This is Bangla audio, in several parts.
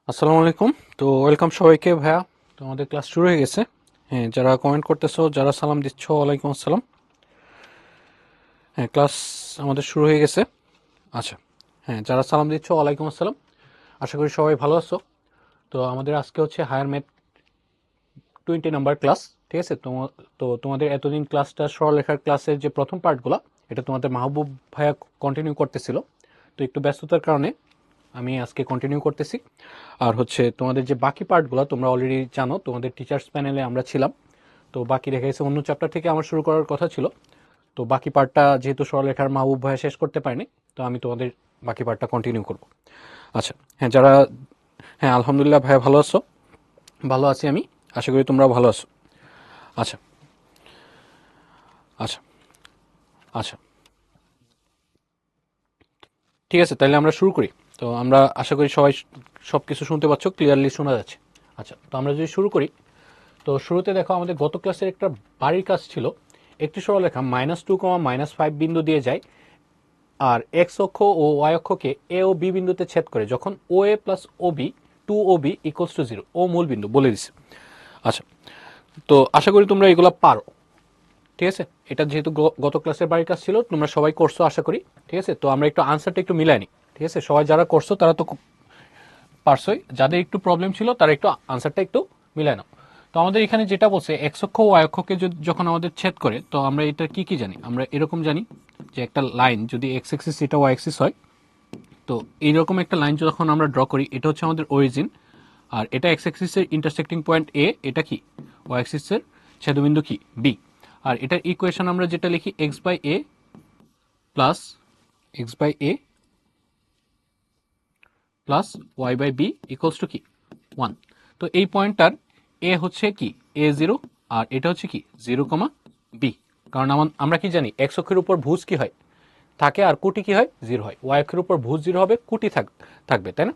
আসসালামু আলাইকুম। তো ওয়েলকাম সবাইকে ভাইয়া। তো আমাদের ক্লাস শুরু হয়ে গেছে। হ্যাঁ, যারা কমেন্ট করতেছো, যারা সালাম দিচ্ছ, ওয়ালাইকুম আসসালাম। হ্যাঁ, ক্লাস আমাদের শুরু হয়ে গেছে। আচ্ছা, হ্যাঁ, যারা সালাম দিচ্ছ, ওয়ালাইকুম আসসালাম। আশা করি সবাই ভালো আছো। তো আমাদের আজকে হচ্ছে হায়ার ম্যাথ 20 নাম্বার ক্লাস। ঠিক আছে, তো তোমাদের এতদিন ক্লাসটা সরলরেখার ক্লাসের যে প্রথম পার্টগুলো, এটা তোমাদের মাহবুব ভাইয়া কন্টিনিউ করতেছিল। তো একটু ব্যস্ততার কারণে আমি আজকে কন্টিনিউ করতেছি। আর হচ্ছে তোমাদের যে বাকি পার্টগুলো তোমরা অলরেডি জানো, তোমাদের টিচার্স প্যানেলে আমরা ছিলাম। তো বাকি রেখে গেছে, অন্য চ্যাপ্টার থেকে আমার শুরু করার কথা ছিল। তো বাকি পার্টটা যেহেতু সরলরেখার মাহবুব ভাইয়া শেষ করতে পারেনি, তো আমি তোমাদের বাকি পার্টটা কন্টিনিউ করব। আচ্ছা, হ্যাঁ, হ্যাঁ, আলহামদুলিল্লাহ ভাইয়া, ভালো আছো? ভালো আছি আমি। আশা করি তোমরাও ভালো আছো। আচ্ছা, আচ্ছা, আচ্ছা, ঠিক আছে, তাহলে আমরা শুরু করি। তো আমরা আশা করি সবাই সব কিছু শুনতে পাচ্ছ, ক্লিয়ারলি শোনা যাচ্ছে। আচ্ছা, তো আমরা যদি শুরু করি, তো শুরুতে দেখো আমাদের গত ক্লাসের একটা বাড়ির কাজ ছিল। একটি সরলরেখা -2, -5 বিন্দু দিয়ে যায়, আর এক্স অক্ষ ও ওয়াই অক্ষকে এ ও বি বিন্দুতে ছেদ করে যখন O A plus O B 2OB equals to 0, O মূল বিন্দু বলে দিছে। আচ্ছা, তো আশা করি তোমরা এগুলো পারো। ঠিক আছে, এটা যেহেতু গত ক্লাসের বাড়ির কাজ ছিল, তোমরা সবাই করছো আশা করি। ঠিক আছে, তো আমরা একটু আনসারটা একটু মিলাই নিই। ঠিক আছে, সবাই যারা করছো তারা তো পারছোই, যাদের একটু প্রবলেম ছিল তারা একটু আনসারটা একটু মিলাই নাও। তো আমাদের এখানে যেটা বলছে, এক্স অক্ষ ও ওয়াই অক্ষকে যখন আমাদের ছেদ করে, তো আমরা এটা কি কি জানি? আমরা এরকম জানি যে একটা লাইন যদি এক্স এক্সিস এটা ওয়াই এক্সিস হয়, তো এইরকম একটা লাইন যখন আমরা ড্র করি, এটা হচ্ছে আমাদের অরিজিন। আর এটা এক্স এক্সিসের ইন্টারসেক্টিং পয়েন্ট এ, এটা কি ওয়াই এক্সিসের ছেদবিন্দু কি বি। আর এটার ইকুয়েশন আমরা যেটা লিখি, x by a plus x by a plus y by b equals to কি 1। তো এই পয়েন্টটার এ হচ্ছে কি A0, আর এটা হচ্ছে কি 0, বি। কারণ আমরা কি জানি, এক্স অক্ষের উপর ভুজ কি হয় থাকে, আর কুটি কি হয় 0 হয়। ওয়াই অক্ষের উপর ভুজ 0 হবে, কুটি থাকবে, তাই না?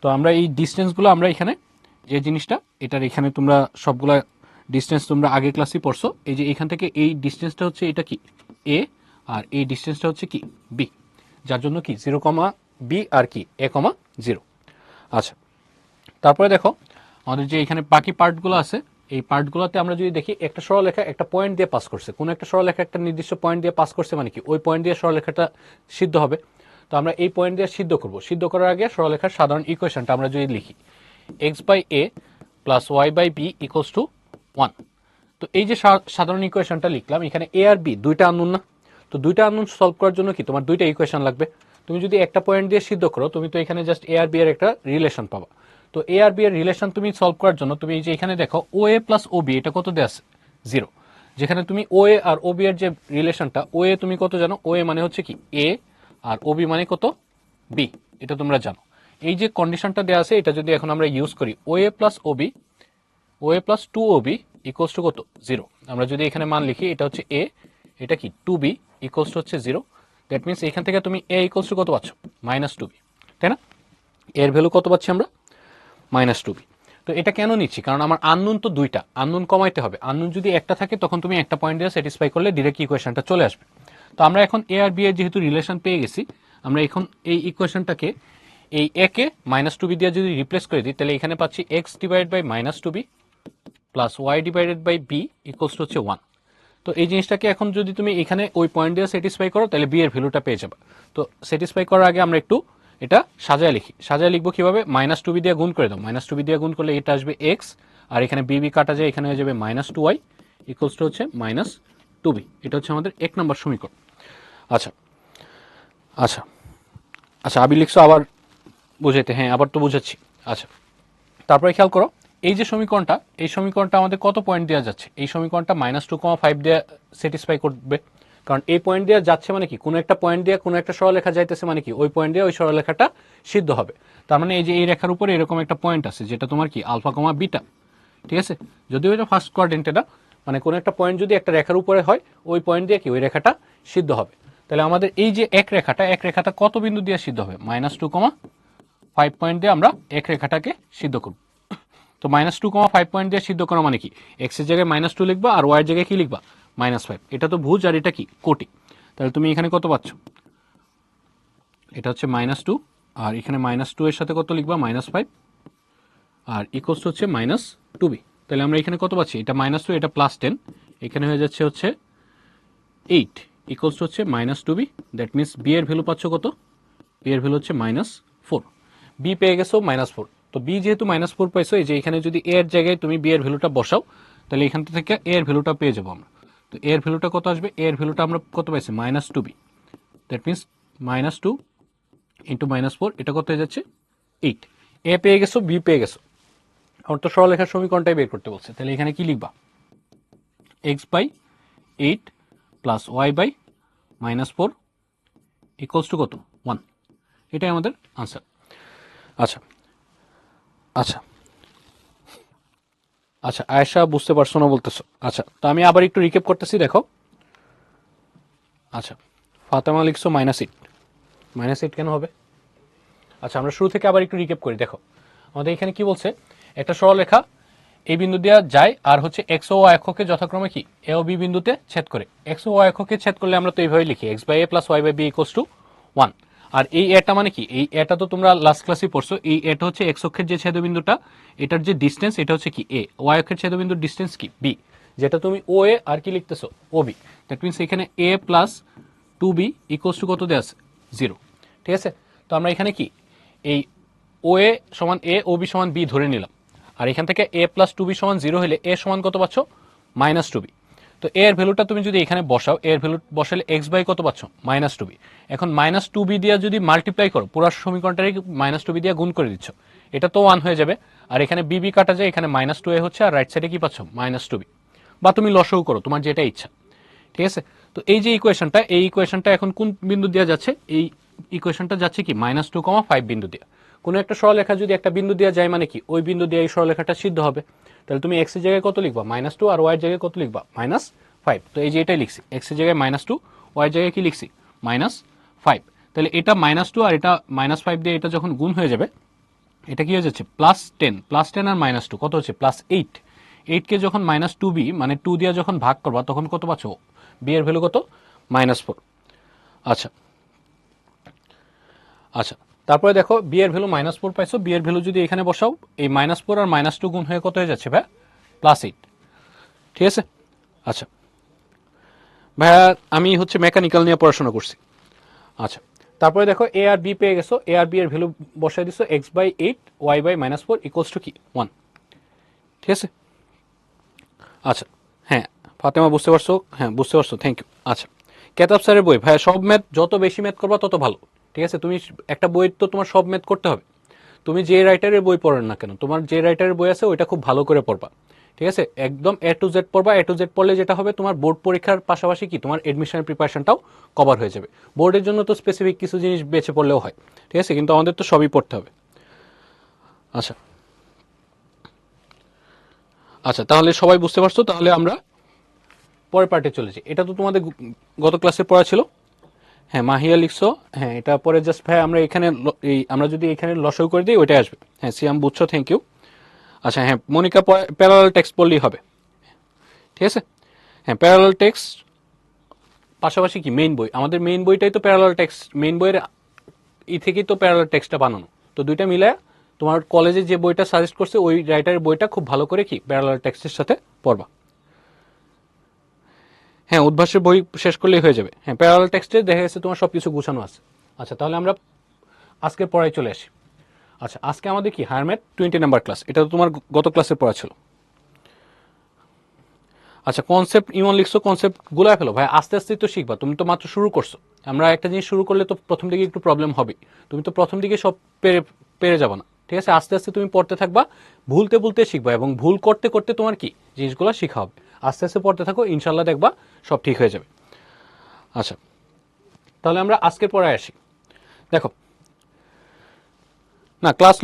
তো আমরা এই ডিস্টেন্সগুলো আমরা এখানে যে জিনিসটা, এটার এখানে তোমরা সবগুলা ডিস্টেন্স তোমরা আগে ক্লাসে পড়ছো। এই যে এখান থেকে এই ডিস্টেন্সটা হচ্ছে এটা কি এ, আর এই ডিস্টেন্সটা হচ্ছে কি বি, যার জন্য কি 0, বি আর কি A, 0। আচ্ছা, তারপরে দেখো আমাদের যে এখানে বাকি পার্টগুলো আছে, এই পার্টগুলোতে আমরা যদি দেখি, একটা সরলরেখা একটা পয়েন্ট দিয়ে পাস করছে, কোনো একটা সরলরেখা একটা নির্দিষ্ট পয়েন্ট দিয়ে পাস করছে, মানে কি ওই পয়েন্ট দিয়ে সরলরেখাটা সিদ্ধ হবে। তো আমরা এই পয়েন্ট দিয়ে সিদ্ধ করব। সিদ্ধ করার আগে সরলরেখার সাধারণ ইকুয়েশনটা আমরা যদি লিখি, x by a plus y by b equals to 1। তো এই যে সাধারণ ইকুয়েশনটা লিখলাম, এখানে এ আর বি দুইটা আননোন না? তো দুইটা আননোন সলভ করার জন্য কি তোমার দুইটা ইকুয়েশন লাগবে। তুমি যদি একটা পয়েন্ট দিয়ে সিদ্ধ করো, তুমি তো এখানে জাস্ট এ আর বি এর একটা রিলেশন পাবা। তো এ আর বি এর রিলেশন তুমি সলভ করার জন্য তুমি এই যে এখানে দেখো, ও এ প্লাস ও বি এটা কত দেওয়া আছে 0। যেখানে তুমি ও এ আর ও বি এর যে রিলেশনটা, ও এ তুমি কত জানো? ও এ মানে হচ্ছে কি এ, আর ও বি মানে কত বি, এটা তোমরা জানো। এই যে কন্ডিশনটা দেওয়া আছে, এটা যদি এখন আমরা ইউজ করি, O A plus O B, O A plus 2OB equals to কত 0। আমরা যদি এখানে মান লিখি, এটা হচ্ছে এ, এটা কি 2B ইকুয়ালস টু হচ্ছে 0। দ্যাট মিনস এখান থেকে তুমি এ ইকুয়ালস টু কত পাচ্ছ -2B, তাই না? এর ভ্যালু কত পাচ্ছি আমরা -2B। তো এটা কেন নিচ্ছি? কারণ আমার আননোন তো দুইটা, আননোন কমাইতে হবে। আননোন যদি একটা থাকে, তখন তুমি একটা পয়েন্ট দিয়ে স্যাটিসফাই করলে ডিরেক্ট ইকুয়েশনটা চলে আসবে। তো আমরা এখন এ আর বি এর যেহেতু রিলেশন পেয়ে গেছি, আমরা এখন এই ইকুয়েশনটাকে এই এ কে -2B দিয়ে যদি রিপ্লেস করে দিই, তাহলে এখানে পাচ্ছি x divide by -2B plus y divided by b equals to হচ্ছে 1। তো এই জিনিসটাকে এখন যদি তুমি এখানে ওই পয়েন্ট দিয়ে স্যাটিসফাই করো, তাহলে বি এর ভ্যালুটা পেয়ে যাবে। তো স্যাটিসফাই করার আগে আমরা একটু এটা সাজায় লিখি। সাজায় লিখবো কিভাবে? -2B দিয়ে গুণ করে দাও। -2B দিয়ে গুণ করলে এটা আসবে এক্স, আর এখানে বি কাটা যায়, এখানে হয়ে যাবে -2y ইকুয়ালস টু হচ্ছে -2b। এটা হচ্ছে আমাদের 1 নম্বর সমীকরণ। আচ্ছা, আচ্ছা, আচ্ছা, আবি লিখছো আবার বুঝাইতে? হ্যাঁ, আবার তো বুঝাচ্ছি। আচ্ছা, তারপরে খেয়াল করো, এই যে সমীকরণটা, এই সমীকরণটা আমাদের কত পয়েন্ট দেওয়া যাচ্ছে? এই সমীকরণটা -2,5 দিয়ে স্যাটিসফাই করবে। কারণ এই পয়েন্ট দিয়ে যাচ্ছে মানে কি, কোনো একটা পয়েন্ট দিয়ে কোনো একটা সরলরেখা যাইতেছে, মানে কি ওই পয়েন্ট দিয়ে ওই সরলরেখাটা সিদ্ধ হবে। তার মানে এই যে এই রেখার উপরে এরকম একটা পয়েন্ট আছে, যেটা তোমার কি আলফা কমা বিটা। ঠিক আছে, যদিও এটা ফার্স্ট কোয়াড্রেন্টে না, মানে কোনো একটা পয়েন্ট যদি একটা রেখার উপরে হয়, ওই পয়েন্ট দিয়ে কি ওই রেখাটা সিদ্ধ হবে। তাহলে আমাদের এই যে এক রেখাটা কত বিন্দু দিয়ে সিদ্ধ হবে? -2,5 পয়েন্ট দিয়ে আমরা এক রেখাটাকে সিদ্ধ করব। তো -2,5 পয়েন্ট দিয়ে সিদ্ধ করা মানে কি, এক্স এর জায়গায় -2 লিখবা, আর ওয়াই এর জায়গায় কি লিখবা -5। এটা তো ভুজ, আর এটা কি কোটি। তাহলে তুমি এখানে কত পাচ্ছ? এটা হচ্ছে -2, আর এখানে -2 এর সাথে কত লিখবা? -5। আর ইকুয়ালস হচ্ছে -2b। তাহলে আমরা এখানে কত পাচ্ছি, এটা -2, এটা +10, এখানে হয়ে যাচ্ছে হচ্ছে 8 ইকুয়ালস হচ্ছে -2b। দ্যাট মিনস বি এর ভ্যালু পাচ্ছ কত, বি এর ভ্যালু হচ্ছে -4। বি পেয়ে গেছো -4। তো বি যেহেতু -4 পাইছো, এই যে এখানে যদি এ এর জায়গায় তুমি বি এর ভ্যালুটা বসাও, তাহলে এখান থেকে এ এর ভ্যালুটা পেয়ে যাবো আমরা। তো এ এর ভ্যালুটা কত আসবে, এ এর ভ্যালুটা আমরা কত পাইছি, -2b। দ্যাট মিনস -2 ইন্টু -4, এটা কত হয়ে যাচ্ছে 8। এ পেয়ে গেছো, বি পেয়ে গেছো, আমার তো সরলরেখার সমীকরণটাই বের করতে বলছে। তাহলে এখানে কি লিখবা, x/8 plus y/-4 equals to কত, 1। এটাই আমাদের আনসার। আচ্ছা আচ্ছা আচ্ছা, আয়েশা বুঝতে পারছো না বলতেছো। আচ্ছা, তো আমি আবার একটু রিক্যাপ করতেছি, দেখো। আচ্ছা, ফাতেমা লিখছো -8। -8 কেন হবে? আচ্ছা, আমরা শুরু থেকে আবার একটু রিক্যাপ করি। দেখো আমাদের এখানে কি বলছে, একটা সরলরেখা এই বিন্দু দেওয়া যায় আর হচ্ছে এক্স ও ওয়াই অক্ষকে যথাক্রমে কি এ ও বি বিন্দুতে ছেদ করে। এক্স ও ওয়াই অক্ষকে ছেদ করলে আমরা তো এইভাবে লিখি x/a plus y/b equals to 1। আর এই এটা মানে কি, এই এটা তো তোমরা লাস্ট ক্লাসে পড়ছো, এই এটা হচ্ছে এক্স অক্ষের যে ছেদবিন্দুটা, এটার যে ডিস্টেন্স এটা হচ্ছে কি এ, ওয়াই অক্ষের ছেদবিন্দুর ডিস্টেন্স কি বি, যেটা তুমি ও এ আর কি লিখতেছো ও বি। দ্যাট মিনস এখানে a plus 2b equals to কত দেওয়া আছে, 0। ঠিক আছে, তো আমরা এখানে কি এই ও এ সমান এ, ও বি সমান বি ধরে নিলাম। আর এখান থেকে a প্লাস 2b সমান 0 হলে a সমান কত পাচ্ছ, -2b। তো a এর ভ্যালুটা তুমি যদি এখানে বসাও, a এর ভ্যালু বসালে x/, কত পাচ্ছ, -2b। এখন -2b দিয়ে যদি মাল্টিপ্লাই করো, পুরো সমীকরণটাকে -2b দিয়ে গুণ করে দিচ্ছ, এটা তো 1 হয়ে যাবে। আর এখানে b কাটা যায়, এখানে -2a হচ্ছে, আর রাইট সাইডে কি পাচ্ছ, -2b। বা তুমি লসাগু করো, তোমার যেটা ইচ্ছা। ঠিক আছে, তো এই যে ইকুয়েশনটা, এই ইকুয়েশনটা এখন কোন বিন্দু দেওয়া যাচ্ছে, এই ইকুয়েশনটা যাচ্ছে কি -2,5 বিন্দু দেওয়া। কোনো একটা সরলরেখা যদি একটা বিন্দু দেওয়া যায় মানে কি ওই বিন্দু দিয়ে এই সরলরেখাটা সিদ্ধ হবে। তাহলে তুমি এক্স এর জায়গায় কত লিখবা, -2, আর ওয়াই এর জায়গায় কত লিখবা, -5। তো এই যে এটাই লিখছি, এক্স এর জায়গায় -2, ওয়াই এর জায়গায় কি লিখছি, -5। তাহলে এটা -2 আর এটা -5 দিয়ে এটা যখন গুণ হয়ে যাবে, এটা কি হয়ে যাচ্ছে +10, +10 আর -2 কত হচ্ছে, +8। 8কে যখন -2b মানে 2 দিয়ে যখন ভাগ করবা, তখন কত পাচ্ছ, বি এর ভ্যালু কত, -4। আচ্ছা আচ্ছা, তারপরে দেখো বি এর ভ্যালু -4 পাইছো, বি এর ভ্যালু যদি এখানে বসাও, এই -4 আর -2 গুণ হয়ে কত হয়ে যাচ্ছে ভাই, +8। ঠিক আছে, আচ্ছা ভাইয়া আমি হচ্ছে মেকানিক্যাল নিয়ে পড়াশোনা করছি। আচ্ছা, তারপরে দেখো এ আর বি পেয়ে গেছো, এ আর বি এর ভ্যালু বসাই দিছো, x/8 y/-4 ইকুয়ালস টু কি 1। ঠিক আছে, আচ্ছা হ্যাঁ ফাতেমা বুঝতে পারছো, হ্যাঁ বুঝতে পারছো, থ্যাংক ইউ। আচ্ছা, কেতাব স্যারের বই ভাইয়া, সব ম্যাথ যত বেশি ম্যাথ করবা তত ভালো। ঠিক আছে, তুমি একটা বই তো তোমার সব ম্যাথ করতে হবে। তুমি যে রাইটারের বই পড়েন না কেন, তোমার যে রাইটারের বই আছে ওইটা খুব ভালো করে পড়বা। ঠিক আছে, একদম A to Z পড়বা। A to Z পড়লে যেটা হবে, তোমার বোর্ড পরীক্ষার পাশাপাশি কি তোমার এডমিশনের প্রিপারেশনটাও কভার হয়ে যাবে। বোর্ডের জন্য তো স্পেসিফিক কিছু জিনিস বেছে পড়লেও হয়, ঠিক আছে, কিন্তু আমাদের তো সবই পড়তে হবে। আচ্ছা আচ্ছা, তাহলে সবাই বুঝতে পারছো, তাহলে আমরা পরের পার্টে চলে যাই। এটা তো তোমাদের গত ক্লাসে পড়া ছিল। হ্যাঁ মাহিয়া লিখছো, হ্যাঁ এটা পরে জাস্ট ভাই আমরা এখানে এই আমরা যদি এখানে লসাগু করে দিই ওইটাই আসবে। হ্যাঁ সিয়াম বুঝছো, থ্যাংক ইউ। আচ্ছা হ্যাঁ মনিকা প্যারালাল টেক্সট পড়লেই হবে। ঠিক আছে, হ্যাঁ প্যারালাল টেক্সট পাশাপাশি কি মেইন বই, আমাদের মেইন বইটাই তো প্যারালাল টেক্সট, মেইন বইয়ের থেকেই তো প্যারালাল টেক্সটটা বানানো। তো দুইটা মিলে তোমার কলেজে যে বইটা সাজেস্ট করছে ওই রাইটারের বইটা খুব ভালো করে কি প্যারালাল টেক্সটের সাথে পড়বা। হ্যাঁ উদ্ভাসের বই শেষ করলেই হয়ে যাবে। হ্যাঁ প্যারালাল টেক্সটে দেখা গেছে তোমার সবকিছু গুছানো আছে। আচ্ছা তাহলে আমরা আজকের পড়ায় চলে আসি। আচ্ছা আজকে আমাদের কি হায়ার ম্যাথ 20 নাম্বার ক্লাস, এটা তো তোমার গত ক্লাসে পড়া ছিল। আচ্ছা কনসেপ্ট ইমন লিখছো, কনসেপ্ট গুলাই ফেলো ভাই, আস্তে আস্তে তো শিখবা, তুমি তো মাত্র শুরু করছো। আমরা একটা জিনিস শুরু করলে তো প্রথম দিকে একটু প্রবলেম হবে, তুমি তো প্রথম দিকে সব পেরে যাবে না। ঠিক আছে, আস্তে আস্তে তুমি পড়তে থাকবা, ভুলতে ভুলতে শিখবা, এবং ভুল করতে করতে তোমার কি জিনিসগুলো শেখা হবে। আস্তে আস্তে পড়তে থাকো, ইনশাল্লাহ দেখবা সব ঠিক হয়ে যাবে। আচ্ছা তাহলে আমরা আজকের পড়ায় আসি। দেখো না ক্লাস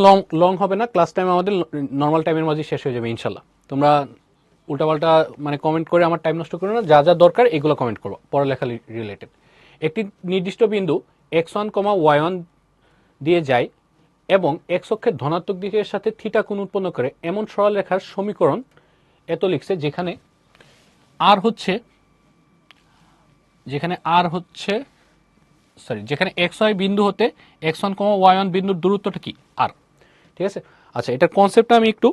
লং হবে না, ক্লাস টাইম আমাদের নর্মাল টাইমের মাঝে শেষ হয়ে যাবে ইনশাল্লাহ। তোমরা উল্টাপাল্টা মানে কমেন্ট করে আমার টাইম নষ্ট করো না, যা যা দরকার এগুলো কমেন্ট করবো পড়ালেখা রিলেটেড। একটি নির্দিষ্ট বিন্দু x1, y1 দিয়ে যায় এবং এক্স অক্ষের ধনাত্মক দিকের সাথে থিটা কোণ উৎপন্ন করে এমন সরলরেখার সমীকরণ এত লিখছে, যেখানে আর হচ্ছে যেখানে এক্স ওয়াই বিন্দু হতে x1, y1 বিন্দুর দূরত্বটা কি আর। ঠিক আছে, আচ্ছা, এটার কনসেপ্টটা আমি একটু,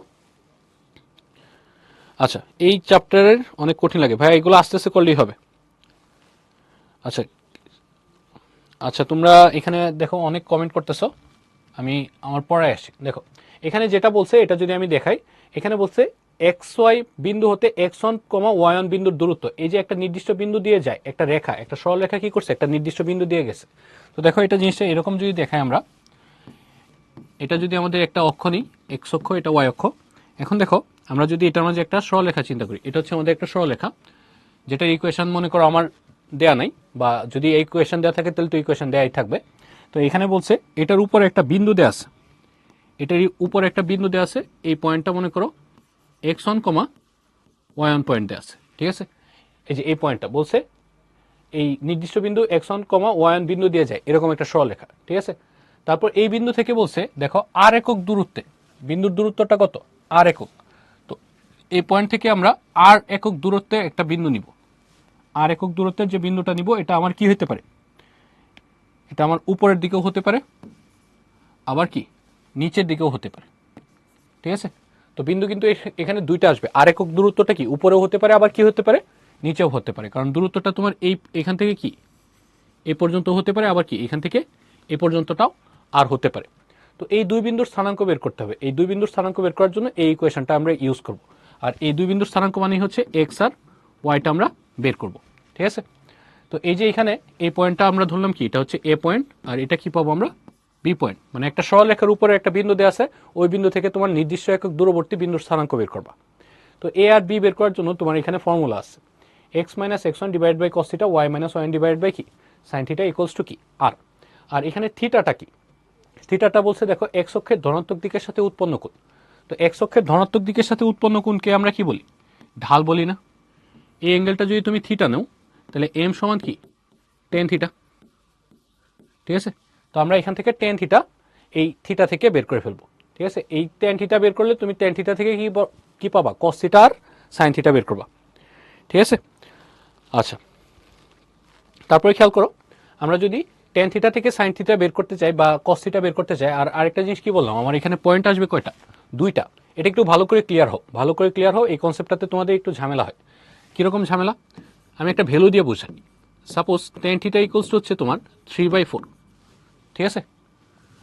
আচ্ছা এই চ্যাপ্টারের অনেক কঠিন লাগে ভাই, এগুলো আস্তে আস্তে করলেই হবে। আচ্ছা আচ্ছা, তোমরা এখানে দেখো অনেক কমেন্ট করতেছো, আমি আমার পড়ায় আসি। দেখো এখানে যেটা বলছে এটা যদি আমি দেখাই, এখানে বলছে এক্স ওয়াই বিন্দু হতে x one comma y one বিন্দুর দূরত্ব, এই যে একটা নির্দিষ্ট বিন্দু দিয়ে যায় একটা রেখা, একটা সরলরেখা কি করছে, একটা নির্দিষ্ট বিন্দু দিয়ে গেছে। তো দেখো এটা জিনিসটা এরকম যদি দেখাই আমরা, এটা যদি আমাদের একটা অক্ষ নিই, এক্স অক্ষ, এটা ওয়াই অক্ষ। এখন দেখো আমরা যদি এটার মাঝে একটা সরলরেখা চিন্তা করি, এটা হচ্ছে আমাদের একটা সরলরেখা, যেটার ইকুয়েশন মনে করো আমার দেয়া নাই, বা যদি এই ইকুয়েশন দেওয়া থাকে তাহলে তো ইকুয়েশন দেয়াই থাকবে। তো এখানে বলছে এটার উপরে একটা বিন্দু দেওয়া আছে, এটার উপরে একটা বিন্দু দেওয়া আছে, এই পয়েন্টটা মনে করো x one comma y one point দেওয়া আছে, ঠিক আছে। এই যে এই পয়েন্টটা বলছে এই নির্দিষ্ট বিন্দু x one comma y one বিন্দু দিয়ে যায় এরকম একটা সরলরেখা, ঠিক আছে। তারপর এই বিন্দু থেকে বলছে দেখো আর একক দূরত্বে, বিন্দুর দূরত্বটা কত, আর একক। তো এই পয়েন্ট থেকে আমরা আর একক দূরত্বে একটা বিন্দু নিব, আর একক দূরত্বের যে বিন্দুটা নিব এটা আমার কি হতে পারে, এটা আমার উপরের দিকেও হতে পারে, আবার কি নিচের দিকেও হতে পারে, ঠিক আছে। তো বিন্দু কিন্তু এখানে দুইটা আসবে, আর একক দূরত্বটা কি উপরেও হতে পারে, আবার কি হতে পারে নিচেও হতে পারে, কারণ দূরত্বটা তোমার এই এখান থেকে কি এই পর্যন্ত হতে পারে, আবার কি এখান থেকে এই পর্যন্তটাও আর হতে পারে। তো এই দুই বিন্দুর স্থানাঙ্ক বের করতে হবে, এই দুই বিন্দুর স্থানাঙ্ক বের করার জন্য এই ইকুয়েশনটা আমরা ইউজ করব। আর এই দুই বিন্দুর স্থানাঙ্ক মানে হচ্ছে এক্স আর ওয়াইটা আমরা বের করব, ঠিক আছে। তো এই যে এখানে এই পয়েন্টটা আমরা ধরলাম কি, এটা হচ্ছে এ পয়েন্ট, আর এটা কি পাবো আমরা বি পয়েন্ট, মানে একটা সরলরেখার উপরে একটা বিন্দু দেওয়া আছে, ওই বিন্দু থেকে তোমার নির্দিষ্ট একক দূরবর্তী বিন্দুর স্থানাঙ্ক বের করবা। তো এ আর বি বের করার জন্য তোমার এখানে ফর্মুলা আছে, x minus x one divide by cos theta, Y minus y divide by কি সাইন থিটা ইকুয়ালস টু কি আর। আর এখানে থিটাটা কি, থিটাটা বলছে দেখো এক্স অক্ষের ধনাত্মক দিকের সাথে উৎপন্ন কোণ। তো এক্স অক্ষের ধনাত্মক দিকের সাথে উৎপন্ন কোণকে আমরা কি বলি, ঢাল বলি না। এই অ্যাঙ্গেলটা যদি তুমি থিটা নাও তাহলে এম সমান কি টেন থিটা, ঠিক আছে। তো আমরা এখান থেকে টেন থিটা এই থিটা থেকে বের করে ফেলবো, ঠিক আছে। এই টেন থিটা বের করলে তুমি টেন থিটা থেকে কি পাবা, কস থিটা আর সাইন থিটা বের করবা, ঠিক আছে। আচ্ছা তারপরে খেয়াল করো, আমরা যদি টেন থিটা থেকে সাইন থিটা বের করতে চাই বা কস থিটা বের করতে চাই, আর আরেকটা জিনিস কি বললাম, আমার এখানে পয়েন্ট আসবে কয়টা, দুইটা। এটা একটু ভালো করে ক্লিয়ার হোক, ভালো করে ক্লিয়ার হোক, এই কনসেপ্টটাতে তোমাদের একটু ঝামেলা হয়। কীরকম ঝামেলা, আমি একটা ভ্যালু দিয়ে বুঝাই। Suppose tan theta equals to হচ্ছে তোমার 3/4, ঠিক আছে।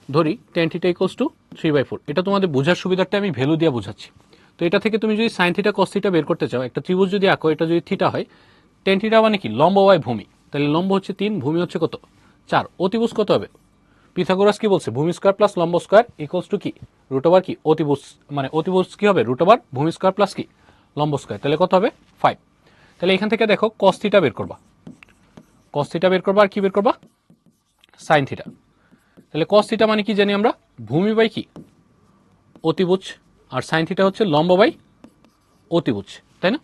ধরি টেন থিটা ইকুয়ালস টু 3/4, এটা তোমাদের বোঝার সুবিধার্থে আমি ভ্যালু দিয়ে বোঝাচ্ছি। তো এটা থেকে তুমি যদি সাইন থিটা কস থিটা বের করতে চাও, একটা ত্রিভুজ যদি আঁকো, এটা যদি থিটা হয়, টেন থিটা মানে কি লম্ব বাই ভূমি, তাহলে লম্ব হচ্ছে 3, ভূমি হচ্ছে কত 4, অতিভুজ কত হবে, পিথাগোরাস কি বলছে, ভূমি স্কয়ার প্লাস লম্ব স্কয়ার ইকুয়ালস টু কি রুট ওভার কি অতিভুজ, মানে অতিভুজ কি হবে রুট ওভার ভূমি স্কয়ার প্লাস কি লম্ব স্কয়ার, তাহলে কত হবে 5। তাহলে এখান থেকে দেখো কস থিটা বের করবা, কস থিটা বের করবা, আর কি বের করবা সাইন থিটা। তাহলে কস থিটা মানে কি জানি আমরা, ভূমি বাই কি অতিভুজ, আর সাইন থিটা হচ্ছে লম্ব বাই অতিভুজ, তাই না।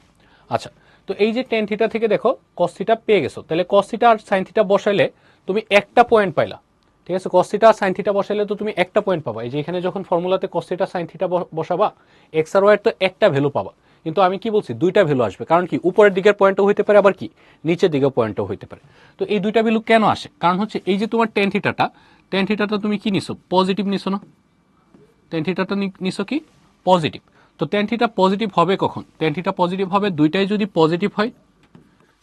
আচ্ছা তো এই যে টেন থিটা থেকে দেখো কস থিটা পেয়ে গেছো, তাহলে কস থিটা আর সাইন থিটা বসাইলে তুমি একটা পয়েন্ট পাইলা, ঠিক আছে। কস থিটা আর সাইন থিটা বসাইলে তো তুমি একটা পয়েন্ট পাবা, এই যে এখানে যখন ফর্মুলাতে কস থিটা সাইন থিটা বসাবা, এক্স আর ওয়াই তো একটা ভ্যালু পাবা, কিন্তু আমি কি বলছি দুইটা ভ্যালু আসবে, কারণ কি উপরের দিকের পয়েন্টও হইতে পারে, আবার কি নিচের দিকের পয়েন্টও হইতে পারে। তো এই দুইটা ভ্যালু কেন আসে, কারণ হচ্ছে এই যে তোমার টেন থিটাটা তুমি কি নিছো, পজিটিভ নিছো না, টেন থিটাটা নিছো কি পজিটিভ। তো টেন থিটা পজিটিভ হবে কখন, টেন থিটা পজিটিভ হবে দুইটাই যদি পজিটিভ হয়,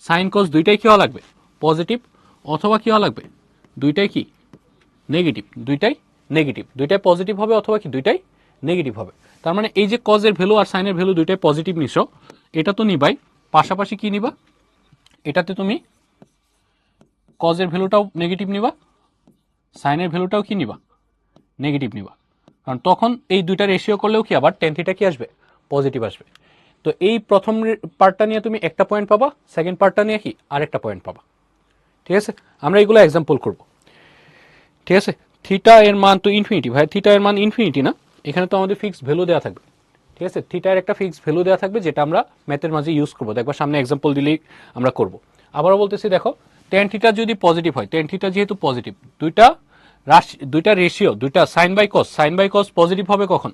সাইন কস দুইটাই কি হওয়া লাগবে পজিটিভ, অথবা কি হওয়া লাগবে দুইটাই কি নেগেটিভ, দুইটাই নেগেটিভ, দুইটাই পজিটিভ হবে অথবা কি দুইটাই নেগেটিভ হবে। তার মানে এই যে কজের ভ্যালু আর সাইনের ভ্যালু দুইটাই পজিটিভ নিছো, এটা তো নিবাই, পাশাপাশি কি নিবা, এটাতে তুমি কজের ভ্যালুটাও নেগেটিভ নিবা, সাইনের ভ্যালুটাও কি নিবা নেগেটিভ নিবা, কারণ তখন এই দুইটা রেশিও করলেও কি আবার টেন থিটা কি আসবে পজিটিভ আসবে। তো এই প্রথম পার্টটা নিয়ে তুমি একটা পয়েন্ট পাবা, সেকেন্ড পার্টটা নিয়ে কি আরেকটা পয়েন্ট পাবা, ঠিক আছে। আমরা এগুলো এক্সাম্পল করব, ঠিক আছে। থিটা এর মান তো ইনফিনিটি, ভাই থিটা এর মান ইনফিনিটি না, এখানে তো আমাদের ফিক্সড ভ্যালু দেওয়া থাকবে, ঠিক আছে। থিটার একটা ফিক্সড ভ্যালু দেওয়া থাকবে যেটা আমরা ম্যাথের মাঝে ইউজ করবো, দেখবা সামনে এক্সাম্পল দিলেই আমরা করব। আবারও বলতেছি দেখো টেন থিটা যদি পজিটিভ হয়, টেন থিটা যেহেতু পজিটিভ, দুইটা রেশিও, দুইটা সাইন বাই কস পজিটিভ হবে কখন,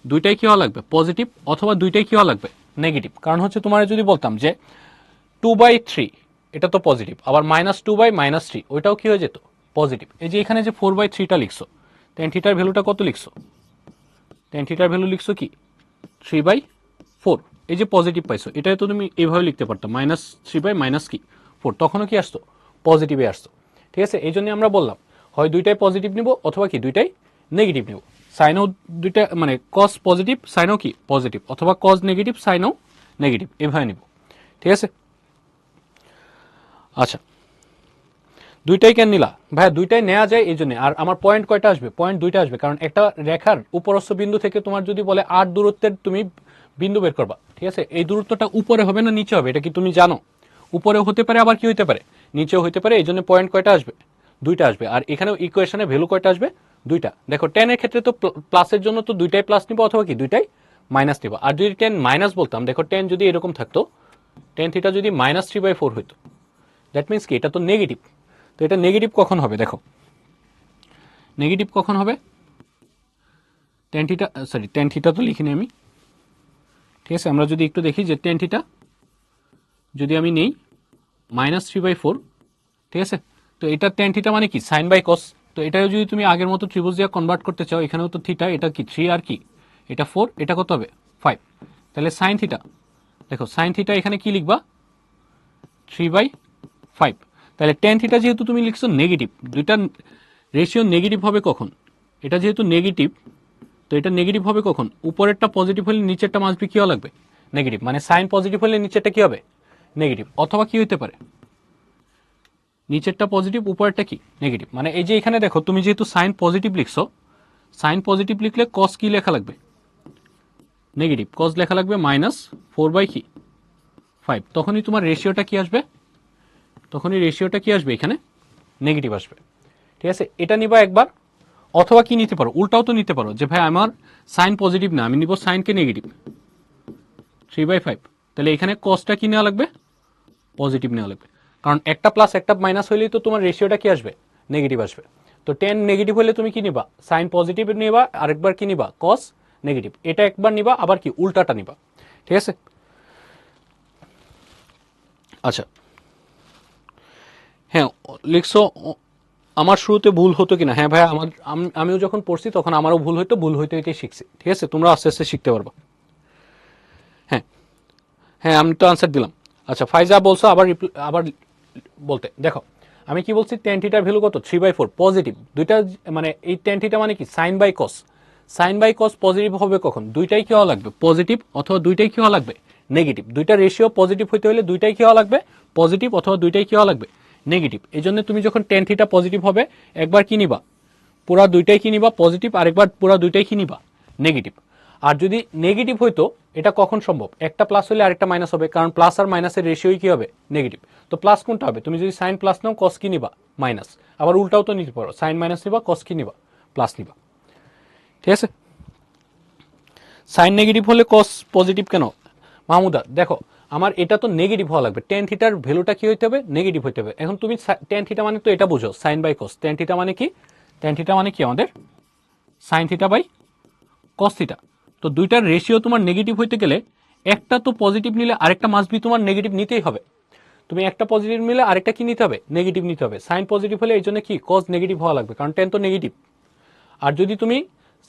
দুইটাই কি হওয়া লাগবে পজিটিভ, অথবা দুইটাই কি হওয়া লাগবে নেগেটিভ। কারণ হচ্ছে তোমার যদি বলতাম যে 2/3 এটা তো পজিটিভ, আবার -2/-3 ওইটাও কি হয়ে যেত পজিটিভ। এই যে এখানে যে 4/3টা লিখছো, টেন থিটার ভ্যালুটা কত লিখছো, টেন থিটার ভ্যালু লিখছো কি 3/4, এই যে পজিটিভ পাইছো এটা তো তুমি এইভাবে লিখতে পারতো -3/-4, তখনও কি আসতো পজিটিভে আসতো। ঠিক আছে, এই জন্য আমরা বললাম হয় দুইটাই পজিটিভ নিব অথবা কি দুইটাই নেগেটিভ নিব। সাইনও দুইটা মানে কস পজিটিভ সাইনও কি পজিটিভ, অথবা কস নেগেটিভ সাইনও নেগেটিভ, এভাবে নিব। ঠিক আছে, আচ্ছা দুইটাই কেন নিলা ভাই? দুইটাই নেওয়া যায় এই জন্য। আর আমার পয়েন্ট কয়টা আসবে? পয়েন্ট দুইটা আসবে, কারণ একটা রেখার উপরস্থ বিন্দু থেকে তোমার যদি বলে 8 দূরত্বের তুমি বিন্দু বের করবা, ঠিক আছে, এই দূরত্বটা উপরে হবে না নিচে হবে, এটা কি তুমি জানো? উপরেও হতে পারে আবার কি হতে পারে নিচেও হতে পারে, এই জন্য পয়েন্ট কয়টা আসবে? দুইটা আসবে। আর এখানেও ইকুয়েশনে ভ্যালু কয়টা আসবে? দুইটা। দেখো টেনের ক্ষেত্রে তো প্লাসের জন্য তো দুইটাই প্লাস নিব অথবা কি দুইটাই মাইনাস নিব। আর যদি টেন মাইনাস বলতাম, দেখো টেন যদি এরকম থাকতো, টেন থিটা যদি -3/4 হইতো, দ্যাট মিনস কি এটা তো নেগেটিভ। তো এটা নেগেটিভ কখন হবে? দেখো নেগেটিভ কখন হবে? টেন থিটা তো লিখিনি আমি। ঠিক আছে, আমরা যদি একটু দেখি যে টেন থিটা যদি আমি নেই -3/4, ঠিক আছে, তো এটা টেন থিটা মানে কি সাইন বাই কস। তো এটাও যদি তুমি আগের মতো ত্রিভুজ দিয়ে কনভার্ট করতে চাও, এখানেও তো থিটা, এটা কি 3 আর কি এটা 4, এটা কত হবে 5, তাহলে সাইন থিটা, দেখো সাইন থিটা এখানে কি লিখবা 3/5। তাহলে টেন থিটা যেহেতু তুমি লিখছো নেগেটিভ, দুইটা রেশিও নেগেটিভ হবে কখন? এটা যেহেতু নেগেটিভ, তো এটা নেগেটিভ হবে কখন? উপরেরটা পজিটিভ হলে নিচেরটা মাসবি কি হওয়া লাগবে নেগেটিভ, মানে সাইন পজিটিভ হলে নিচেরটা কি হবে নেগেটিভ। অথবা কি হতে পারে নিচেরটা পজিটিভ উপরেরটা কি নেগেটিভ। মানে এই যে এখানে দেখো তুমি যেহেতু সাইন পজিটিভ লিখছো, সাইন পজিটিভ লিখলে কস কি লেখা লাগবে নেগেটিভ, কস লেখা লাগবে -4/5, তখনই তোমার রেশিওটা কি আসবে? তখনই রেশিওটা কি আসবে এখানে নেগেটিভ আসবে। ঠিক আছে, এটা নিবা একবার। অথবা কি নিতে পারো, উল্টাও তো নিতে পারো যে ভাই আমার সাইন পজিটিভ না, আমি নিব সাইনকে নেগেটিভ 3/5, তাহলে এখানে কসটা কি নেওয়া লাগবে পজিটিভ নেওয়া লাগবে, কারণ একটা প্লাস একটা মাইনাস হইলেই তো তোমার রেশিওটা কি আসবে নেগেটিভ আসবে। তো টেন নেগেটিভ হলে তুমি কি নিবা সাইন পজিটিভ নিবা, আরেকবার কি নিবা কস নেগেটিভ, এটা একবার নিবা, আবার কি উল্টাটা নিবা। ঠিক আছে, আচ্ছা হ্যাঁ লিখছো আমার শুরুতে ভুল হতো কিনা? হ্যাঁ ভাই, আমিও যখন পড়ছি তখন আমারও ভুল হইতো, ভুল হইতে হইতে শিখছি। ঠিক আছে, তোমরা আস্তে আস্তে শিখতে পারবা। হ্যাঁ হ্যাঁ, আমি তো আনসার দিলাম। আচ্ছা ফাইজা বলছো আবার বলতে দেখো আমি কি বলছি, টেন থিটার ভ্যালু কত 3/4 পজিটিভ। দুইটা মানে এই টেন থিটা মানে কি sine by cos, sine by cos positive হবে কখন? দুইটাই কি হওয়া লাগবে পজিটিভ, অথবা দুইটাই কি হওয়া লাগবে নেগেটিভ। দুইটা রেশিও পজিটিভ হইতে হলে দুইটাই কি হওয়া লাগবে পজিটিভ, অথবা দুইটাই কি হওয়া লাগবে নেগেটিভ। এই জন্য তুমি যখন টেন থিটা পজিটিভ হবে একবার কি নিবা পুরা দুইটাই কি নিবা পজিটিভ, আরেকবার পুরা দুইটাই কি নিবা নেগেটিভ। আর যদি নেগেটিভ হইতো এটা কখন সম্ভব? একটা প্লাস হলে আরেকটা মাইনাস হবে, কারণ প্লাস আর মাইনাসের রেশিওই কি হবে নেগেটিভ। তো প্লাস কোনটা হবে? তুমি যদি সাইন প্লাস নাও কস কি নিবা মাইনাস, আবার উল্টাও তো নিতে পারো, সাইন মাইনাস নিবা কস কি নিবা প্লাস নিবা। ঠিক আছে, সাইন নেগেটিভ হলে কস পজিটিভ কেন মাহমুদা? দেখো আমার এটা তো নেগেটিভ হওয়া লাগবে, টেন থিটার ভ্যালুটা কি হইতে হবে নেগেটিভ হইতে হবে। এখন তুমি টেন থিটা মানে তো এটা বুঝো sine by cos, tan theta মানে কি টেন থিটা মানে কি আমাদের sine theta by cos theta. তো দুইটার রেশিও তোমার নেগেটিভ হইতে গেলে একটা তো পজিটিভ নিলে আরেকটা মাস্ট বি তোমার নেগেটিভ নিতেই হবে। তুমি একটা পজিটিভ নিলে আরেকটা কি নিতে হবে নেগেটিভ নিতে হবে। সাইন পজিটিভ হলে এই জন্য কি কস নেগেটিভ হওয়া লাগবে, কারণ টেন তো নেগেটিভ। আর যদি তুমি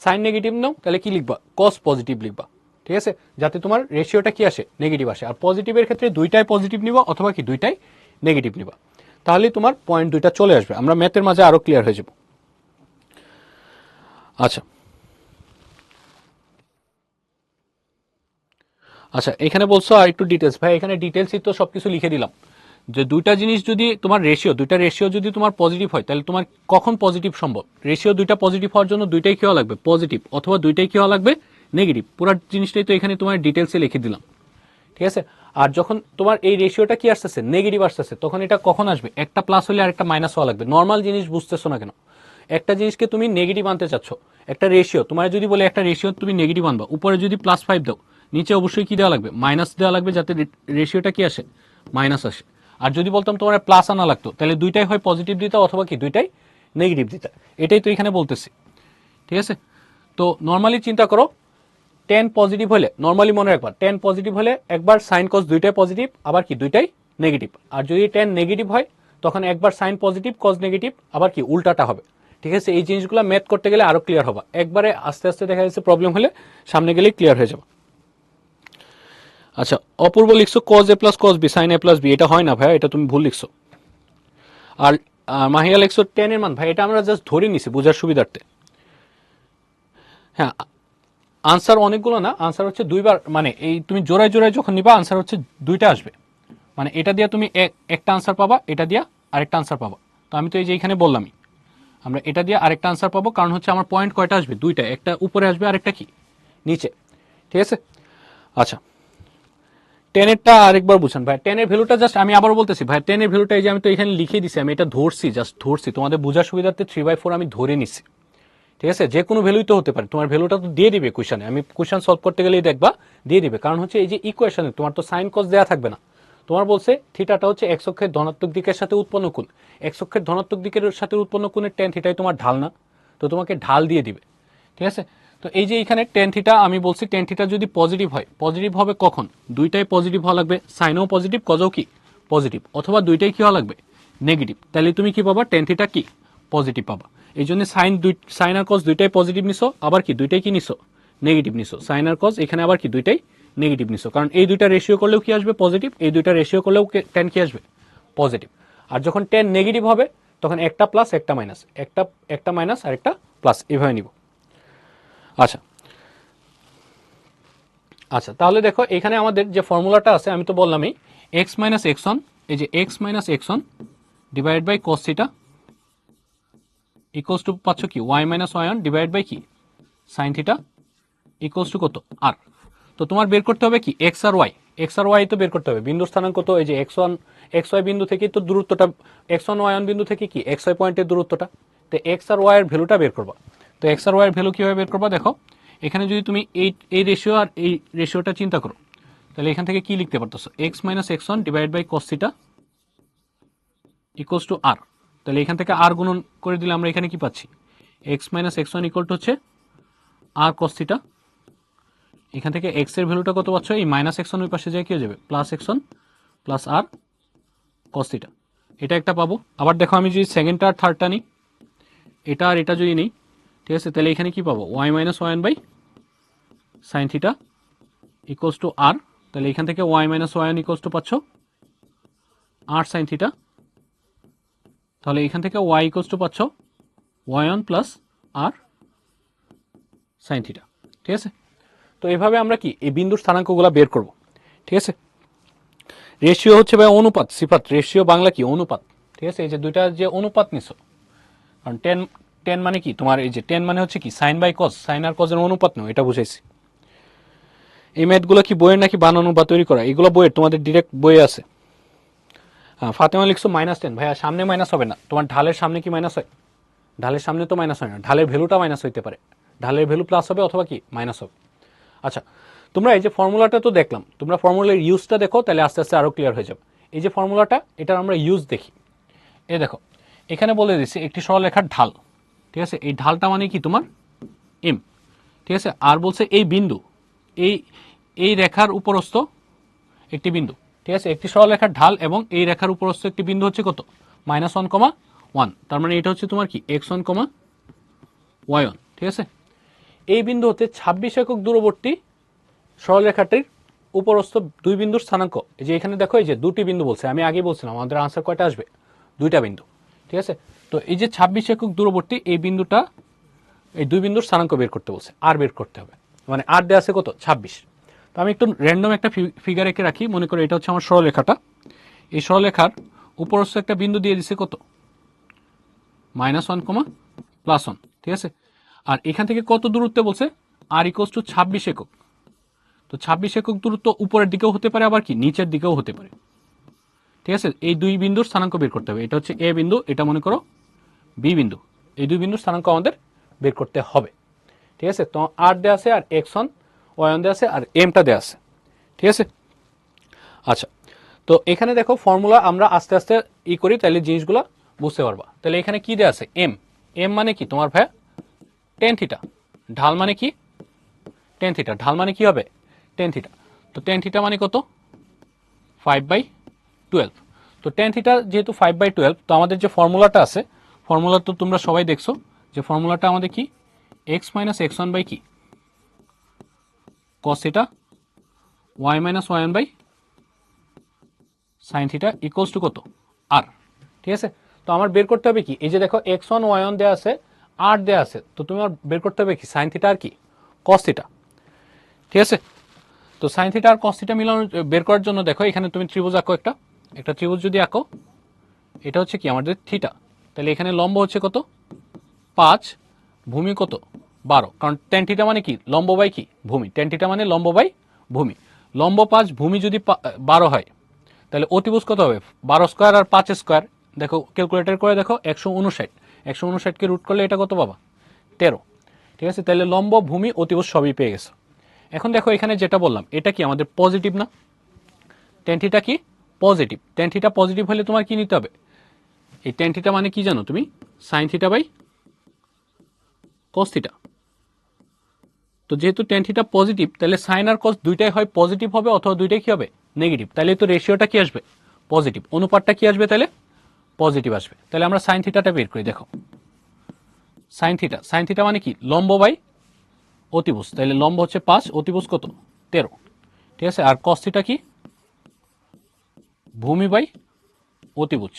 সাইন নেগেটিভ নাও তাহলে কি লিখবা কস পজিটিভ লিখবা। ঠিক আছে, যাতে তোমার রেশিওটা কি আসে নেগেটিভ আসে। আর পজিটিভের ক্ষেত্রে দুইটাই পজিটিভ নিবা অথবা কি দুইটাই নেগেটিভ নিবা, তাহলে তোমার পয়েন্ট দুইটা চলে আসবে। আমরা ম্যাথের মাঝে আরো ক্লিয়ার হয়ে যাব। আচ্ছা আচ্ছা, এখানে বলছো আর একটু ডিটেলস। ভাই এখানে ডিটেলসই তো সবকিছু লিখে দিলাম, যে দুইটা জিনিস যদি তোমার দুইটা রেশিও যদি তোমার পজিটিভ হয় তাহলে তোমার কখন পজিটিভ সম্ভব? রেশিও দুইটা পজিটিভ হওয়ার জন্য দুইটাই কি হওয়া লাগবে পজিটিভ, অথবা দুইটাই কি হওয়া লাগবে নেগেটিভ। পুরো জিনিসটাই তো এখানে তোমার ডিটেলসে লিখে দিলাম। ঠিক আছে, আর যখন তোমার এই রেশিওটা কি আসতেছে নেগেটিভ আসতেছে, তখন এটা কখন আসবে? একটা প্লাস হলে আরেকটা মাইনাস হওয়া লাগবে। নর্মাল জিনিস বুঝতেছো না কেন? একটা জিনিসকে তুমি নেগেটিভ আনতে চাচ্ছ, একটা রেশিও তোমার যদি বলে একটা রেশিও তুমি নেগেটিভ আনবা, উপরে যদি +5 দাও নিচে অবশ্যই কি দেওয়া লাগবে মাইনাস দেওয়া লাগবে, যাতে রেশিওটা কি আসে মাইনাস আসে। আর যদি বলতাম তোমার প্লাস আনা লাগতো, তাহলে দুইটাই হয় পজিটিভ দিতা অথবা কি দুইটাই নেগেটিভ দিতা। এটাই তো এখানে বলতেছি। ঠিক আছে, তো নর্মালি চিন্তা করো, টেন পজিটিভ হলে নর্মালি মনে রাখবা টেন পজিটিভ হলে একবার সাইন কস দুইটাই পজিটিভ, আবার কি দুইটাই নেগেটিভ। আর যদি টেন নেগেটিভ হয় তখন একবার সাইন পজিটিভ কস নেগেটিভ, আবার কি উল্টাটা হবে। ঠিক ঠিক আছে, এই জিনিসগুলো ম্যাথ করতে গেলে আরো ক্লিয়ার হবে, একবারে আস্তে আস্তে দেখা যাচ্ছে প্রবলেম হলে সামনে গেলেই ক্লিয়ার হয়ে যাবে। আচ্ছা, অপূর্ব লিখছো cos a plus cos b sin a plus b, এটা হয় না ভাই, এটা তুমি ভুল লিখছো। আর মাহিয়া লিখছো tan এর মান, ভাই এটা আমরা জাস্ট ধরে নিছি বোঝার সুবিধার্থে। হ্যাঁ, আনসার অনেকগুলো না, আনসার হচ্ছে দুইবার, মানে এই তুমি জোড়ায় জোড়ায় যখন নিবা আনসার হচ্ছে দুইটা আসবে, মানে এটা দিয়ে তুমি একটা আনসার পাবা, এটা দিয়ে আরেকটা আনসার পাবা। তো আমি তো এই যে এখানে বললামই আমরা এটা দিয়ে আরেকটা আনসার পাবো, কারণ হচ্ছে আমার পয়েন্ট কয়টা আসবে, দুইটা, একটা উপরে আসবে আরেকটা কি নিচে, ঠিক আছে। আচ্ছা, টেনেরটা আরেকবার বুঝান ভাই, টেনের ভ্যালুটা জাস্ট আমি আবার বলতেছি ভাই, টেনের ভ্যালুটা এই যে আমি তো এখানে লিখে দিছি, আমি এটা ধরছি, জাস্ট ধরছি তোমাদের বোঝার সুবিধার্থে 3/4 আমি ধরে নিছি, ঠিক আছে। যে কোনো ভ্যালুই তো হতে পারে, তোমার ভ্যালুটা তো দিয়ে দিবে কোয়েশনে, আমি কোয়েশন সলভ করতে গেলেই দেখবা দিয়ে দিবে, কারণ হচ্ছে এই যে ইকুয়েশনে তোমার তো সাইন কস দেওয়া থাকবে না, তোমার বলছে থিটাটা হচ্ছে এক্স অক্ষের ধনাত্মক দিকের সাথে উৎপন্ন কোণ, এক্স অক্ষের ধনাত্মক দিকের সাথে উৎপন্ন কোণের টেন থিটাই তোমার ঢাল না, তো তোমাকে ঢাল দিয়ে দিবে, ঠিক আছে। তো এই যে এখানে টেন থিটা আমি বলছি, টেন থিটা যদি পজিটিভ হয়, পজিটিভ হবে কখন, দুইটাই পজিটিভ হওয়া লাগবে, সাইনও পজিটিভ কজও কি পজিটিভ, অথবা দুইটাই কি হওয়া লাগবে নেগেটিভ, তাহলে তুমি কি পাবা টেন থিটা কি পজিটিভ পাবা। এই জন্য সাইন আর কজ দুইটাই পজিটিভ নিছো, আবার কি দুইটাই কি নিছো নেগেটিভ নিছো, সাইন আর কজ এখানে আবার কি দুইটাই নেগেটিভ নিছো, কারণ এই দুইটা রেশিও করলেও কি আসবে পজিটিভ, এই দুইটা রেশিও করলেও টেন কি আসবে পজিটিভ। আর যখন টেন নেগেটিভ হবে তখন একটা প্লাস একটা মাইনাস, একটা মাইনাস আর একটা প্লাস, এভাবে নিব। আচ্ছা আচ্ছা, তাহলে দেখো এখানে আমাদের যে ফর্মুলাটা আছে আমি তো বললামই, এক্স মাইনাস এক্স অন, এই যে x minus x one divide by cos theta equals to পাচ্ছ কি y minus y one divide by কি সাইন থিটা ইকুয়ালস টু কত আর। তো তোমার বের করতে হবে কি এক্স আর ওয়াই তো বের করতে হবে, বিন্দুর স্থানাঙ্ক তো এই যে এক্স ওয়াই বিন্দু থেকে তো দূরত্বটা, এক্স ওয়ান ওয়াই অন বিন্দু থেকে কি এক্স ওয়াই পয়েন্টের দূরত্বটা, তো এক্স আর ওয়াই এর ভ্যালুটা বের করবা। তো এক্স আর ওয়াই এর ভ্যালু কিভাবে বের করবা, দেখো এখানে যদি তুমি এই রেশিও আর এই রেশিওটা চিন্তা করো, তাহলে এখান থেকে কি লিখতে পারতেছো X minus x one divide by cos theta equals to R. তাহলে এখান থেকে আর গুণন করে দিলে আমরা এখানে কি পাচ্ছি x minus x one equal to হচ্ছে আর কস থিটা, এখান থেকে এক্স এর ভ্যালুটা কত পাচ্ছ, এই মাইনাস এক্স ওয়ান ওই পাশে যায় কি হয়ে যাবে প্লাস এক্স ওয়ান প্লাস আর কস থিটা, এটা একটা পাবো। আবার দেখো আমি যদি সেকেন্ডটা আর থার্ডটা নিই, এটা আর এটা যদি নিই, ঠিক আছে, তাহলে এখানে কি পাবো Y minus one by sine theta equals to R, তাহলে এখান থেকে Y minus one equals to পাচ্ছ আর সাইন থিটা, তাহলে এখান থেকে ওয়াই ইকুয়ালস টু পাচ্ছ Y one plus R sine theta, ঠিক আছে। তো এভাবে আমরা কি এই বিন্দুর স্থানাঙ্কগুলো বের করব, ঠিক আছে। রেশিও হচ্ছে ভাই অনুপাত, সিফাত রেশিও বাংলা কি অনুপাত, ঠিক আছে। এই যে দুইটা যে অনুপাত নিছো, কারণ টেন টেন মানে কি তোমার এই যে টেন মানে হচ্ছে কি সাইন বাই কস, সাইন আর কজের অনুপাত নয়, এটা বুঝাইছি। এই ম্যাথগুলো কি বইয়ের নাকি বানানো বা তৈরি করা, এগুলো বইয়ের, তোমাদের ডিরেক্ট বইয়ে আছে। হ্যাঁ, ফাতেমা লিখছো -10, ভাইয়া সামনে মাইনাস হবে না, তোমার ঢালের সামনে কি মাইনাস হয়, ঢালের সামনে তো মাইনাস হয় না, ঢালের ভ্যালুটা মাইনাস হইতে পারে, ঢালের ভ্যালু প্লাস হবে অথবা কি মাইনাস হবে। আচ্ছা, তোমরা এই যে ফর্মুলাটা তো দেখলাম, তোমরা ফর্মুলার ইউজটা দেখো, তাহলে আস্তে আস্তে আরো ক্লিয়ার হয়ে যাবে। এই যে ফর্মুলাটা, এটার আমরা ইউজ দেখি, এই দেখো এখানে বলে দিচ্ছি একটি সরলরেখার ঢাল, ঠিক আছে, এই ঢালটা মানে কি তোমার এম, ঠিক আছে। আর বলছে এই বিন্দু, এই এই রেখার উপরস্থ একটি বিন্দু, ঠিক আছে, একটি সরলরেখার ঢাল এবং এই রেখার উপরস্থ একটি বিন্দু হচ্ছে কত -1,1, তার মানে এটা হচ্ছে তোমার কি x1, y1, ঠিক আছে। এই বিন্দু হতে 26 একক দূরবর্তী সরলরেখাটির উপরস্থ দুই বিন্দুর স্থানাঙ্ক, এই যে এখানে দেখো এই যে দুটি বিন্দু বলছে, আমি আগেই বলছিলাম আমাদের আনসার কয়টা আসবে, দুইটা বিন্দু, ঠিক আছে। তো এই যে 26 একক দূরবর্তী এই বিন্দুটা, এই দুই বিন্দুর স্থানাঙ্ক বের করতে বলছে, আর বের করতে হবে, মানে আর দেওয়া আছে কত 26। তো আমি একটু র্যান্ডম একটা ফিগার এঁকে রাখি, মনে করো এটা হচ্ছে আমার সরলরেখাটা, এই সরলরেখার উপরস্থ একটা বিন্দু দিয়ে দিছে কত -1, +1, ঠিক আছে। আর এখান থেকে কত দূরত্বে বলছে আর ইকুয়ালস টু 26 একক, তো 26 একক দূরত্ব উপরের দিকেও হতে পারে আবার কি নিচের দিকেও হতে পারে, ঠিক আছে। এই দুই বিন্দুর স্থানাঙ্ক বের করতে হবে, এটা হচ্ছে এ বিন্দু, এটা মনে করো বি বিন্দু, এই দুই বিন্দুর স্থানাঙ্ক আমাদের বের করতে হবে, ঠিক আছে। তো আর দেওয়া আছে আর x1 y1 দেওয়া আছে আর এমটা দেওয়া আছে, ঠিক আছে। আচ্ছা, তো এখানে দেখো ফর্মুলা আমরা আস্তে আস্তে করি, তাহলে জিনিসগুলো বুঝতে পারবা। তাহলে এখানে কি দেওয়া আছে এম, এম মানে কি তোমার ভাইয়া টেন থিটা, ঢাল মানে কি টেন থিটা, ঢাল মানে কি হবে টেন থিটা, তো টেন থিটা মানে কত 5/12, তো টেন থিটা যেহেতু 5/12, তো আমাদের যে ফর্মুলাটা আছে, ফর্মুলা তো তোমরা সবাই দেখছো, যে ফর্মুলাটা আমাদের কি X minus x one by কি cos theta Y minus Y one by sine theta equals to কত আর। ঠিক আছে, তো আমার বের করতে হবে কি, এই যে দেখো এক্স ওয়ান ওয়াই ওয়ান দেওয়া আছে, আর দেওয়া আছে, তো তুমি আমার বের করতে হবে কি সাইন থিটা আর কি কস থিটা। ঠিক আছে, তো সাইন থিটা আর কস থিটা মিলানো বের করার জন্য দেখো এখানে তুমি ত্রিভুজ আঁকো, একটা ত্রিভুজ যদি আঁকো, এটা হচ্ছে কি আমাদের থিটা, তাহলে এখানে লম্ব হচ্ছে কত 5, ভূমি কত 12, কারণ ট্যান থিটা মানে কি লম্ব বাই কি ভূমি, ট্যান থিটা মানে লম্ব বাই ভূমি, লম্ব 5 ভূমি যদি 12 হয় তাহলে অতিভুজ কত হবে 12 স্কোয়ার আর 5 স্কোয়ার, দেখো ক্যালকুলেটর করে দেখো 159, 159কে রুট করলে এটা কত পাবা 13। ঠিক আছে, তাহলে লম্ব ভূমি অতিভুজ সবই পেয়ে গেছে। এখন দেখো এখানে যেটা বললাম এটা কি আমাদের পজিটিভ না, ট্যান থিটা কি পজিটিভ, ট্যান থিটা পজিটিভ হলে তোমার কি নিতে হবে, এই ট্যান থিটা মানে কি জানো তুমি sine theta by cos theta. তো যেহেতু ট্যান থিটা পজিটিভ তাহলে সাইন আর কস দুইটাই হয় পজিটিভ হবে অথবা দুইটাই কি হবে নেগেটিভ, তাহলে তো রেশিওটা কি আসবে পজিটিভ, অনুপাতটা কি আসবে তাহলে পজিটিভ আসবে। তাহলে আমরা সাইন থিটাটা বের করি, দেখো সাইন থিটা, সাইন থিটা মানে কি লম্ব বাই অতিভুজ, তাহলে লম্ব হচ্ছে 5, অতিভুজ কত 13। ঠিক আছে, আর কস থিটা কি ভূমি বাই অতিভুজ।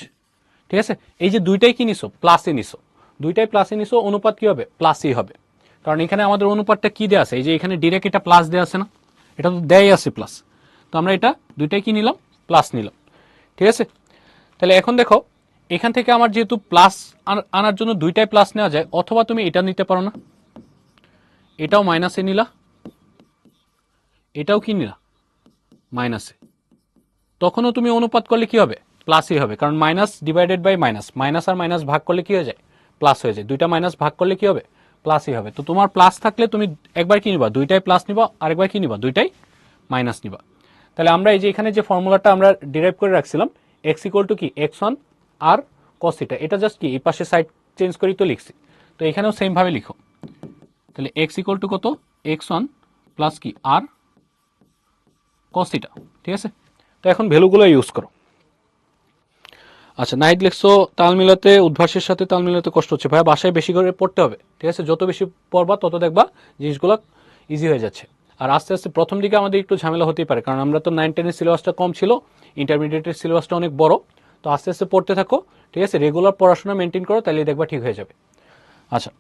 ঠিক আছে, এই যে দুইটাই কি নিছো প্লাসে নিছো, দুইটাই প্লাসে নিছো, অনুপাত কি হবে প্লাসই হবে, কারণ এখানে আমাদের অনুপাতটা কি দেওয়া আছে, এই যে এখানে ডিরেক্ট এটা প্লাস দেওয়া আছে না, এটা তো দেয়াই আছে প্লাস, তো আমরা এটা দুইটাই কি নিলাম প্লাস নিলাম। ঠিক আছে, তাহলে এখন দেখো এখান থেকে আমার যেহেতু প্লাস আনার জন্য দুইটাই প্লাস নেওয়া যায়, অথবা তুমি এটা নিতে পারো না, এটাও মাইনাসে নিলা, এটাও কি নিলা মাইনাসে, তখনও তুমি অনুপাত করলে কি হবে প্লাসই হবে, কারণ minus divided by minus, minus আর মাইনাস ভাগ করলে কি হয়ে যায় প্লাস হয়ে যায়, দুইটা মাইনাস ভাগ করলে কি হবে প্লাসই হবে। তো তোমার প্লাস থাকলে তুমি একবার কি নিবা দুইটাই প্লাস নিবা, আরেকবার কি নিবা দুইটাই মাইনাস নিবা। তাহলে আমরা এই যে এখানে যে ফর্মুলাটা আমরা ডিরাইভ করে রাখছিলাম এক্স ইকুয়াল টু কি এক্স ওয়ান আর কস থিটা, এটা জাস্ট কি এই পাশে সাইড চেঞ্জ করেই তো লিখছি, তো এখানেও সেম ভাবে লিখো, তাহলে এক্স ইকুয়াল টু কত এক্স ওয়ান প্লাস কি আর কস থিটা। ঠিক আছে, তো এখন ভ্যালুগুলো ইউজ করো। আচ্ছা, নাইট লিখছো তাল মিলাতে উদ্ভাসের সাথে তাল মিলাতে কষ্ট হচ্ছে, ভাইয়া বাসায় বেশি করে পড়তে হবে। ঠিক আছে, যত বেশি পড়বা তত দেখবা জিনিসগুলো ইজি হয়ে যাচ্ছে। আর আস্তে আস্তে প্রথম দিকে আমাদের একটু ঝামেলা হতেই পারে, কারণ আমরা তো 9-10-এর সিলেবাসটা কম ছিল, ইন্টারমিডিয়েটের সিলেবাসটা অনেক বড়, তো আস্তে আস্তে পড়তে থাকো। ঠিক আছে, রেগুলার পড়াশোনা মেনটেন করো, তাহলে দেখবা ঠিক হয়ে যাবে। আচ্ছা,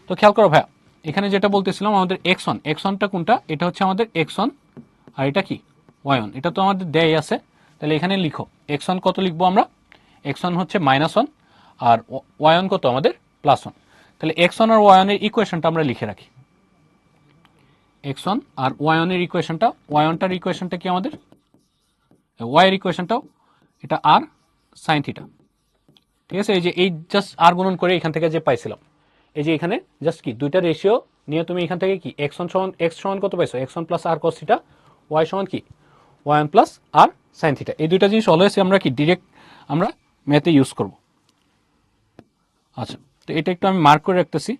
তো খেয়াল করো ভাইয়া, এখানে যেটা বলতেছিলাম আমাদের এক্স ওয়ান, এক্স ওয়ানটা কোনটা, এটা হচ্ছে আমাদের এক্স ওয়ান, আর এটা কি ওয়াই ওয়ান, এটা তো আমাদের দেয় আছে। তাহলে এখানে লিখো এক্স ওয়ান কত লিখবো আমরা, এক্স ওয়ান হচ্ছে -1 আর ওয়াই ওয়ান কত আমাদের +1। তাহলে এক্স ওয়ান আর ওয়াই ওয়ানের ইকুয়েশনটা আমরা লিখে রাখি, এক্স ওয়ান আর ওয়াই ওয়ানের ইকুয়েশনটা, ওয়াই ওয়ানটার ইকুয়েশনটা কি আমাদের ওয়াই এর ইকুয়েশনটাও এটা আর সাইন থিটা। ঠিক আছে, এই যে এই জাস্ট আর গুণন করে এখান থেকে যে পাইছিলাম, এই যে এখানে জাস্ট কি দুইটা রেশিও নিয়ে তুমি এখান থেকে কি এক্স ওয়ান সমান এক্স সমান কত পাইছো এক্স ওয়ান প্লাস আর কস থিটা, ওয়াই সমান কি Y one plus R sine theta. এই দুইটা জিনিস অলওয়েজ আমরা কি ডিরেক্ট আমরা ম্যাথে ইউজ করব। আচ্ছা, তো এটা একটু আমি মার্ক করে রাখতেছি,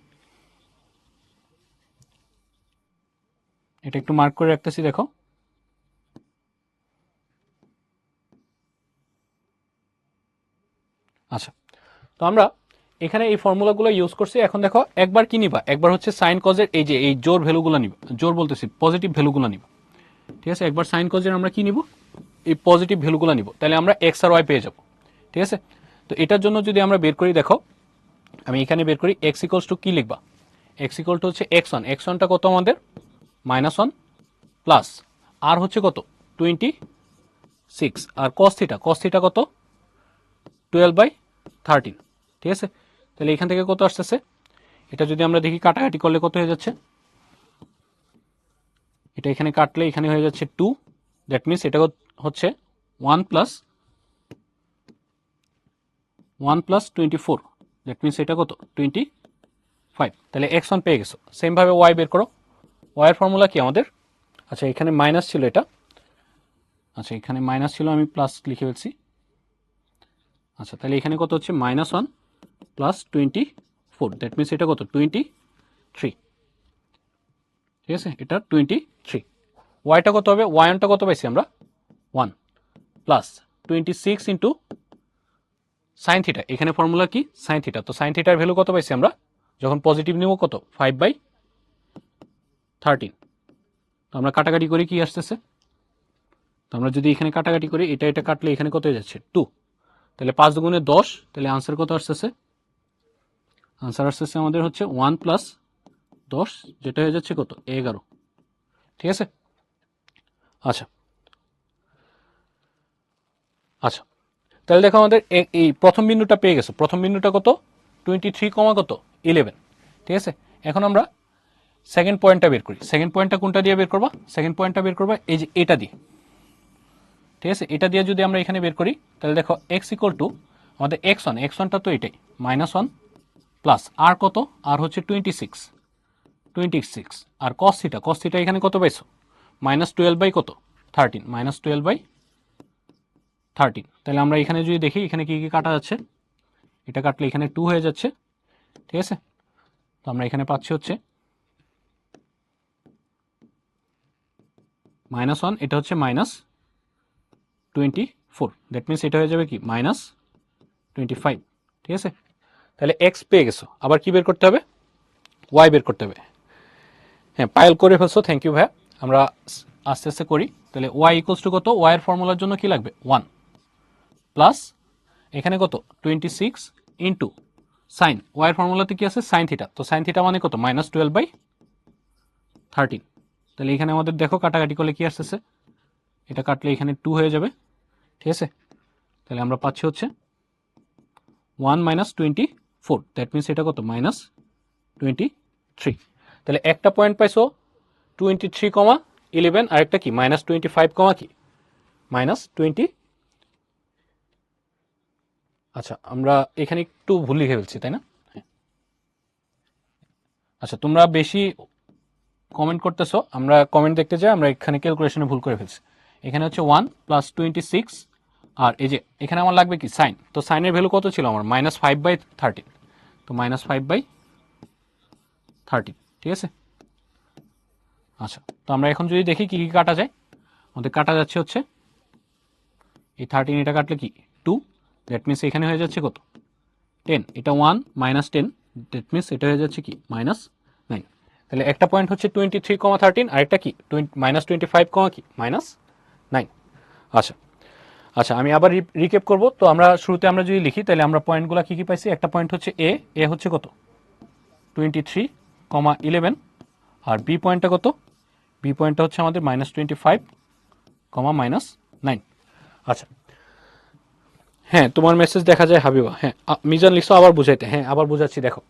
এটা একটু মার্ক করে রাখতেছি, দেখো আচ্ছা, তো আমরা এখানে এই ফর্মুলাগুলো ইউজ করছি। এখন দেখো একবার কি নিবা, একবার হচ্ছে সাইন কজের এই যে এই জোর ভ্যালুগুলো নিবা, জোর বলতেছি পজিটিভ ভ্যালুগুলো নিবা। ঠিক আছে, একবার সাইন কজের আমরা কি নিব এই পজিটিভ ভ্যালুগুলো নিব, তাহলে আমরা এক্স আর ওয়াই পেয়ে যাব। ঠিক আছে, তো এটার জন্য যদি আমরা বের করি, দেখো আমি এখানে বের করি এক্স ইকুয়ালস টু কি লিখবা, এক্স ইকুয়াল টু হচ্ছে এক্স ওয়ান, এক্স ওয়ানটা কত আমাদের -1 প্লাস আর হচ্ছে কত 26, আর কস থিটা, কস থিটা কত 12/13। ঠিক আছে, তাহলে এখান থেকে কত আসতেছে, এটা যদি আমরা দেখি কাটাকাটি করলে কত হয়ে যাচ্ছে, এটা এখানে কাটলে এখানে হয়ে যাচ্ছে 2, দ্যাট মিনস এটা হচ্ছে 1 + 24, দ্যাট মিনস এটা কত 25। তাহলে এক্স ওয়ান পেয়ে গেছো। সেমভাবে ওয়াই বের করো, ওয়াইয়ের ফর্মুলা কি আমাদের, আচ্ছা এখানে মাইনাস ছিল এটা, আচ্ছা এখানে মাইনাস ছিল আমি প্লাস লিখে ফেলছি। আচ্ছা, তাহলে এখানে কত হচ্ছে -1 + 24, দ্যাট মিনস এটা কত 23। ঠিক আছে, এটা 23। ওয়াইটা কত হবে, ওয়াই ওয়ানটা কত পাইছি আমরা 1 প্লাস 26 ইন্টু সাইন থিটা, এখানে ফর্মুলা কি সাইন থিটা, তো সাইন থিটার ভ্যালু কত পাইছি আমরা যখন পজিটিভ নেব কত 5/13। তো আমরা কাটাকাটি করি কি আসতেছে, তো আমরা যদি এখানে কাটাকাটি করি এটা কাটলে এখানে কত হয়ে যাচ্ছে 2, তাহলে 5 দুগুণে 10, তাহলে আনসার কত আসতেছে, আনসার আসতেছে আমাদের হচ্ছে 1 + 10, যেটা হয়ে যাচ্ছে কত 11। ঠিক আছে। আচ্ছা আচ্ছা, তাহলে দেখো আমাদের এই প্রথম বিন্দুটা পেয়ে গেছো, প্রথম বিন্দুটা কত 23, কত 11। ঠিক আছে, এখন আমরা সেকেন্ড পয়েন্টটা বের করি। সেকেন্ড পয়েন্টটা কোনটা দিয়ে বের করবা, সেকেন্ড পয়েন্টটা বের করবা এই যে এটা দিয়ে। ঠিক আছে, এটা দিয়ে যদি আমরা এখানে বের করি তাহলে দেখো x = আমাদের x1টা তো এটাই -1 প্লাস আর কত, আর হচ্ছে 26 আর cos θ এখানে কত পাইছো -12/13 -12/13। তাহলে আমরা এখানে যদি দেখি এখানে কি কি কাটা যাচ্ছে, এটা কাটলে এখানে 2 হয়ে যাচ্ছে। ঠিক আছে, তো আমরা এখানে পাচ্ছি হচ্ছে -1, এটা হচ্ছে -24, দ্যাট মিনস এটা হয়ে যাবে কি -25। ঠিক আছে, তাহলে এক্স পেয়ে গেছো, আবার কি বের করতে হবে, ওয়াই বের করতে হবে। হ্যাঁ, পাইল করে ফেলছো, থ্যাংক ইউ ভাইয়া। আমরা আস্তে আস্তে করি। তাহলে ওয়াই ইকুয়ালস টু কত, ওয়াই এর ফর্মুলার জন্য কি লাগবে 1 প্লাস এখানে কত 26 ইন্টু সাইন, ওয়াই এর ফর্মুলাতে কি আছে সাইন থিটা, তো সাইন থিটা মানে কত -12/13। তাহলে এখানে আমাদের দেখো কাটাকাটি করলে কি আসতেছে, এটা কাটলে এখানে 2 হয়ে যাবে। ঠিক আছে, তাহলে আমরা পাচ্ছি হচ্ছে 1 - 24, দ্যাট মিনস এটা কত -23। তাহলে একটা পয়েন্ট পাইছো 23,11, আর একটা কি -25, কি -20। আচ্ছা, আমরা এখানে একটু ভুল লিখে ফেলছি তাই না। আচ্ছা, তোমরা বেশি কমেন্ট করতেছো, আমরা কমেন্ট দেখতে যাই, আমরা এখানে ক্যালকুলেশনে ভুল করে ফেলছি। এখানে হচ্ছে 1 + 26, আর এই যে এখানে আমার লাগবে কি সাইন, তো সাইনের ভ্যালু কত ছিল আমার -5/13, তো -5/13। ঠিক আছে। আচ্ছা, তো আমরা এখন যদি দেখি কি কি কাটা যায়, আমাদের কাটা যাচ্ছে হচ্ছে এই 13, এটা কাটলে কি 2, দ্যাট মিনস এখানে হয়ে যাচ্ছে কত 10, এটা 1 -10, দ্যাট মিনস এটা হয়ে যাচ্ছে কি -9। তাহলে একটা পয়েন্ট হচ্ছে 23,13, আর একটা কি -25, কি -9। আচ্ছা আচ্ছা, আমি আবার রিক্যাপ করব। তো আমরা শুরুতে আমরা যদি লিখি তাহলে আমরা পয়েন্টগুলো কি কি পাইছি, একটা পয়েন্ট হচ্ছে এ হচ্ছে কত 23,11, আর বি পয়েন্টটা কত, বি পয়েন্টটা হচ্ছে আমাদের -25, -9। আচ্ছা, হ্যাঁ তোমার মেসেজ দেখা যায় হাবিবা, হ্যাঁ মিজান লিখছো আবার বুঝাইতে, হ্যাঁ আবার বুঝাচ্ছি। দেখো,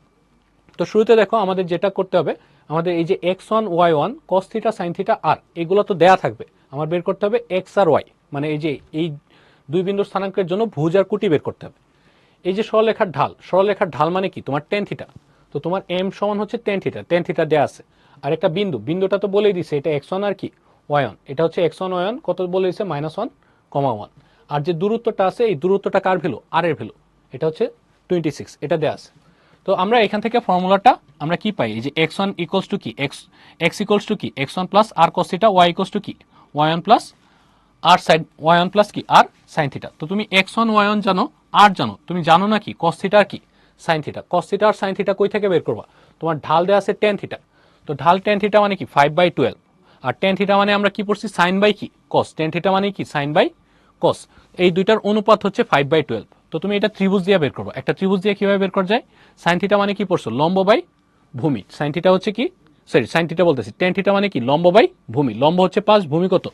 তো শুরুতে দেখো আমাদের যেটা করতে হবে, আমাদের এই যে x1 y1 cos θ sin θ r এগুলো তো দেয়া থাকবে, আমার বের করতে হবে x আর y, মানে এই যে এই দুই বিন্দুর স্থানাঙ্কের জন্য ভুজ আর কুটি বের করতে হবে। এই যে সরলরেখার ঢাল, সরলরেখার ঢাল মানে কি তোমার tan θ, তো তোমার m সমান হচ্ছে tan θ দেয়া আছে। আর একটা বিন্দুটা তো বলেই দিছে এটা x1 আর কি y1, এটা হচ্ছে x1 y1 কত বলে দিছে -1,1। আর যে দূরত্বটা আছে এই দূরত্বটা কার ভ্যালু, আর এর ভ্যালু, এটা হচ্ছে 26, এটা দেয়া আছে। তো আমরা এখান থেকে ফর্মুলাটা আমরা কি পাই, এই যে x1 ইকুয়ালস টু কি x ইকুয়ালস টু কি x1 plus r cos θ, y equals to কি y1 plus R sign y1 plus কি আর সাইন থিটা। তো তুমি x1 y1 জানো, আর জানো, তুমি জানো না কি cos θ আর কি সাইন থিটা। cos θ আর সাইন থিটা কই থেকে বের করবা, তোমার ঢাল দেওয়া আছে tan θ, তো ঢাল tan θ মানে কি 5/12, আর tan θ মানে আমরা কি পড়ছি সাইন বাই কি cos, tan θ মানে কি সাইন বাই cos, এই দুইটার অনুপাত হচ্ছে 5/12। তো তুমি এটা ত্রিভুজ দিয়ে বের করবা, একটা ত্রিভুজ দিয়ে কিভাবে বের করা যায়, সাইন থিটা মানে কি পড়ছো লম্ব বাই ভূমি, সাইন থিটা হচ্ছে কি সরি সাইন থিটা বলতেছি, tan θ মানে কি লম্ব বাই ভূমি, লম্ব হচ্ছে 5, ভূমি কত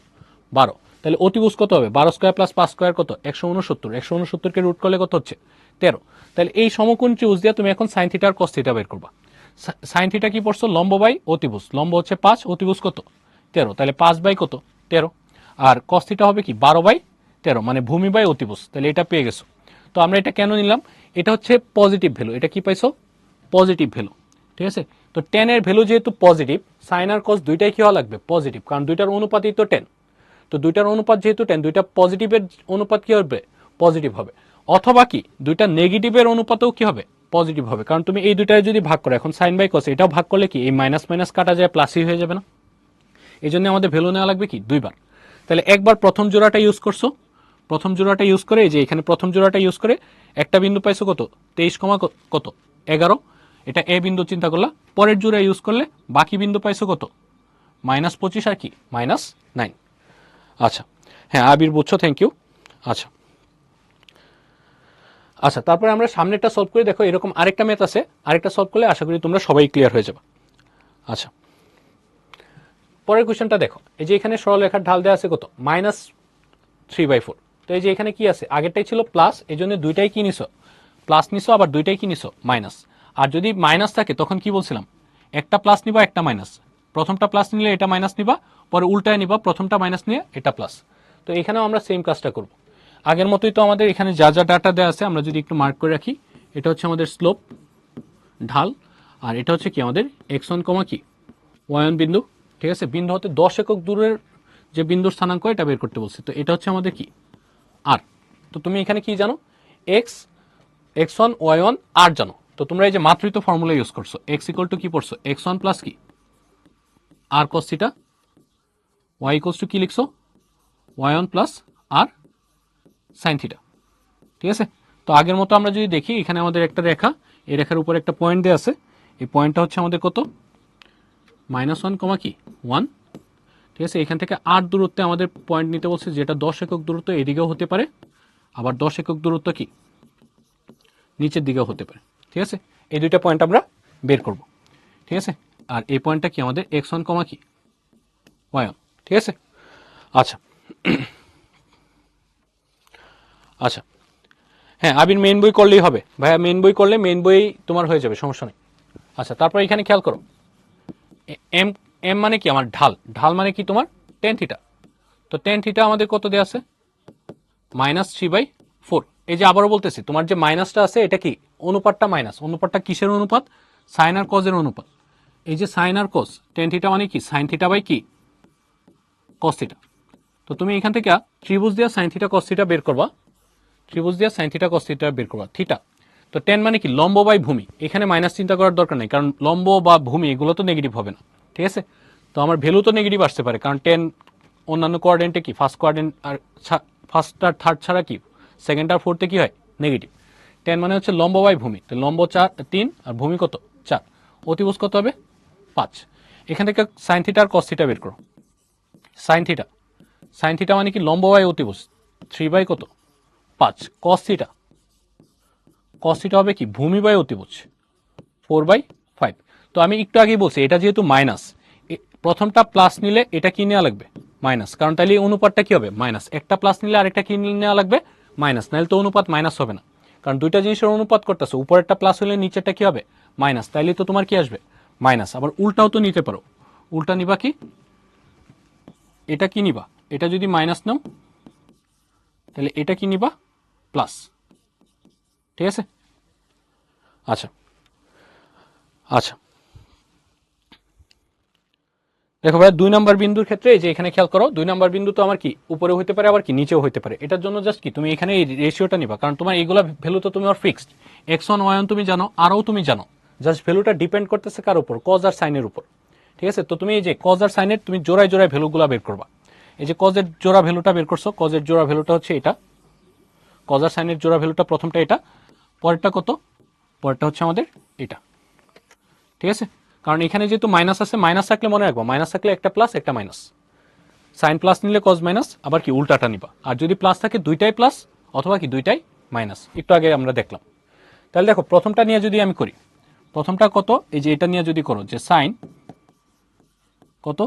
12, তাহলে অতিভুজ কত হবে 12² + 5² কত 169, 169কে রুট করলে কত হচ্ছে 13। তাহলে এই সমকোণ ত্রিভুজ দিয়ে তুমি এখন সাইন থিটা আর cos θ বের করবা। সাইন থিটা কি পড়ছো লম্ব বাই অতিভুজ, লম্ব হচ্ছে 5, অতিভুজ কত 13, তাহলে 5/13, আর cos θ হবে কি 12/13, মানে ভূমি বাই অতিভুজ, তাহলে এটা পেয়ে গেছো। তো আমরা এটা কেন নিলাম, এটা হচ্ছে পজিটিভ ভ্যালু, এটা কি পাইছো পজিটিভ ভ্যালু। ঠিক আছে, তো tan এর ভ্যালু যেহেতু পজিটিভ, সাইন আর cos দুইটাই কি হওয়া লাগবে পজিটিভ, কারণ দুইটার অনুপাতই তো tan। তো দুইটার অনুপাত যেহেতু tan, দুইটা পজিটিভের অনুপাত কি হবে পজিটিভ হবে, অথবা কি দুইটা নেগেটিভের অনুপাতও কি হবে পজিটিভ হবে, কারণ তুমি এই দুইটায় যদি ভাগ করো, এখন সাইন বাই cos এটাও ভাগ করলে কি এই মাইনাস মাইনাস কাটা যায় প্লাসই হয়ে যাবে না। এই জন্য আমাদের ভ্যালু নেওয়া লাগবে কি দুইবার। তাহলে একবার প্রথম জোড়াটা ইউজ করছো, প্রথম জোড়াটা ইউজ করে এই যে এখানে প্রথম জোড়াটা ইউজ করে একটা বিন্দু পাইছো কত 23, কত 11, এটা এ বিন্দু চিন্তা করলা, পরের জোড়া ইউজ করলে বাকি বিন্দু পাইছো কত, -25 আর কি -9। আচ্ছা হ্যাঁ আবির বুঝছো, থ্যাংক ইউ। আচ্ছা আচ্ছা তারপরে আমরা সামনেটা সলভ করে দেখো, এরকম আরেকটা ম্যাথ আছে, আরেকটা সলভ করলে আশা করি তোমরা সবাই ক্লিয়ার হয়ে যাবে। আচ্ছা পরের কোয়েশ্চেনটা দেখো, এই যে এখানে সরলরেখার ঢাল দেওয়া আছে কত, -3/4। তো এই যে এখানে কি আছে, আগেরটাই ছিল প্লাস, এই জন্য দুইটাই কি নিছো, প্লাস নিছো, আবার দুইটাই কি নিছো, মাইনাস। আর যদি মাইনাস থাকে তখন কি বলছিলাম, একটা প্লাস নিবা একটা মাইনাস, প্রথমটা প্লাস নিলে এটা মাইনাস নিবা, পরে উল্টায় নিবা, প্রথমটা মাইনাস নিয়ে এটা প্লাস। তো এখানেও আমরা সেম কাজটা করব। আগের মতোই তো আমাদের এখানে যা যা ডাটা দেওয়া আছে আমরা যদি একটু মার্ক করে রাখি, এটা হচ্ছে আমাদের স্লোপ ঢাল, আর এটা হচ্ছে কি আমাদের x1, কি y1 বিন্দু, ঠিক আছে। বিন্দু হতে 10 একক দূরের যে বিন্দুর স্থানাঙ্ক এটা বের করতে বলছি, তো এটা হচ্ছে আমাদের কি আর। তো তুমি এখানে কি জানো, x1 y1 আর জানো, তো তোমরা এই যে মাত্রিত ফর্মুলা ইউজ করছো, x ইকুয়াল টু কি পড়ছো, x1 প্লাস কি আর cos theta, y equals to কি লিখছো, y1 plus R sine theta, ঠিক আছে। তো আগের মতো আমরা যদি দেখি, এখানে আমাদের একটা রেখা, এই রেখার উপর একটা পয়েন্ট দেওয়া আছে, এই পয়েন্টটা হচ্ছে আমাদের কত, -1, কি 1, ঠিক আছে। এখান থেকে 8 দূরত্বে আমাদের পয়েন্ট নিতে বলছে, যেটা 10 একক দূরত্ব এদিকেও হতে পারে, আবার 10 একক দূরত্ব কি নিচের দিকেও হতে পারে, ঠিক আছে। এই দুইটা পয়েন্ট আমরা বের করব, ঠিক আছে। আর এই পয়েন্টটা কি আমাদের x1, কি y1, ঠিক আছে। আচ্ছা আচ্ছা হ্যাঁ আবির মেইন বই করলেই হবে ভাইয়া, মেইন বই করলে মেইন বই তোমার হয়ে যাবে, সমস্যা নেই। আচ্ছা তারপর এখানে খেয়াল করো, এম এম মানে কি আমার ঢাল, ঢাল মানে কি তোমার টেন থিটা। তো টেন থিটা আমাদের কত দেওয়া আছে, -3/4। এই যে আবারও বলতেছি, তোমার যে মাইনাসটা আছে এটা কি অনুপাতটা মাইনাস, অনুপাতটা কিসের অনুপাত, সাইন আর কজের অনুপাত। এই যে সাইন আর কস, টেন থিটা মানে কি সাইন থিটা বাই কি কস থিটা। তো তুমি এখান থেকে ত্রিভুজ দিয়া সাইন থিটা কস থিটা বের করবা, ত্রিভুজ দিয়া সাইন থিটা কস থিটা বের করবা, থিটা। তো টেন মানে কি লম্ব বাই ভূমি, এখানে মাইনাস চিন্তা করার দরকার নেই, কারণ লম্ব বা ভূমি এগুলো তো নেগেটিভ হবে না, ঠিক আছে। তো আমার ভ্যালু তো নেগেটিভ আসতে পারে, কারণ টেন অন্যান্য কোয়ার্ডেন্টে কি ফার্স্ট কোয়ার্ডেন্ট আর ফার্স্ট আর থার্ড ছাড়া কি সেকেন্ড আর ফোর্থে কি হয় নেগেটিভ। টেন মানে হচ্ছে লম্ব বাই ভূমি, তো লম্ব 3 আর ভূমি কত 4, অতিভুজ কত হবে 5। এখান থেকে সাইন থিটা আর কস থিটা বের করো। সাইন থিটা, সাইন থিটা মানে কি লম্ব বাই অতিভুজ 3/5, কস থিটা, কস থিটা হবে কি ভূমি বাই অতিভুজ 4/5। তো আমি একটু আগেই বলছি, এটা যেহেতু মাইনাস, প্রথমটা প্লাস নিলে এটা কি নেওয়া লাগবে মাইনাস, কারণ তাহলে অনুপাতটা কি হবে মাইনাস, একটা প্লাস নিলে আরেকটা কি নেওয়া লাগবে মাইনাস, নাহলে তো অনুপাত মাইনাস হবে না, কারণ দুইটা জিনিসের অনুপাত করতেছে, উপরেরটা প্লাস হলে নিচেরটা কি হবে মাইনাস, তাইলে তো তোমার কি আসবে মাইনাস। আবার উল্টাও তো নিতে পারো, উল্টা নিবা কি, এটা কি নিবা, এটা যদি মাইনাস নাও তাহলে এটা কি নিবা প্লাস, ঠিক আছে। আচ্ছা আচ্ছা দেখো ভাই, 2 নম্বর বিন্দুর ক্ষেত্রে এই যে এখানে খেয়াল করো, 2 নম্বর বিন্দু তো আমার কি উপরে হতে পারে, আবার কি নিচেও হতে পারে। এটার জন্য জাস্ট কি তুমি এখানে এই রেশিওটা নিবা, কারণ তোমার এইগুলা ভ্যালু তো তোমার ফিক্সড, x1 y1 তুমি জানো, আরও তুমি জানো, জাস্ট ভ্যালুটা ডিপেন্ড করতেছে কার উপর, কজ আর সাইনের উপর, ঠিক আছে। তো তুমি এই যে কজ আর সাইনের তুমি জোড়ায় জোড়ায় ভ্যালুগুলা বের করবা। এই যে কজের জোড়া ভ্যালুটা বের করছো, কজের জোড়া ভ্যালুটা হচ্ছে এটা, কজ আর সাইনের জোড়া ভ্যালুটা প্রথমটা এটা, পরেরটা কত, পরেরটা হচ্ছে আমাদের এটা, ঠিক আছে। কারণ এখানে যেহেতু মাইনাস আছে, মাইনাস থাকলে মনে রাখবো, মাইনাস থাকলে একটা প্লাস একটা মাইনাস, সাইন প্লাস নিলে কজ মাইনাস, আবার কি উল্টাটা নিবা। আর যদি প্লাস থাকে দুইটাই প্লাস অথবা কি দুইটাই মাইনাস, একটু আগে আমরা দেখলাম। তাহলে দেখো প্রথমটা নিয়ে যদি আমি করি, প্রথমটা কত, এই যে এটা নিয়ে যদি করো যে সাইন কত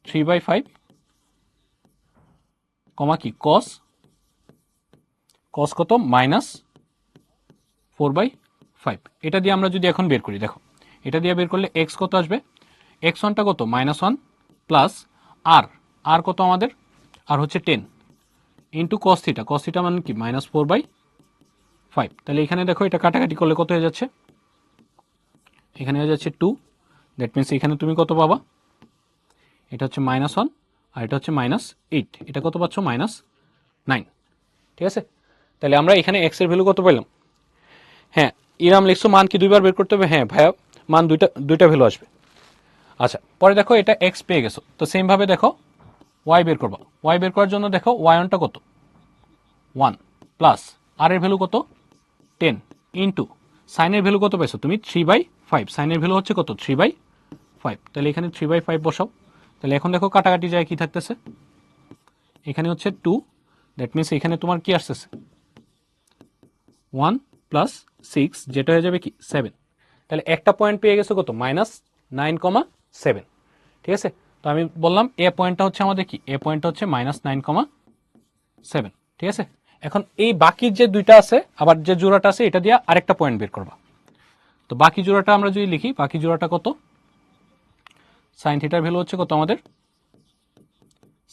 3/5, কি কস, কস কত -4/5, এটা দিয়ে আমরা যদি এখন বের করি, দেখো এটা দিয়ে বের করলে এক্স কত আসবে, x1টা কত -1 প্লাস আর, আর কত আমাদের, আর হচ্ছে 10 into cos theta, cos theta মানে কি -4/5। তাহলে এখানে দেখো এটা কাটাকাটি করলে কত হয়ে যাচ্ছে, এখানে হয়ে যাচ্ছে 2, দ্যাট মিনস এখানে তুমি কত পাবা, এটা হচ্ছে -1 আর এটা হচ্ছে -8, এটা কত পাচ্ছ -9, ঠিক আছে। তাহলে আমরা এখানে x এর ভ্যালু কত পেলাম, হ্যাঁ ইরাম লিখছো মান কি দুইবার বের করতে হবে, হ্যাঁ ভাইয়া মান দুইটা ভ্যালু আসবে। আচ্ছা পরে দেখো এটা x পেয়ে গেছো, তো সেম ভাবে দেখো y বের করবা, y বের করার জন্য দেখো y1টা কত 1 প্লাস আর এর ভ্যালু কত 10 ইন্টু সাইনের ভ্যালু কত পাইছো তুমি 3/5, সাইনের ভ্যালু হচ্ছে কত 3/5, তাহলে এখানে 3/5 বসাও। তাহলে এখন দেখো কাটাকাটি যায় কি থাকতেছে, এখানে হচ্ছে 2, দ্যাট মিনস এখানে তোমার কি আসতেছে 1 প্লাস 6, যেটা হয়ে যাবে কি 7। তাহলে একটা পয়েন্ট পেয়ে গেছো কত -9,7, ঠিক আছে। তো আমি বললাম এ পয়েন্টটা হচ্ছে আমাদের কি, এ পয়েন্টটা হচ্ছে -9,7, ঠিক আছে। এখন এই বাকি যে দুইটা আছে, আবার যে জোড়াটা আছে এটা দিয়ে আরেকটা পয়েন্ট বের করবা। তো বাকি জোড়াটা আমরা যদি লিখি, বাকি জোড়াটা কত, সাইন থিটার ভ্যালু হচ্ছে কত আমাদের,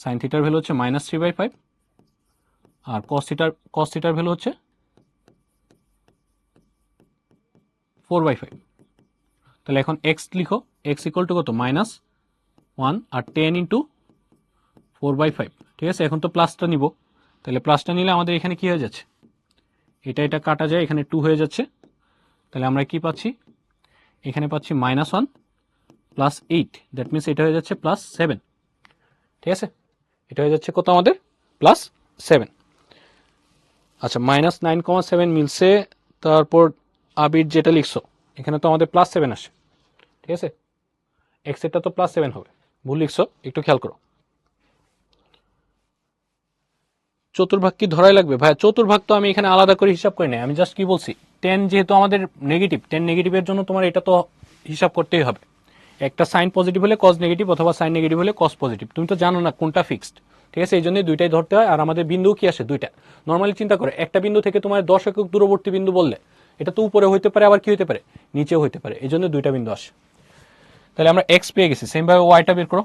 সাইন থিটার ভ্যালু হচ্ছে -3/5, আর কস থিটার ভ্যালু হচ্ছে 4/5। তাহলে এখন এক্স লিখো, এক্স ইকুয়াল টু কত -1 আর 10 ইন্টু 4/5, ঠিক আছে। এখন তো প্লাসটা নিব, তাহলে প্লাসটা নিলে আমাদের এখানে কি হয়ে যাচ্ছে, এটা কাটা যায়, এখানে 2 হয়ে যাচ্ছে। তাহলে আমরা কি পাচ্ছি, এখানে পাচ্ছি -1 প্লাস 8, দ্যাট মিনস এটা হয়ে যাচ্ছে +7, ঠিক আছে। এটা হয়ে যাচ্ছে কত আমাদের +7। আচ্ছা, -9,7 মিলছে, তারপর আবির যেটা লিখছো এখানে তো আমাদের +7 আসে, ঠিক আছে। এক্স এরটা তো +7 হবে, ভুল লিখছো, একটু খেয়াল করো। চতুর্ভাগ কি ধরাই লাগবে ভাইয়া? চতুর্ভাগ তো আমি এখানে আলাদা করে হিসাব করি না, আমি জাস্ট কি বলছি 10 যেহেতু আমাদের নেগেটিভ, 10 নেগেটিভের জন্য তোমার এটা তো হিসাব করতেই হবে। একটা সাইন পজিটিভ হলে কজ নেগেটিভ, অথবা সাইন নেগেটিভ হলে কজ পজিটিভ, তুমি তো জানো না কোনটা ফিক্সড, ঠিক আছে। এই জন্যই দুইটাই ধরতে হয়। আর আমাদের বিন্দু কি আসে দুইটা। নর্মালি চিন্তা করে একটা বিন্দু থেকে তোমার 10 একক দূরবর্তী বিন্দু বললে এটা তো উপরে হইতে পারে, আবার কি হইতে পারে নিচেও হইতে পারে, এই জন্য দুইটা বিন্দু আসে। তাহলে আমরা এক্স পেয়ে গেছি, সেমভাবে ওয়াইটা বের করো।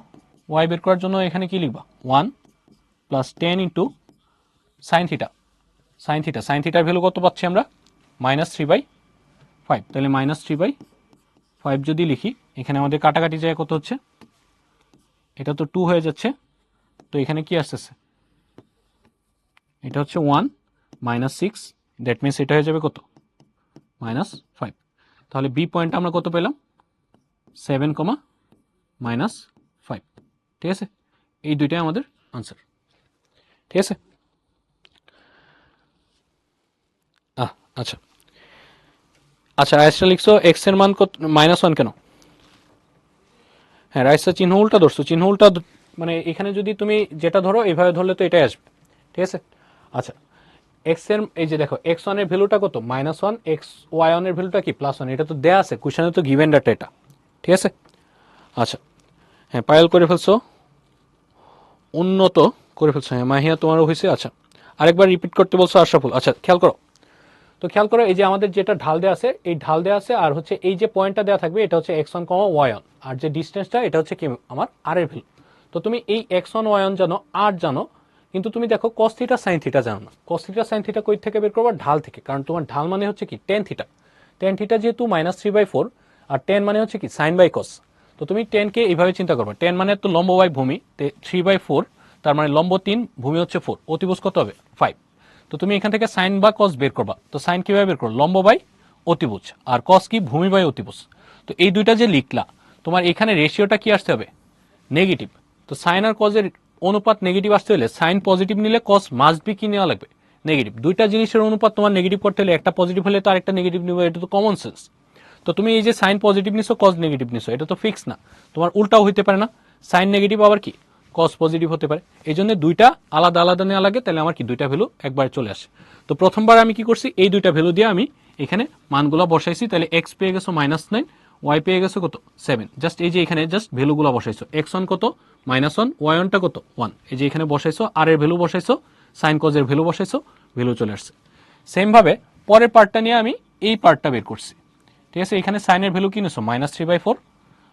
ওয়াই বের করার জন্য এখানে কি লিখবা, 1 plus 10 into sine theta, sine থিটার ভ্যালু কত পাচ্ছি আমরা -3/5। তাহলে -3/5 যদি লিখি, এখানে আমাদের কাটাকাটি যায় কত হচ্ছে, এটা তো 2 হয়ে যাচ্ছে, তো এখানে কি আসতেছে, এটা হচ্ছে 1 -6, দ্যাট মিনস এটা হয়ে যাবে কত -5। তাহলে বি পয়েন্ট আমরা কত পেলাম 7, -5, ঠিক আছে। এই দুইটাই আমাদের আনসার, ঠিক আছে। আচ্ছা আচ্ছা, রাইসটা লিখছো এক্স এর মান কত -1 কেন? হ্যাঁ, রাইসটা চিহ্ন উল্টা ধরছো, চিহ্ন উল্টা মানে এখানে যদি তুমি যেটা ধরো এইভাবে ধরলে তো এটাই আসবে, ঠিক আছে। আচ্ছা, এক্স এর এই যে দেখো x1 এর ভ্যালুটা কত -1, y1 এর ভ্যালুটা কি +1, এটা তো দেয়া আছে কোশ্চেনে, তো গিভেন ডাটা এটা, ঠিক আছে। আচ্ছা, হ্যাঁ পায়েল করে ফেলছো, উন্নত করে ফেলছো, হ্যাঁ মাহিয়া তোমারও হয়েছে। আচ্ছা, আরেকবার রিপিট করতে বলছো আশরাফুল। আচ্ছা খেয়াল করো, তো খেয়াল করো এই যে আমাদের যেটা ঢাল দেওয়া আছে, এই ঢাল দেওয়া আছে, আর হচ্ছে এই যে পয়েন্টটা দেওয়া থাকবে এটা হচ্ছে x1, y1, আর যে ডিস্টেন্সটা এটা হচ্ছে কি আমার r এর ভ্যালু। তো তুমি এই x1 y1 জানো, r জানো, কিন্তু তুমি দেখো cos থিটা sin থিটা জানো না। cos থিটা sin থিটা কই থেকে বের করবা, ঢাল থেকে, কারণ তোমার ঢাল মানে হচ্ছে কি tan থিটা। tan থিটা যেহেতু -3/4, আর tan মানে হচ্ছে কি sin বাই cos। তো তুমি tan কে এইভাবে চিন্তা করবা, tan মানে তো লম্ব বাই ভূমি, 3/4, তার মানে লম্ব 3, ভূমি হচ্ছে 4, অতিভুজ কত হবে 5। তো তুমি এখান থেকে সাইন বা কস বের করবা, তো সাইন কিভাবে বের করো, লম্ব বাই অতিভুজ, আর কস কি ভূমি বাই অতিভুজ। তো এই দুইটা যে লিখলা, তোমার এখানে রেশিওটা কি আসতে হবে নেগেটিভ। তো সাইন আর কজের অনুপাত নেগেটিভ আসতে হলে সাইন পজিটিভ নিলে কস মাস্ট বি কি নেওয়া লাগবে নেগেটিভ। দুইটা জিনিসের অনুপাত তোমার নেগেটিভ করতে হলে একটা পজিটিভ হলে তো আরেকটা নেগেটিভ নিবে, এটা তো কমন সেন্স। তো তুমি এই যে সাইন পজিটিভ নিছো কজ নেগেটিভ নিছো, এটা তো ফিক্স না, তোমার উল্টাও হইতে পারে না, সাইন নেগেটিভ আবার কি কস পজিটিভ হতে পারে। এই জন্য দুইটা আলাদা আলাদা নেওয়া লাগে, তাহলে আমার কি দুইটা ভ্যালু একবার চলে আসে। তো প্রথমবার আমি কি করছি, এই দুইটা ভ্যালু দিয়ে আমি এখানে মানগুলো বসাইছি। তাহলে এক্স পেয়ে গেছো -9, ওয়াই পেয়ে গেছো কত 7, জাস্ট এই যে এখানে জাস্ট ভ্যালুগুলো বসাইছো, x1 কত -1, y1টা কত 1, এই যে এখানে বসাইছো, আর এর ভ্যালু বসাইছো, সাইন কজের ভ্যালু বসাইছো, ভ্যালু চলে আসছে। সেম ভাবে পরের পার্টটা নিয়ে আমি এই পার্টটা বের করছি, ঠিক আছে। এখানে সাইনের ভ্যালু কি নিছো -3/4,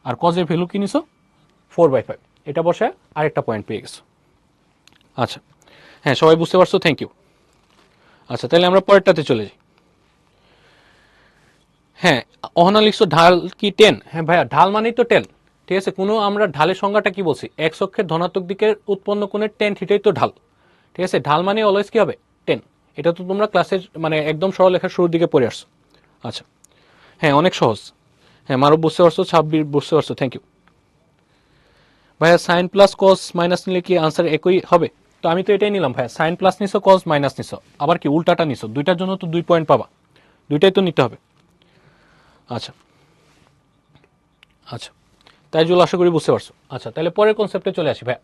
আর কজের ভ্যালু কি নিছো 4/5, এটা বসায় আরেকটা পয়েন্ট পেয়ে গেছো। আচ্ছা হ্যাঁ, সবাই বুঝতে পারছো, থ্যাংক ইউ। আচ্ছা তাহলে আমরা পরেরটাতে চলে যাই। হ্যাঁ, অহনা লিখছো ঢাল কি 10, হ্যাঁ ভাইয়া ঢাল মানেই তো 10, ঠিক আছে। কোনো আমরা ঢালের সংজ্ঞাটা কি বলছি, এক্স অক্ষের ধনাত্মক দিকের উৎপন্ন কোণের tan থিটাই তো ঢাল, ঠিক আছে। ঢাল মানে অলওয়েজ কি হবে 10, এটা তো তোমরা ক্লাসের মানে একদম সরলরেখার শুরুর দিকে পড়ে আসছো। আচ্ছা হ্যাঁ, অনেক সহজ। হ্যাঁ মারুফ বুঝতে পারছো, 26 বুঝতে পারছো, থ্যাংক ইউ। ভাইয়া সাইন প্লাস কস মাইনাস নিলে কি আনসার একই হবে? তো আমি তো এটাই নিলাম ভাইয়া, সাইন প্লাস নিছো কস মাইনাস নিছো, আবার কি উল্টাটা নিছো, দুইটার জন্য তো 2 পয়েন্ট পাবা, দুইটাই তো নিতে হবে। আচ্ছা আচ্ছা, তাই জন্য আশা করি বুঝতে পারছো। আচ্ছা, তাহলে পরের কনসেপ্টে চলে আসি ভাই।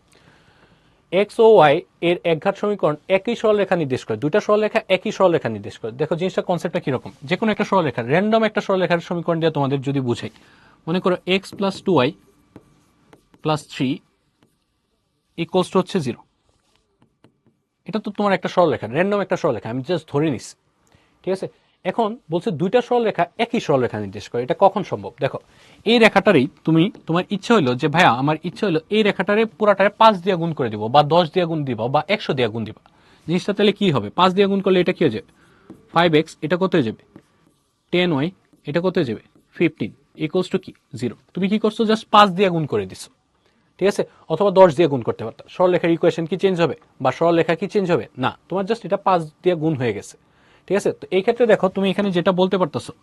এক্স ও ওয়াই এর একঘাত সমীকরণ একই সরলরেখা নির্দেশ করে, দুইটা সরলরেখা একই সরলরেখা নির্দেশ করে। দেখো জিনিসটা কনসেপ্টটা কিরকম, যে কোনো একটা সরলরেখা, র্যান্ডম একটা সরলরেখার সমীকরণ দিয়ে তোমাদের যদি বুঝাই, মনে করো x plus two y plus three equals to হচ্ছে 0। এটা তো তোমার একটা সরলরেখা, র্যান্ডম একটা সরলরেখা, আমি জাস্ট ধরে নিছি, ঠিক আছে। এখন বলছে দুইটা সরলরেখা একই সরলরেখা নির্দেশ করে, এটা কখন সম্ভব? দেখো এই রেখাটারই তুমি, তোমার ইচ্ছা হইলো যে ভাইয়া আমার ইচ্ছা হইলো এই রেখাটারে পুরাটারে 5 দিয়ে গুণ করে দিব, বা 10 দিয়ে গুণ দিব, বা 100 দিয়ে গুণ দিবা। জিনিসটা তাহলে কি হবে? 5 দিয়ে গুণ করলে এটা কি হয়ে যাবে 5x, এটা কত হয়ে যাবে 10y, এটা কত হয়ে যাবে 15 ইকুয়ালস টু কি 0। তুমি কি করছো? জাস্ট 5 দিয়ে গুণ করে দিছো, ঠিক আছে। অথবা 10 দিয়ে গুণ করতে পারতো। সরলরেখার ইকুয়েশন কি চেঞ্জ হবে, বা সরলরেখা কি চেঞ্জ হবে? না, তোমার জাস্ট এটা 5 দিয়ে গুণ হয়ে গেছে, ঠিক আছে। তো এই ক্ষেত্রে দেখো তুমি এখানে যেটা বলতে পারতেছো,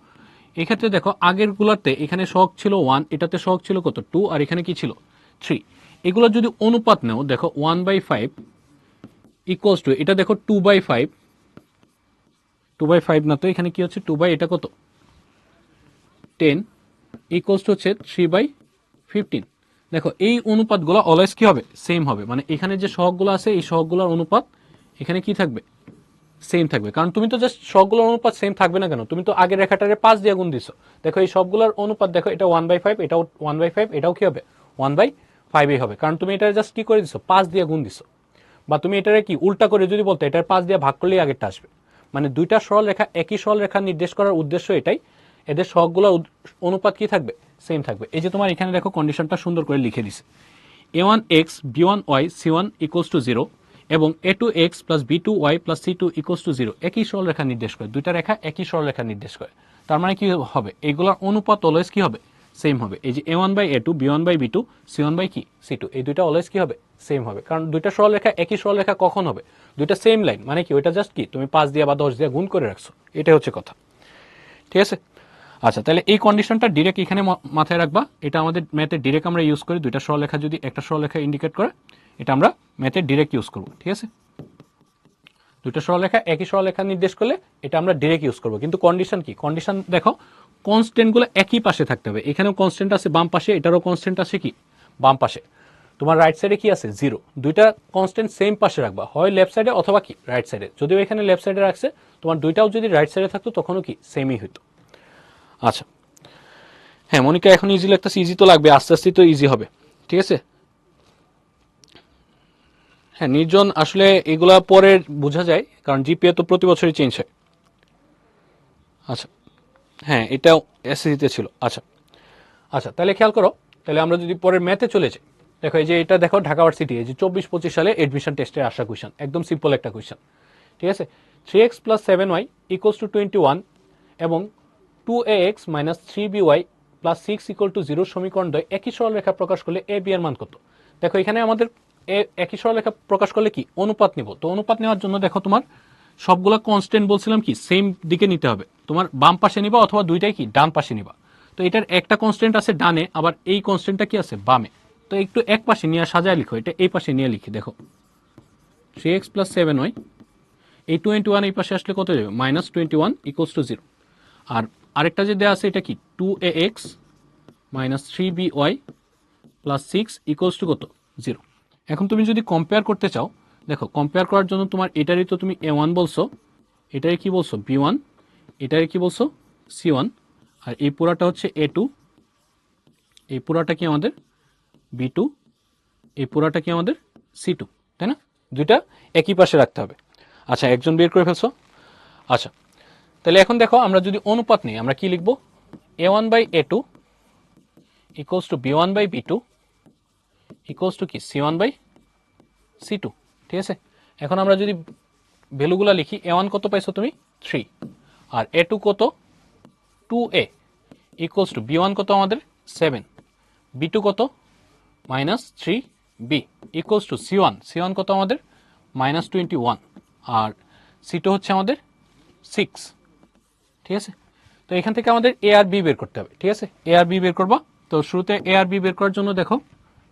এই ক্ষেত্রে দেখো আগের গুলাতে এখানে সহগ ছিল 1, এটাতে সহগ ছিল কত 2, আর এখানে কি ছিল 3। এগুলো যদি অনুপাত নেও, দেখো 1/5 ইকুয়ালস টু, এটা দেখো 2/5, 2/5 না তো, এখানে কি হচ্ছে 2 এটা কত 10 ইকুয়ালস টু হচ্ছে 3/15। দেখো এই অনুপাতগুলো অলওয়েজ কি হবে? সেম হবে। মানে এখানে যে সহগগুলো আছে এই সহগগুলোর অনুপাত এখানে কি থাকবে? সেম থাকবে। কারণ তুমি তো জাস্ট সবগুলোর অনুপাত সেম থাকবে না কেন, তুমি তো আগের রেখাটারে 5 দিয়ে গুণ দিছো। দেখো এই সবগুলোর অনুপাত দেখো, এটা 1/5, এটাও 1/5, এটাও কি হবে 1/5 হবে, কারণ তুমি এটা জাস্ট কি করে দিছো 5 দিয়ে গুণ দিছো। বা তুমি এটারে কি উল্টা করে যদি বলতে, এটার 5 দিয়ে ভাগ করলেই আগেরটা আসবে। মানে দুইটা সরল রেখা একই সরল রেখা নির্দেশ করার উদ্দেশ্য এটাই, এদের সহগগুলোর অনুপাত কি থাকবে? সেম থাকবে। এই যে তোমার এখানে দেখো কন্ডিশনটা সুন্দর করে লিখে দিছে, a1x b1y c1 equals to 0 এবং a2x plus b2y plus c2 equals to 0 একই সরলরেখা নির্দেশ করে। দুইটা রেখা একই সরলরেখা নির্দেশ করে। তার মানে কি হবে? এইগুলোর অনুপাত অলওয়েজ কি হবে? সেম হবে। এই যে a1/a2 b1/b2 c1 কি c2, এই দুইটা অলওয়েজ কি হবে? সেম হবে। কারণ দুইটা সরলরেখা একই সরলরেখা কখন হবে? দুইটা সেম লাইন, মানে কি ওইটা জাস্ট কি তুমি 5 দিয়ে বা 10 দিয়ে গুণ করে রাখছো, এটাই হচ্ছে কথা, ঠিক আছে। আচ্ছা, তাহলে এই কন্ডিশনটা ডিরেক্ট এখানে মাথায় রাখবা। এটা আমাদের ম্যাথে ডিরেক্ট আমরা ইউজ করি। দুইটা সরলরেখা যদি একটা সরলরেখা ইন্ডিকেট করে, এটা আমরা ম্যাথে ডিরেক্ট ইউজ করব, ঠিক আছে। দুইটা সরলরেখা একই সরলরেখা নির্দেশ করলে এটা আমরা ডিরেক্ট ইউজ করব। কিন্তু কন্ডিশন কি? কন্ডিশন দেখো কনস্ট্যান্টগুলো একই পাশে থাকতে হবে। এখানেও কনস্ট্যান্ট আছে বাম পাশে, এটারও কনস্ট্যান্ট আছে কি বাম পাশে। তোমার রাইট সাইডে কি আছে 0। দুইটা কনস্ট্যান্ট সেম পাশে রাখবা, হয় লেফট সাইডে অথবা কি রাইট সাইডে। যদিও এখানে লেফট সাইডে রাখছে, তোমার দুইটাও যদি রাইট সাইডে থাকতো তখনও কি সেমই হইতো। আচ্ছা, হ্যাঁ মনিকা, এখন ইজি লাগতেছে। ইজি তো লাগবে, আস্তে আস্তে তো ইজি হবে, ঠিক আছে। হ্যাঁ নির্জন আসলে এগুলা পরে বোঝা যায়, কারণ জিপিএ তো প্রতি বছরই চেঞ্জ হয়। আচ্ছা, হ্যাঁ এটাও এসএসসিতে ছিল। আচ্ছা আচ্ছা, তাহলে খেয়াল করো, তাহলে আমরা যদি পরের ম্যাথে চলে যাই, দেখো এই যে এটা দেখো ঢাকা ভার্সিটি, এই যে 24-25 সালে এডমিশন টেস্টে আসা কোয়েশন, একদম সিম্পল একটা কোয়েশন, ঠিক আছে। 3x plus 7y equals to 21 এবং 2ax minus 3by plus 6 equal to 0 সমীকরণ দ্বয় একই সরলরেখা প্রকাশ করলে এ বি এর মান কত? দেখো এখানে আমাদের একই সরলরেখা প্রকাশ করলে কি অনুপাত নিব। তো অনুপাত নেওয়ার জন্য দেখো তোমার সবগুলা কনস্ট্যান্ট বলছিলাম কি সেম দিকে নিতে হবে। তোমার বাম পাশে নিবা অথবা দুইটাই কি ডান পাশে নিবা। তো এটার একটা কনস্ট্যান্ট আছে ডানে, আবার এই কনস্ট্যান্টটা কি আছে বামে। তো একটু এক পাশে নিয়ে সাজায় লিখো, এটা এই পাশে নিয়ে লিখি। দেখো 3x প্লাস 7y, এই 21 এই পাশে আসলে কত যাবে মাইনাস 21 ইকুয়ালস টু 0। আর আরেকটা যে দেওয়া আছে এটা কি 2ax minus 3by plus 6 equals to কত 0। এখন তুমি যদি কম্পেয়ার করতে চাও, দেখো কম্পেয়ার করার জন্য তোমার এটারই তো তুমি a1 বলছো, এটারে কি বলছো b1, এটারে কি বলছো c1, আর এই পুরাটা হচ্ছে a2, এই পুরাটা কি আমাদের b2, এই পুরাটা কি আমাদের c2, তাই না? দুইটা একই পাশে রাখতে হবে। আচ্ছা, একজন বের করে ফেলছো। আচ্ছা, তাহলে এখন দেখো আমরা যদি অনুপাত নিই, আমরা কি লিখবো? a1/a2 equals to b1/b2 equals to কি c1/c2, ঠিক আছে। এখন আমরা যদি ভ্যালুগুলা লিখি, a1 কত পাইছো তুমি 3, আর a2 কত 2a ইকুয়ালস টু b1 কত আমাদের 7, b2 কত minus 3b equals to c1 কত আমাদের মাইনাস 21, আর c2 হচ্ছে আমাদের 6, ঠিক আছে। তো এখান থেকে আমাদের এ আর বি বের করতে হবে, ঠিক আছে। এ আর বি বের করবা। তো শুরুতে এ আর বি বের করার জন্য দেখো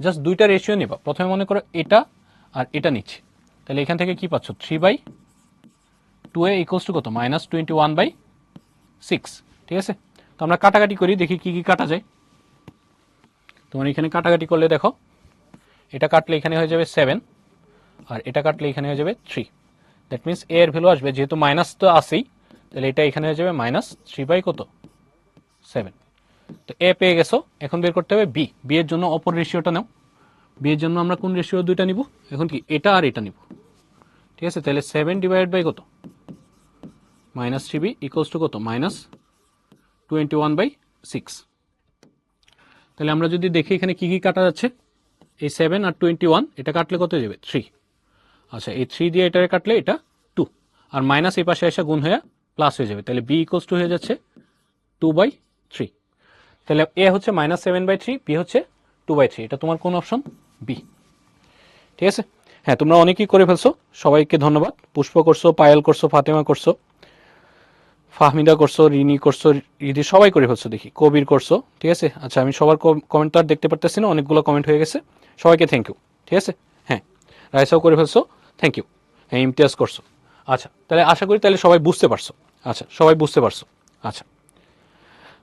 জাস্ট দুইটা রেশিও নেবা। প্রথমে মনে করো এটা আর এটা নিচ্ছি, তাহলে এখান থেকে কি পাচ্ছ 3/2a ইকুয়ালস টু কত মাইনাস 21/6, ঠিক আছে। তো আমরা কাটাকাটি করি, দেখি কি কি কাটা যায়। তোমার এখানে কাটাকাটি করলে দেখো, এটা কাটলে এখানে হয়ে যাবে 7, আর এটা কাটলে এখানে হয়ে যাবে 3। দ্যাট মিনস এ এর ভ্যালু আসবে, যেহেতু মাইনাস তো আসেই, তাহলে এটা এখানে হয়ে যাবে -3/7। তো এ পেয়ে গেছো, এখন বের করতে হবে বি। বি এর জন্য অপর রেশিওটা নাও। বি এর জন্য আমরা কোন রেশিও দুইটা নিব, এখন কি এটা আর এটা নিব, ঠিক আছে। তাহলে 7 কত, -3b ইকুয়ালস টু কত, -21/6। তাহলে আমরা যদি দেখি এখানে কি কি কাটা যাচ্ছে, এই 7 আর 21 এটা কাটলে কত হয়ে যাবে 3। আচ্ছা, এই 3 দিয়ে এটারে কাটলে এটা 2, আর মাইনাস এই পাশে এসে গুণ হয়ে প্লাস হয়ে যাবে, তাহলে বি ইকুয়ালস টু হয়ে যাচ্ছে 2/3। তাহলে এ হচ্ছে -7/3, বি হচ্ছে 2/3। এটা তোমার কোন অপশন, বি, ঠিক আছে। হ্যাঁ, তোমরা অনেকেই করে ফেলছো, সবাইকে ধন্যবাদ। পুষ্প করছো, পায়েল করছো, ফাতেমা করছো, ফাহমিদা করছো, রিনি করছো, রিদি সবাই করে ফেলছো দেখি, কবির করছো, ঠিক আছে। আচ্ছা, আমি সবার কমেন্ট তো আর দেখতে পারতেছি না, অনেকগুলো কমেন্ট হয়ে গেছে, সবাইকে থ্যাংক ইউ, ঠিক আছে। হ্যাঁ, রাইসাও করে ফেলছো, থ্যাংক ইউ। হ্যাঁ, ইমতিয়াজ করছো। আচ্ছা, তাহলে আশা করি তাহলে সবাই বুঝতে পারছো। আচ্ছা, সবাই বুঝতে পারছো। আচ্ছা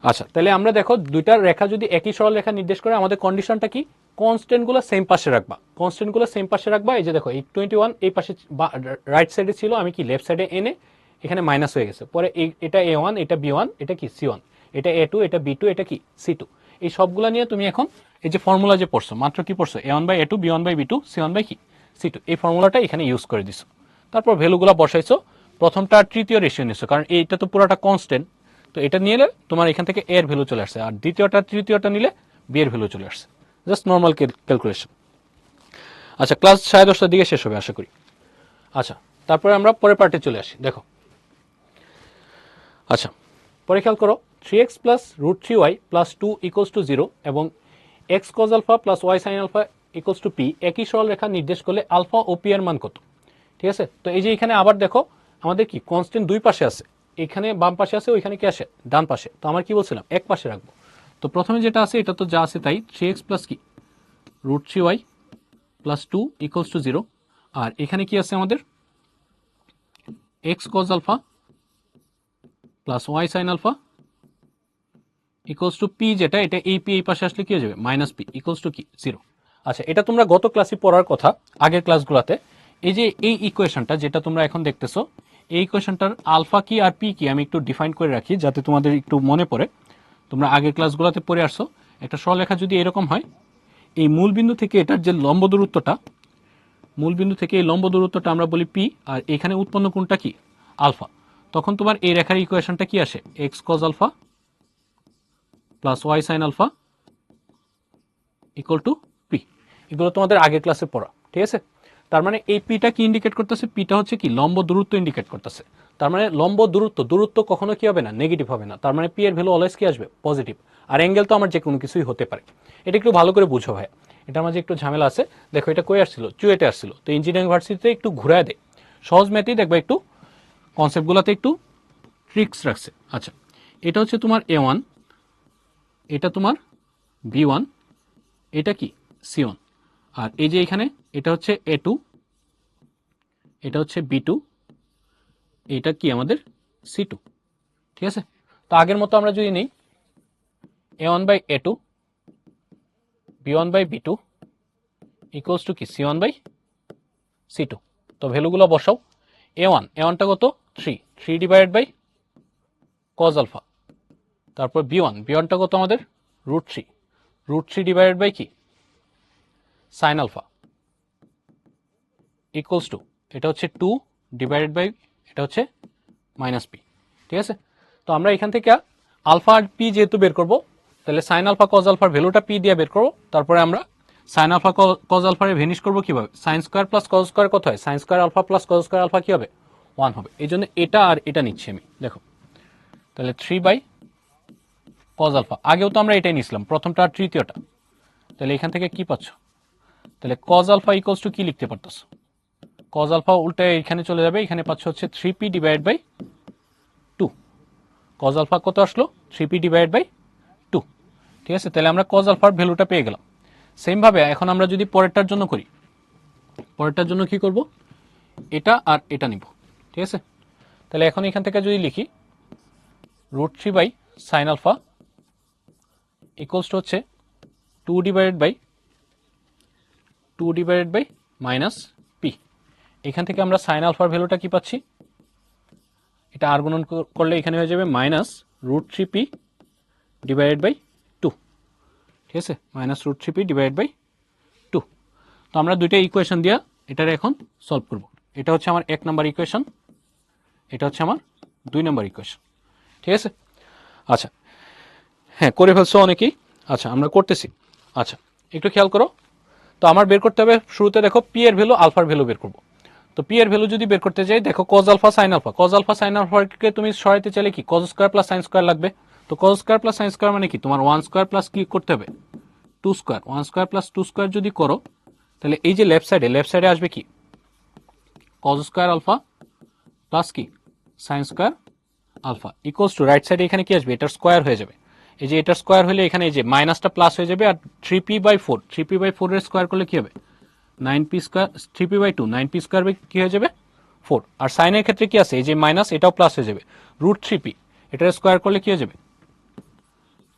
আচ্ছা, তাহলে আমরা দেখো দুইটা রেখা যদি একই সরল রেখা নির্দেশ করে, আমাদের কন্ডিশনটা কি, কনস্ট্যান্টগুলো সেম পাশে রাখবা। কনস্ট্যান্টগুলো সেম পাশে রাখবা। এই যে দেখো, এই 21 এই পাশে রাইট সাইডে ছিল, আমি কি লেফট সাইডে এনে এখানে মাইনাস হয়ে গেছে। পরে এটা A1, এটা B1, এটা কি C1, এটা A2, এটা B2, এটা কি C2। এই সবগুলা নিয়ে তুমি এখন এই যে ফর্মুলা যে পড়ছো, মাত্র কি পড়ছো, A1/A2, B1/B2, C1/ কি C2, এই ফর্মুলাটা এখানে ইউজ করে দিছো। তারপর ভ্যালুগুলো বসাইছো, প্রথমটা আর তৃতীয় রেশিও নিছো, কারণ এইটা তো পুরোটা কনস্ট্যান্ট। তো এটা নিলে তোমার এখান থেকে এর ভ্যালু চলে আসছে, আর দ্বিতীয়টা তৃতীয়টা নিলে বি এর ভ্যালু চলে আসছে। Just normal calculation. আচ্ছা, ক্লাস 10:30টার দিকে শেষ হবে আশা করি। আচ্ছা, তারপরে আমরা পরের পার্টে চলে আসি। দেখো, আচ্ছা, পরে খেয়াল করো, 3x plus √3y plus 2 equals to 0 এবং x cos alpha plus y sin alpha equals to p একই সরল রেখা নির্দেশ করলে আলফা ও পি এর মান কত, ঠিক আছে। তো এই যে এখানে আবার দেখো, আমাদের কি কনস্ট্যান্ট দুই পাশে আছে, এখানে বাম পাশে আছে, ওইখানে কি আসে ডান পাশে। তো আমার কি বলছিলাম, এক পাশে রাখবো। তো প্রথমে যেটা আছে এটা তো যা আছে তাই, 3x প্লাস কি √3y প্লাস 2 ইকুয়ালস টু 0, আর এখানে কি আছে আমাদের x cos alpha plus y sin alpha equals to p, যেটা এটা এই p এই পাশে আসলে কি হয়ে যাবে, -p ইকুয়ালস টু কি 0। আচ্ছা, এটা তোমরা গত ক্লাসে পড়ার কথা, আগের ক্লাসগুলোতে। এই যে এই ইকুয়েশনটা যেটা তোমরা এখন দেখতেছো, এই ইকুয়েশনটার আলফা কি আর পি কি আমি একটু ডিফাইন করে রাখি, যাতে তোমাদের একটু মনে পড়ে। তোমরা আগের ক্লাসগুলোতে পড়ে আসছো, একটা সরলরেখা যদি এরকম হয়, এই মূল বিন্দু থেকে এটার যে লম্ব দূরত্বটা, মূল বিন্দু থেকে এই লম্ব দূরত্বটা আমরা বলি পি, আর এখানে উৎপন্ন কোণটা কি আলফা। তখন তোমার এই রেখার ইকুয়েশনটা কি আসে, x cos alpha plus y sine alpha equal to p. এগুলো তোমাদের আগের ক্লাসে পড়া, ঠিক আছে। তার মানে এই পিটা কি ইন্ডিকেট করতেছে, পিটা হচ্ছে কি লম্ব দূরত্ব ইন্ডিকেট করতেছে। তার মানে লম্ব দূরত্ব কখনো কি হবে না, নেগেটিভ হবে না। তার মানে পি এর ভ্যালু অলওয়েজ কি আসবে, পজিটিভ। আর অ্যাঙ্গেল তো আমার যে কোনো কিছুই হতে পারে। এটা একটু ভালো করে বুঝো ভাই, এটা মাঝে একটু ঝামেলা আছে। দেখো, এটা কই আসছিল, চুয়েটে আসছিল, তো ইঞ্জিনিয়ারিং ভার্সিটিতে একটু ঘুরায় দেয়, সহজ ম্যাথেই দেখবা একটু কনসেপ্টগুলোতে একটু ট্রিক্স রাখছে। আচ্ছা, এটা হচ্ছে তোমার A1, এটা তোমার B1, এটা কি C1, আর এই যে এখানে এটা হচ্ছে A2, এটা হচ্ছে B2, এটা কি আমাদের C2, ঠিক আছে। তো আগের মতো আমরা যদি নেই A1/A2, B1/B2 ইকুয়ালস টু কি C1/C2। তো ভ্যালুগুলো বসাও। A1টা কত, 3 ডিভাইডেড বাই কজ আলফা। তারপর B1টা কত আমাদের √3 ডিভাইডেড বাই কি সাইন আলফা ইকুয়ালস টু, এটা হচ্ছে 2 ডিভাইডেড বাই, এটা হচ্ছে -p, ঠিক আছে। তো আমরা এখান থেকে আলফা আর পি যেহেতু বের করব, তাহলে সাইন আলফা কজ আলফার ভ্যালুটা পি দিয়ে বের করবো। তারপরে আমরা সাইন আলফা কজ আলফারে ভেনিশ করবো কিভাবে, sine square plus cos square কত হয়, sine square alpha plus cos square alpha কি হবে, 1 হবে। এই জন্য এটা আর এটা নিচ্ছি আমি। দেখো, তাহলে 3/cos আলফা, আগেও তো আমরা এটাই নিছিলাম, প্রথমটা আর তৃতীয়টা। তাহলে এখান থেকে কি পাচ্ছ, তাহলে cos আলফা ইকুয়ালস টু কি লিখতে পারতেছো, cos আলফা উল্টে এখানে চলে যাবে, এখানে পাচ্ছ হচ্ছে 3p divide by 2। cos alpha কত আসলো, 3p ডিভাইড বাই 2, ঠিক আছে। তাহলে আমরা cos আলফার ভ্যালুটা পেয়ে গেলাম। সেম ভাবে এখন আমরা যদি পরেরটার জন্য করি, পরেরটার জন্য কি করব, এটা আর এটা নিব, ঠিক আছে। তাহলে এখন এখান থেকে যদি লিখি √3 by sine alpha equals to হচ্ছে 2 ডিভাইডেড বাই মাইনাস পি। এখান থেকে আমরা সাইন আলফার ভ্যালুটা কি পাচ্ছি, এটা আর গুণন করলে এখানে হয়ে যাবে মাইনাস √3p ডিভাইডেড বাই 2। ঠিক আছে, মাইনাস √3p ডিভাইডেড বাই 2। তো আমরা দুইটা ইকুয়েশন দিয়া এটার এখন সলভ করব। এটা হচ্ছে আমার 1 নম্বর ইকুয়েশন, এটা হচ্ছে আমার 2 নম্বর ইকুয়েশন। ঠিক আছে, আচ্ছা হ্যাঁ করে ফেলছো অনেকেই। আচ্ছা আমরা করতেছি। আচ্ছা একটু খেয়াল করো। তো আমার বের করতে হবে শুরুতে, দেখো পি এর ভ্যালু আলফার ভ্যালু বের করব। তো পি এর ভ্যালু যদি বের করতে যাই, দেখো cos alpha sine alpha, cos alpha sine আলফাকে তুমি সরাইতে চাইলে কি cos square plus sine square লাগবে। তো cos square plus sine square মানে কি, তোমার 1 স্কয়ার প্লাস কি করতে হবে 2 স্কয়ার, 1 স্কয়ার প্লাস 2 স্কয়ার যদি করো তাহলে এই যে লেফট সাইডে আসবে কি কজ স্কয়ার আলফা প্লাস কি sine square alpha equals to right সাইডে এখানে কি আসবে, এটার স্কয়ার হয়ে যাবে। এই যে এটার স্কয়ার হলে এখানে এই যে মাইনাসটা প্লাস হয়ে যাবে, আর 3p/4, 3p/4 এর স্কয়ার করলে কি হবে 9p square, 3p/2 9p square কি হয়ে যাবে 4। আর সাইনের ক্ষেত্রে কি আছে, এই যে মাইনাস এটাও প্লাস হয়ে যাবে, √3p এটার স্কয়ার করলে কি হয়ে যাবে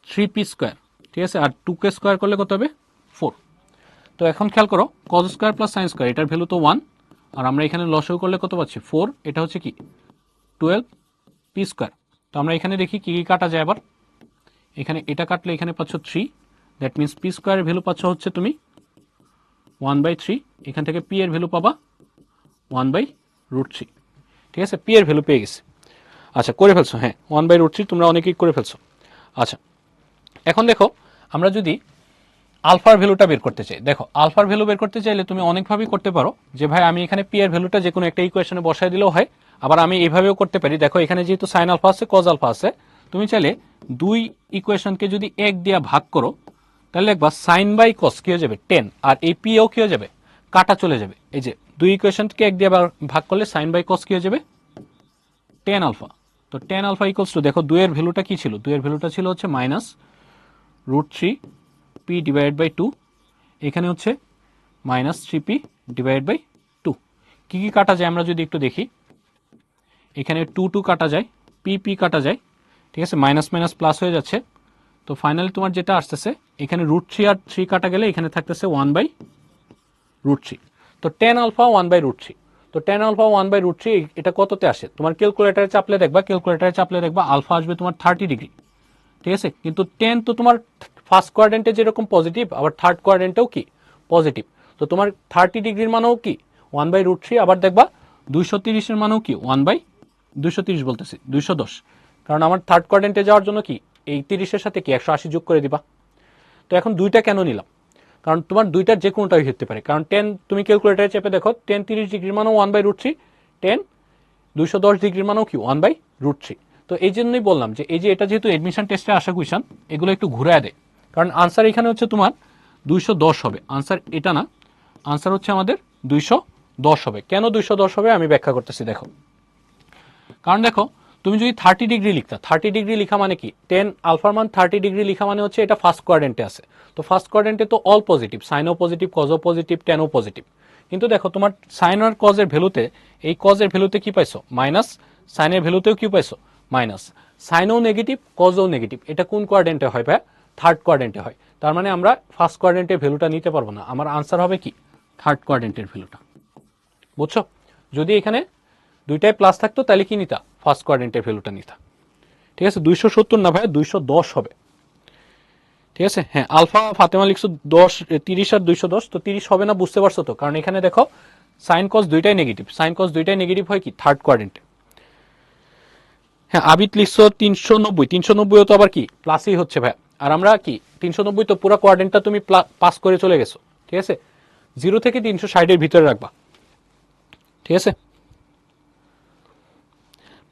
3p স্কয়ার। ঠিক আছে, আর 2k স্কয়ার করলে কত হবে 4। তো এখন খেয়াল করো cause square plus sine square, এটার ভ্যালু তো 1, আর আমরা এখানে লসাগু করলে কত পাচ্ছি 4, এটা হচ্ছে কি 12p স্কয়ার। তো আমরা এখানে দেখি কি কি কাটা যায়। আবার এখানে এটা কাটলে এখানে পাচ্ছ 3, দ্যাট মিনস পি স্কয়ারের ভ্যালু পাচ্ছ হচ্ছে তুমি 1/3। এখান থেকে পি এর ভ্যালু পাবা 1/√3। ঠিক আছে, পি এর ভ্যালু পেয়ে গেছে। আচ্ছা করে ফেলছো, হ্যাঁ 1/√3 তোমরা অনেকেই করে ফেলছো। আচ্ছা এখন দেখো আমরা যদি আলফার ভ্যালুটা বের করতে চাই, দেখো আলফার ভ্যালু বের করতে চাইলে তুমি অনেকভাবেই করতে পারো, যে ভাই আমি এখানে পি এর ভ্যালুটা যে কোনো একটা ইকুয়েশনে বসায় দিলেও হয়। আবার আমি এইভাবেও করতে পারি, দেখো এখানে যেহেতু সাইন আলফা আছে কজ আলফা আছে, তুমি চাইলে দুই ইকুয়েশনকে যদি 1 দিয়ে ভাগ করো তাহলে দেখবা সাইন বাই কস কি হয়ে যাবে 10, আর এই পি ও কি হয়ে যাবে কাটা চলে যাবে। এই যে দুই ইকুয়েশনকে 1 দিয়ে ভাগ করলে সাইন বাই কস কি হয়ে যাবে 10 আলফা। তো 10 আলফা ইকুয়ালস টু, দেখো 2 এর ভ্যালুটা কি ছিল, 2 এর ভ্যালুটা ছিল হচ্ছে মাইনাস √3p ডিভাইডেড বাই 2, এখানে হচ্ছে মাইনাস 3p ডিভাইডেড বাই 2। কী কী কাটা যায় আমরা যদি একটু দেখি, এখানে 2 কাটা যায়, পি কাটা যায়। ঠিক আছে, মাইনাস মাইনাস প্লাস হয়ে যাচ্ছে। তো ফাইনালি তোমার যেটা আসতেছে এখানে √3 আর 3 কাটা গেলে এখানে থাকতেছে 1/√3। তো 10 আলফা 1/√3। তো 10 আলফা 1/√3 এটা কততে আসে, তোমার ক্যালকুলেটারে চাপলে দেখবা আলফা আসবে তোমার 30 ডিগ্রি। ঠিক আছে, কিন্তু 10 তো তোমার ফার্স্ট কোয়াড্রেন্টে যেরকম পজিটিভ, আবার থার্ড কোয়াড্রেন্টেও কি পজিটিভ। তো তোমার 30 ডিগ্রির মানেও কি 1/√3, আবার দেখবা 230 এর মানেও কি 230 বলতেছি 210, কারণ আমার থার্ড কোয়াড্রেন্টে যাওয়ার জন্য কি এই 30-এর সাথে কি 180 যোগ করে দিবা। তো এখন দুইটা কেন নিলাম, কারণ তোমার দুইটার যে কোনোটাই হতে পারে, কারণ 10 তুমি ক্যালকুলেটারে চেপে দেখো 10 30 ডিগ্রির মানেও 1/√3, 10 210 ডিগ্রির মানেও কি 1/√3। তো এই জন্যই বললাম যে এই যে এটা যেহেতু এডমিশন টেস্টে আসা কোয়েশ্চন, এগুলো একটু ঘুরায় দেয়, কারণ আনসার এখানে হচ্ছে তোমার 210 হবে, আনসার এটা না, আনসার হচ্ছে আমাদের 210 হবে। কেন 210 হবে আমি ব্যাখ্যা করতেছি। দেখো কারণ দেখো তুমি যদি 30 ডিগ্রি লিখতা, 30 ডিগ্রি লিখা মানে কি 10 আলফার মান 30 ডিগ্রি লিখা মানে হচ্ছে এটা ফার্স্ট কোয়াড্রেন্টে আছে। তো ফার্স্ট কোয়াড্রেন্টে তো অল পজিটিভ, সাইনও পজিটিভ, কজও পজিটিভ, টেনও পজিটিভ। কিন্তু দেখো তোমার সাইন আর কজের ভ্যালুতে, এই কজের ভ্যালুতে কি পাইছো মাইনাস, সাইনের ভ্যালুতেও কি পাইছো মাইনাস, সাইনও নেগেটিভ কজও নেগেটিভ। এটা কোন কোয়াড্রেন্টে হয় ভাই, থার্ড কোয়াড্রেন্টে হয়। তার মানে আমরা ফার্স্ট কোয়াড্রেন্টের ভ্যালুটা নিতে পারবো না, আমার আনসার হবে কি থার্ড কোয়াড্রেন্টের ভ্যালুটা। বুঝছো, যদি এখানে দুইটাই প্লাস থাকতো তাহলে কি নিতা ফার্স্ট কোয়াড্রেন্টের ভ্যালুটা নিতা। ঠিক আছে, 270 না ভাই 210 হবে। ঠিক আছে, হ্যাঁ আলফা ফাতেমা লিখছো 10 30 আর 210, তো 30 হবে না, বুঝতে পারছো তো, কারণ এখানে দেখো সাইন কস দুইটাই নেগেটিভ, সাইন কস দুইটাই নেগেটিভ হয় কি থার্ড কোয়াড্রেন্টে। হ্যাঁ আবিদ লিখছো 390, 390 তো আবার কি প্লাসই হচ্ছে ভাই, আর আমরা কি 390 তো পুরো কোয়াড্রেন্টটা তুমি পাস করে চলে গেছো। ঠিক আছে, 0 থেকে 360 এর ভিতরে রাখবা। ঠিক আছে,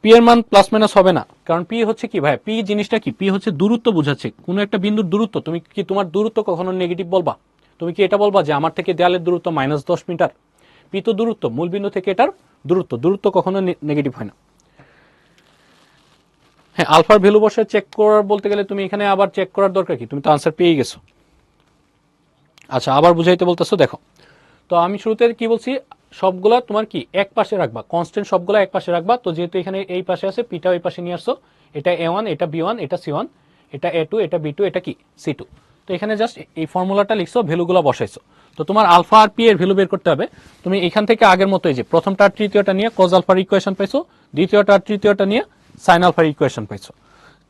পি এর মান প্লাস মাইনাস হবে না, কারণ পি হচ্ছে কি ভাই, পি জিনিসটা কি, পি হচ্ছে দূরত্ব বোঝাচ্ছে, কোনো একটা বিন্দুর দূরত্ব। তুমি কি তোমার দূরত্ব কখনো নেগেটিভ বলবা, তুমি কি এটা বলবা যে আমার থেকে দেয়ালের দূরত্ব -10 মিটার, পি তো দূরত্ব, মূল বিন্দু থেকে এটার দূরত্ব কখনো নেগেটিভ হয় না। হ্যাঁ আলফার ভ্যালু বসে চেক করার বলতে গেলে তুমি এখানে আবার চেক করার দরকার কি, তুমি তো আনসার পেয়ে গেছো। আচ্ছা আবার বুঝাইতে বলতেছো, দেখো তো আমি শুরুতে কি বলছি, সবগুলা তোমার কি এক পাশে রাখবা, কনস্ট্যান্ট সবগুলা এক পাশে রাখবা। তো যেহেতু এখানে এই পাশে আছে, পিটা ওই পাশে নিয়ে আসছো, এটা A1, এটা B1, এটা C1, এটা A2, এটা B2, এটা কি C2। তো এখানে জাস্ট এই ফর্মুলাটা লিখছো, ভ্যালুগুলো বসাইছো। তো তোমার আলফা আর পি এর ভ্যালু বের করতে হবে। তুমি এখান থেকে আগের মতোই যে প্রথমটা আর তৃতীয়টা নিয়ে কজ আলফার ইকুয়েশন পাইছো, দ্বিতীয়টা আর তৃতীয়টা নিয়ে সাইন আলফার ইকুয়েশন পাইছো।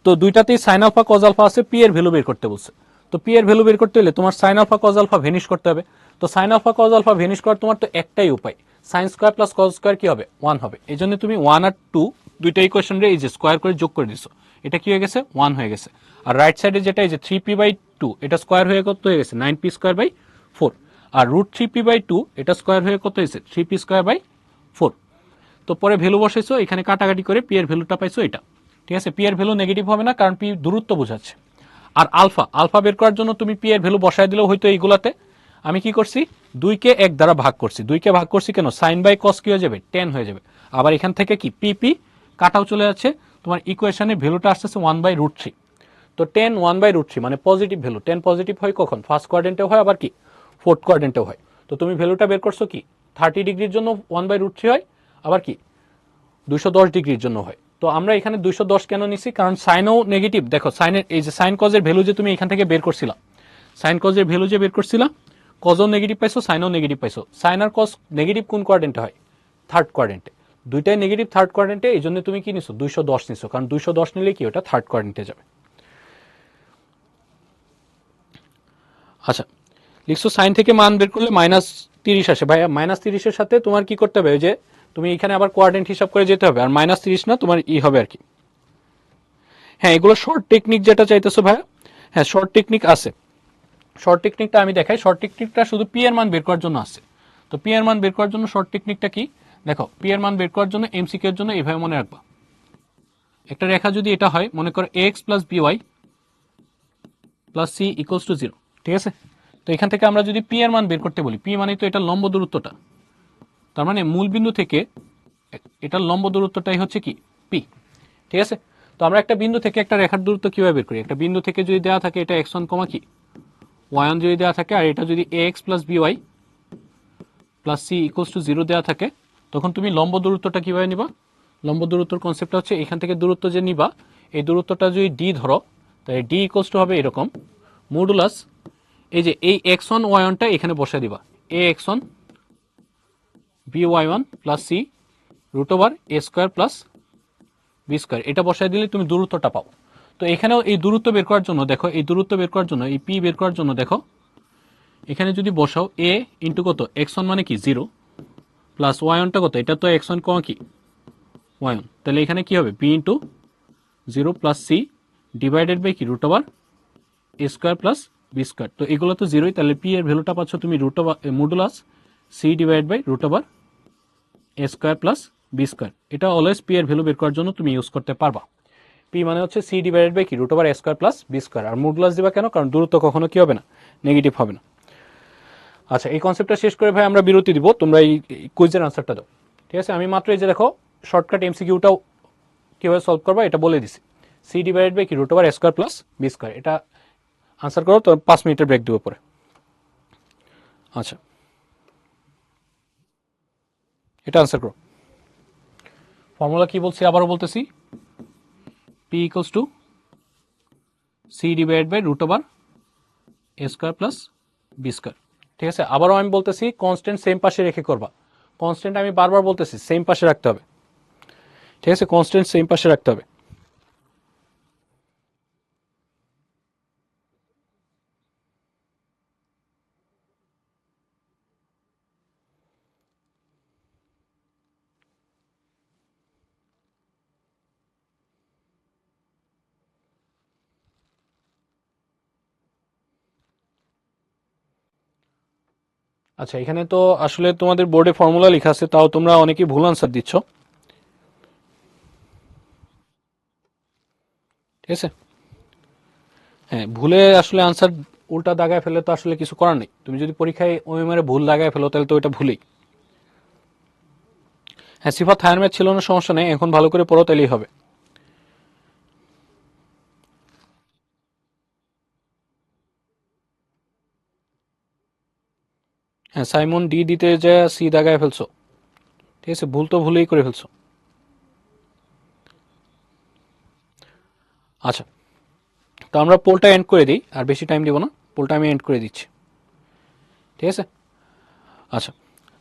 তো দুইটাতেই সাইন আলফা কজ আলফা আছে, পি এর ভ্যালু বের করতে বলছে। তো পি এর ভ্যালু বের করতে হলে তোমার sine alpha cos alpha vanish করতে হবে। তো sine alpha cos alpha vanish করার তোমার তো একটাই উপায়, sine square plus cos square কি হবে 1 হবে। এই জন্য তুমি 1 আর 2 দুইটা ইকুয়েশন রে এই যে স্কোয়ার করে যোগ করে দিছো, এটা কি হয়ে গেছে 1 হয়ে গেছে। আর রাইট সাইডে যেটা এই যে 3p/2 এটা স্কোয়ার হয়ে কত হয়ে গেছে 9p²/4। আর √3p/2 এটা স্কোয়ার হয়ে কত হয়েছে 3p²/4। তো পরে ভ্যালু বসাইছো, এখানে কাটাকাটি করে পি এর ভ্যালুটা পাইছো এটা। ঠিক আছে, পি এর ভ্যালু নেগেটিভ হবে না, কারণ পি দূরত্ব বোঝাচ্ছে। আর আলফা আলফা বের করার জন্য তুমি পি এর ভ্যালু বসায় দিলেও হয়তো এইগুলাতে। আমি কি করছি 2কে 1 দ্বারা ভাগ করছি। 2কে ভাগ করছি কেন, সাইন বাই কস কি হয়ে যাবে 10 হয়ে যাবে। আবার এখান থেকে কি পি পি কাটাও চলে যাচ্ছে, তোমার ইকুয়েশনের ভ্যালুটা আসতেছে 1/√3। তো 10 1/√3 মানে পজিটিভ ভ্যালু। 10 পজিটিভ হয় কখন, ফার্স্ট কোয়াড্রেন্টেও হয়, আবার কি ফোর্থ কোয়াড্রেন্টেও হয়। তো তুমি ভ্যালুটা বের করছো কি 30 ডিগ্রির জন্য 1/√3 হয়, আবার কি 210 ডিগ্রির জন্য হয়। তো আমরা এখানে 210 কেন নিছি, কারণ সাইনও নেগেটিভ। দেখো সাইনের এই যে সাইন কজের ভ্যালু যে তুমি এখান থেকে বের করছিলা, সাইন কজের ভ্যালু যে বের করছিলা, কজও নেগেটিভ পাইছো, সাইনও নেগেটিভ পাইছো। সাইন আর কজ নেগেটিভ কোন কোয়াড্রেন্টে হয়, থার্ড কোয়াড্রেন্টে। দুইটাই নেগেটিভ থার্ড কোয়াড্রেন্টে, এই জন্য তুমি কি নিছো 210 নিছো, কারণ 210 নিলে কি ওটা থার্ড কোয়াড্রেন্টে যাবে। আচ্ছা, লিখছো সাইন থেকে মান বের করলে -30 আসে। ভাইয়া -30-এর সাথে তোমার কি করতে হবে, যে তুমি এখানে আবার কোয়াড্রেন্ট হিসাব করে যেতে হবে। আর -30 না, তোমার হবে আর কি। হ্যাঁ, এগুলো শর্ট টেকনিক যেটা চাইতেছো ভাইয়া, হ্যাঁ শর্ট টেকনিক আছে। শর্ট টেকনিকটা আমি দেখাই। শর্ট টেকনিকটা শুধু পি এর মান বের করার জন্য আছে। তো পি এর মান বের করার জন্য শর্ট টেকনিকটা কি, দেখো পি এর মান বের করার জন্য এমসিকিউ এর জন্য এইভাবে মনে রাখবা। একটা রেখা যদি এটা হয়, মনে করো x plus b y plus c equals to 0। ঠিক আছে, তো এখান থেকে আমরা যদি পি এর মান বের করতে বলি, পি মানে তো এটা লম্ব দূরত্বটা, তার মানে মূল বিন্দু থেকে এটার লম্ব দূরত্বটাই হচ্ছে কি পি। ঠিক আছে, তো আমরা একটা বিন্দু থেকে একটা রেখার দূরত্ব কিভাবে বের করি, একটা বিন্দু থেকে যদি দেওয়া থাকে এটা x1, কি y1 যদি দেওয়া থাকে, আর এটা যদি ax plus b y plus c equals to 0 দেওয়া থাকে, তখন তুমি লম্ব দূরত্বটা কিভাবে নিবা। লম্ব দূরত্বর কনসেপ্টটা হচ্ছে এখান থেকে দূরত্ব যে নিবা, এই দূরত্বটা যদি ডি ধরো, তাহলে ডি ইকুয়ালস টু হবে এরকম মডুলাস, এই যে এই x1 y1টা এখানে বসে দিবা, A x1 B y1 plus C √a² plus B. এটা বসায় দিলে তুমি দূরত্বটা পাও। তো এখানেও এই দূরত্ব বের করার জন্য দেখো, এই দূরত্ব বের করার জন্য, এই পি বের করার জন্য দেখো এখানে যদি বসাও এ ইন্টু কত x1 মানে কি 0 প্লাস y1টা কত, এটা তো x1 কি y1, তাহলে এখানে কি হবে b into 0 plus c divided by কি √a² প্লাস বি²। তো এগুলো তো 0ই, তাহলে পি এর ভ্যালুটা পাচ্ছ তুমি modulus C divide by √a² plus B. এটা অলওয়েজ পি এর ভ্যালু বের করার জন্য তুমি ইউজ করতে পারবা। পি মানে হচ্ছে সি ডিভাইডেড বাই কি √a² প্লাস বি²। আর মডুলাস দিবা কেন, কারণ দূরত্ব কখনো কি হবে না, নেগেটিভ হবে না। আচ্ছা, এই কনসেপ্টটা শেষ করে ভাই আমরা বিরতি দিব, তোমরা এই কুইজের আনসারটা দাও। ঠিক আছে, আমি মাত্র এই যে দেখো শর্টকাট এমসিকিউটাও কীভাবে সলভ করবা এটা বলে দিছি। সি ডিভাইডেড বাই কি √a² প্লাস বি², এটা আনসার করো, তো 5 মিনিটের ব্রেক দিব পরে। আচ্ছা, এটা আনসার করো। ফর্মুলা কি বলছি আবারও বলতেছি, P equals to C divided by √a² plus B. ঠিক আছে, আবারও আমি বলতেছি কনস্ট্যান্ট সেম পাশে রেখে করবা। কনস্ট্যান্ট আমি বারবার বলতেছি সেম পাশে রাখতে হবে। ঠিক আছে, কনস্ট্যান্ট সেম পাশে রাখতে হবে। আচ্ছা, এখানে তো আসলে তোমাদের বোর্ডে ফর্মুলা লেখা আছে, তাও তোমরা অনেকেই ভুল আনসার দিচ্ছ। ঠিক আছে, হ্যাঁ ভুলে আসলে আনসার উল্টা দাগায় ফেলে তো আসলে কিছু করার নেই। তুমি যদি পরীক্ষায় ওএমআর ভুল দাগায় ফেলো, তাহলে তো ওইটা ভুলেই। হ্যাঁ, সিফাত হায়ার ম্যাথ ছিল না, সমস্যা নেই, এখন ভালো করে পড়ো তাইলেই হবে। হ্যাঁ, সাইমন ডি দিতে যা সি দাগায় ফেলছো। ঠিক আছে, ভুল তো ভুলেই করে ফেলছো। আচ্ছা, তো আমরা পোলটা এন্ড করে দিই, আর বেশি টাইম দিব না, পোলটা আমি এন্ড করে দিচ্ছি, ঠিক আছে। আচ্ছা,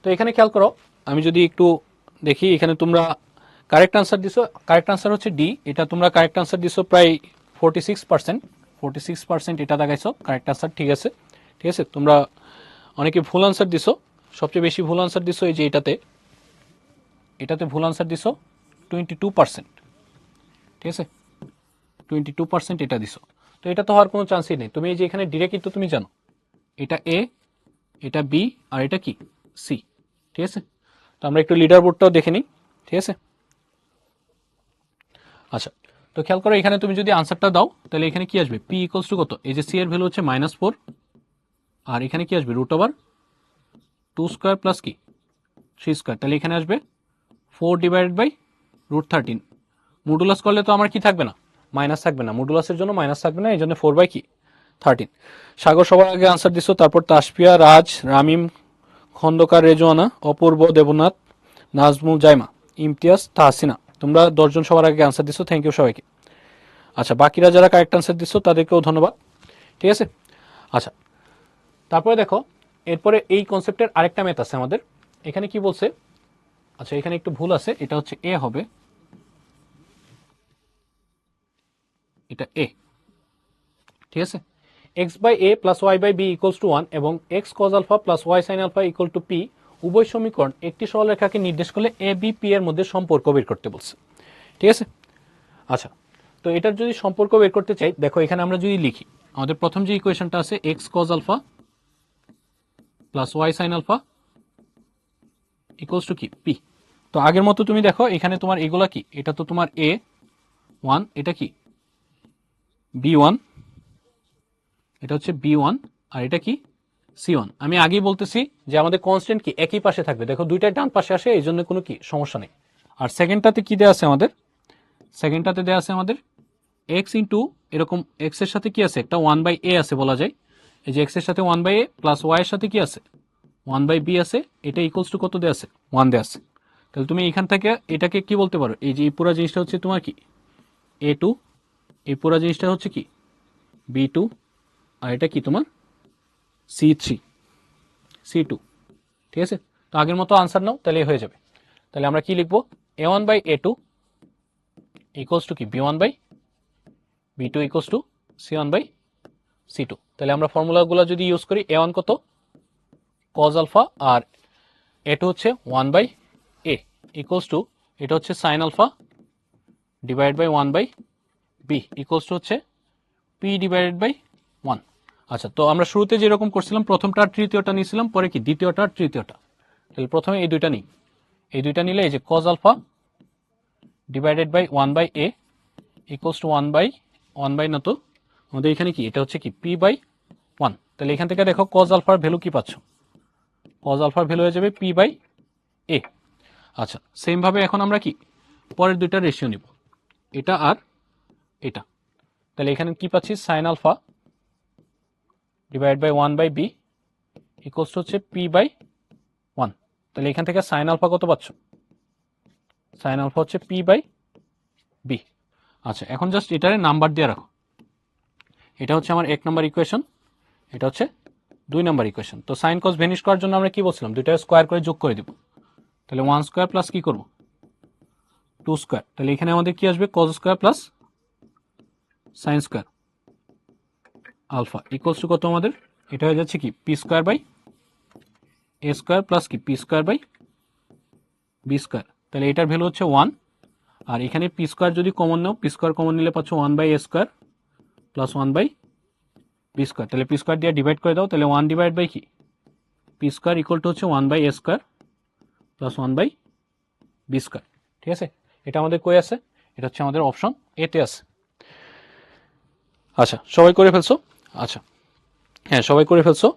তো এখানে খেয়াল করো, আমি যদি একটু দেখি, এখানে তোমরা কারেক্ট আনসার দিছো, কারেক্ট আনসার হচ্ছে ডি, এটা তোমরা কারেক্ট আনসার দিছো প্রায় 46%, এটা দেখাইছো কারেক্ট আনসার, ঠিক আছে, ঠিক আছে। তোমরা অনেকে ভুল আনসার দিছো, সবচেয়ে বেশি ভুল আনসার দিছো এই যে এটাতে ভুল আনসার দিছো 22%, ঠিক আছে, 22% এটা দিছো। তো এটা তো হওয়ার কোনো চান্সই নেই, তুমি এই যে এখানে ডিরেক্ট কিন্তু তুমি জানো এটা এ, এটা বি, আর এটা কি সি, ঠিক আছে। তো আমরা একটু লিডার বোর্ডটাও দেখে নিই, ঠিক আছে। আচ্ছা, তো খেয়াল করো, এখানে তুমি যদি আনসারটা দাও তাহলে এখানে কি আসবে, পি ইকুয়ালস টু কত, এই যে সি এর ভ্যালু হচ্ছে -4, আর এখানে কি আসবে √2² প্লাস কি 3², তাহলে এখানে আসবে 4/√13। মডুলাস করলে তো আমার কি থাকবে না, মাইনাস থাকবে না, মডুলাসের জন্য মাইনাস থাকবে না, এই জন্য 4/13। সাগর সবার আগে আনসার দিছো, তারপর তাসপিয়া, রাজ, রামিম, খন্দকার, রেজওয়ানা, অপূর্ব, দেবনাথ, নাজমুল, জাইমা, ইমতিয়াজ, তাহসিনা, তোমরা 10 জন সবার আগে আনসার দিছো, থ্যাংক ইউ সবাইকে। আচ্ছা, বাকিরা যারা কারেক্ট আনসার দিছো তাদেরকেও ধন্যবাদ, ঠিক আছে। আচ্ছা, তারপরে দেখো, এরপরে এই কনসেপ্টের আরেকটা ম্যাথ আছে আমাদের, এখানে কি বলছে, আচ্ছা এখানে একটু ভুল আছে, এটা হচ্ছে এ হবে, এটা এ, ঠিক আছে। x/a plus y/b equals to 1 এবং x cos alpha plus y sin alpha equal to p উভয় সমীকরণ একটি সরলরেখাকে নির্দেশ করলে a b p এর মধ্যে সম্পর্ক বের করতে বলছে, ঠিক আছে। আচ্ছা, তো এটার যদি সম্পর্ক বের করতে চাই, দেখো এখানে আমরা যদি লিখি, আমাদের প্রথম যে ইকুয়েশনটা আছে x cos alpha plus y sin alpha equals to কি p। তো আগের মতো তুমি দেখো এখানে তোমার এগুলা কি, এটা তো তোমার a1, এটা কি b1, এটা হচ্ছে b1, আর এটা কি c1। আমি আগেই বলতেছি যে আমাদের কনস্ট্যান্ট কি একই পাশে থাকবে, দেখো দুইটাই ডান পাশে আসে, এই জন্য কোনো কি সমস্যা নেই। আর সেকেন্ডটাতে কি দেওয়া আছে আমাদের, সেকেন্ডটাতে দেওয়া আছে আমাদের x ইন্টু এরকম x এর সাথে কি আছে, একটা 1/a আছে বলা যায়, এই যে x এর সাথে 1/a প্লাস y এর সাথে কি আছে 1/b আছে, এটা ইকুয়ালস টু কত দেওয়া আছে 1 দেওয়া আছে। তাহলে তুমি এখান থেকে এটাকে কি বলতে পারো, এই যে এই পুরো জিনিসটা হচ্ছে তোমার কি a2, এই পুরো জিনিসটা হচ্ছে কি b2, আর এটা কি তোমার c2, ঠিক আছে। তো আগের মতো আনসার নাও, তাহলে হয়ে যাবে। তাহলে আমরা কি লিখবো, a1/a2 ইকুয়ালস টু কি b1/b2 ইকুয়ালস টু c1/c2। তাহলে আমরা ফর্মুলাগুলো যদি ইউজ করি, a1 কত cos আলফা, আর a2 হচ্ছে 1/a ইকুয়ালস টু, এটা হচ্ছে sin alpha divide by 1/b equals to হচ্ছে p ডিভাইডেড বাই 1। আচ্ছা, তো আমরা শুরুতে যেরকম করছিলাম, প্রথমটা আর তৃতীয়টা নিয়েছিলাম, পরে কি দ্বিতীয়টা আর তৃতীয়টা। তাহলে প্রথমে এই দুইটা নিই, এই দুইটা নিলে এই যে cos alpha divided by 1/a equals to 1/1 না, তো আমাদের এখানে কি এটা হচ্ছে কি p/1। তাহলে এখান থেকে দেখো cos আলফার ভ্যালু কি পাচ্ছ, cos আলফার ভ্যালু হয়ে যাবে p/a। আচ্ছা, সেম ভাবে এখন আমরা কি পরের দুইটা রেশিও নিব, এটা আর এটা। তাহলে এখানে কি পাচ্ছি, sin alpha divide by 1/b equals to হচ্ছে p/1। তাহলে এখান থেকে sin আলফা কত পাচ্ছ, sin আলফা হচ্ছে p/b। আচ্ছা, এখন জাস্ট এটারে নাম্বার দিয়ে রাখো, এটা হচ্ছে আমার 1 নম্বর ইকুয়েশন, এটা হচ্ছে 2 নম্বর ইকুয়েশন। তো সাইন কস ভ্যানিশ করার জন্য আমরা কি বলছিলাম, দুইটা স্কোয়ার করে যোগ করে দিব, তাহলে 1² প্লাস কি করব 2²। তাহলে এখানে আমাদের কি আসবে, cos square plus sine square alpha equals to কত, আমাদের এটা হয়ে যাচ্ছে কি p²/a² প্লাস কি p²/b²। তাহলে এটার ভ্যালু হচ্ছে 1, আর এখানে p² যদি কমন নাও, p² কমন নিলে পাচ্ছ 1/a² প্লাস 1/b²। তাহলে p² দিয়ে ডিভাইড করে দাও, তাহলে 1 ডিভাইড বাই কি p² ইকুয়াল টু হচ্ছে 1/a² প্লাস 1/b², ঠিক আছে। এটা আমাদের কই আছে, এটা হচ্ছে আমাদের অপশন এতে আছে। আচ্ছা, সবাই করে ফেলছো, আচ্ছা হ্যাঁ সবাই করে ফেলছো,